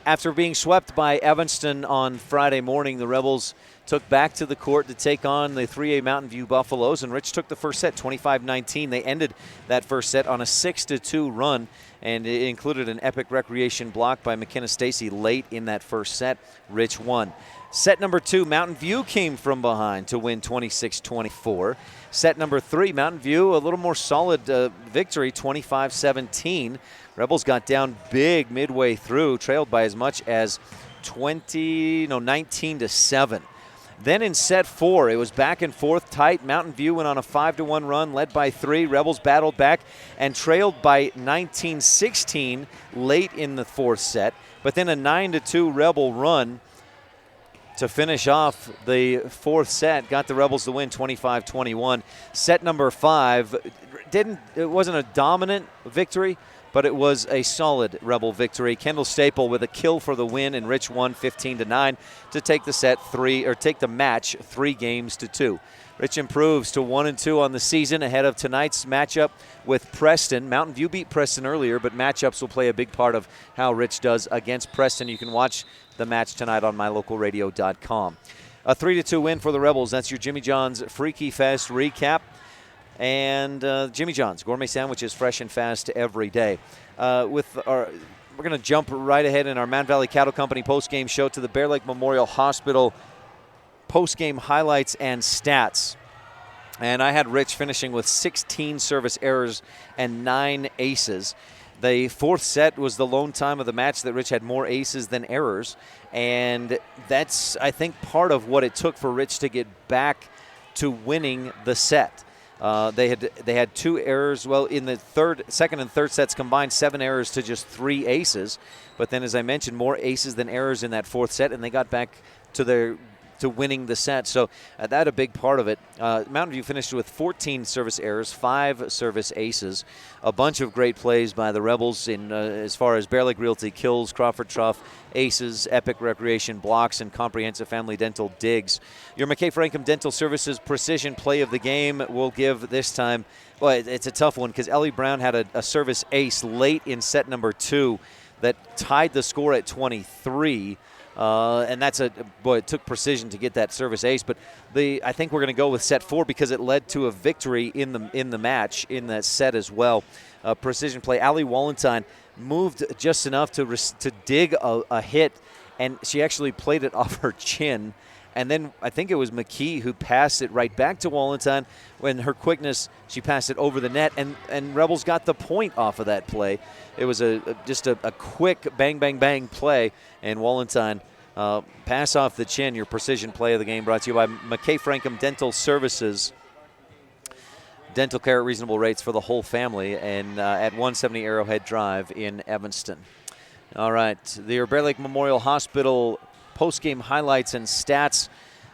after being swept by Evanston on Friday morning, the Rebels took back to the court to take on the 3A Mountain View Buffaloes, and Rich took the first set, 25-19. They ended that first set on a 6-2 run, and it included an Epic Recreation block by McKenna Stacy late in that first set. Rich won. Set number 2, Mountain View came from behind to win 26-24. Set number 3, Mountain View, a little more solid victory, 25-17. Rebels got down big midway through, trailed by as much as 19-7. Then in set 4, it was back and forth tight. Mountain View went on a 5-1 run, led by 3. Rebels battled back and trailed by 19-16 late in the 4th set. But then a 9-2 Rebel run to finish off the 4th set got the Rebels to win 25-21. Set number 5, it wasn't a dominant victory, but it was a solid Rebel victory. Kendall Staple with a kill for the win, and Rich won 15-9 to take the match 3-2. Rich improves to 1-2 on the season ahead of tonight's matchup with Preston. Mountain View beat Preston earlier, but matchups will play a big part of how Rich does against Preston. You can watch the match tonight on MyLocalRadio.com. A 3-2 win for the Rebels. That's your Jimmy John's Freaky Fast recap. And Jimmy John's gourmet sandwiches, fresh and fast every day. We're going to jump right ahead in our Mountain Valley Cattle Company post-game show to the Bear Lake Memorial Hospital post-game highlights and stats. And I had Rich finishing with 16 service errors and 9 aces. The 4th set was the lone time of the match that Rich had more aces than errors. And that's, I think, part of what it took for Rich to get back to winning the set. They had 2 errors. Well, in the second and third sets combined, 7 errors to just 3 aces. But then, as I mentioned, more aces than errors in that 4th set, and they got back to winning the set. So that a big part of it. Mountain View finished with 14 service errors, 5 service aces. A bunch of great plays by the Rebels in as far as Bear Lake Realty kills, Crawford Trough aces, Epic Recreation blocks, and Comprehensive Family Dental digs. Your McKay Frankham Dental Services precision play of the game will give this time. Well, it's a tough one because Ellie Brown had a service ace late in set number 2 that tied the score at 23. And that's it took precision to get that service ace. But I think we're going to go with set 4 because it led to a victory in the match in that set as well. Precision play. Allie Wallenstein moved just enough to dig a hit, and she actually played it off her chin. And then I think it was McKee who passed it right back to Wallenstein. When her quickness, she passed it over the net, and Rebels got the point off of that play. It was just a quick bang, bang, bang play, and Wallenstein pass off the chin. Your precision play of the game brought to you by McKay Frankham Dental Services. Dental care at reasonable rates for the whole family, and at 170 Arrowhead Drive in Evanston. All right, the Bear Lake Memorial Hospital post-game highlights and stats.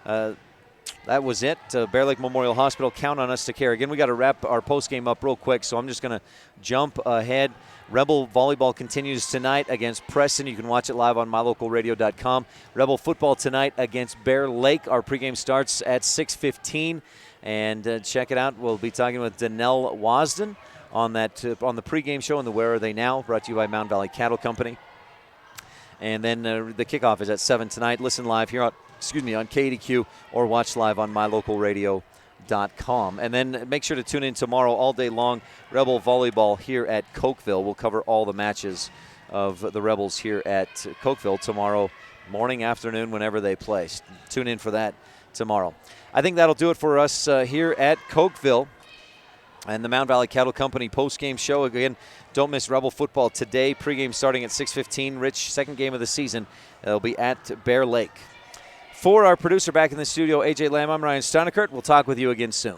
That was it. Bear Lake Memorial Hospital, count on us to care. Again, we got to wrap our post-game up real quick, so I'm just going to jump ahead. Rebel volleyball continues tonight against Preston. You can watch it live on mylocalradio.com. Rebel football tonight against Bear Lake. Our pregame starts at 6:15, and check it out. We'll be talking with Danelle Wasden on that on the pregame show and the Where Are They Now, brought to you by Mountain Valley Cattle Company. And then the kickoff is at 7 tonight. Listen live here on KADQ or watch live on mylocalradio.com. And then make sure to tune in tomorrow all day long. Rebel volleyball here at Cokeville. We'll cover all the matches of the Rebels here at Cokeville tomorrow morning, afternoon, whenever they play. Tune in for that tomorrow. I think that'll do it for us here at Cokeville and the Mountain Valley Cattle Company post-game show. Again, don't miss Rebel football today. Pregame starting at 6:15. Rich, second game of the season. It'll be at Bear Lake. For our producer back in the studio, AJ Lamb, I'm Ryan STEINECKERT. We'll talk with you again soon.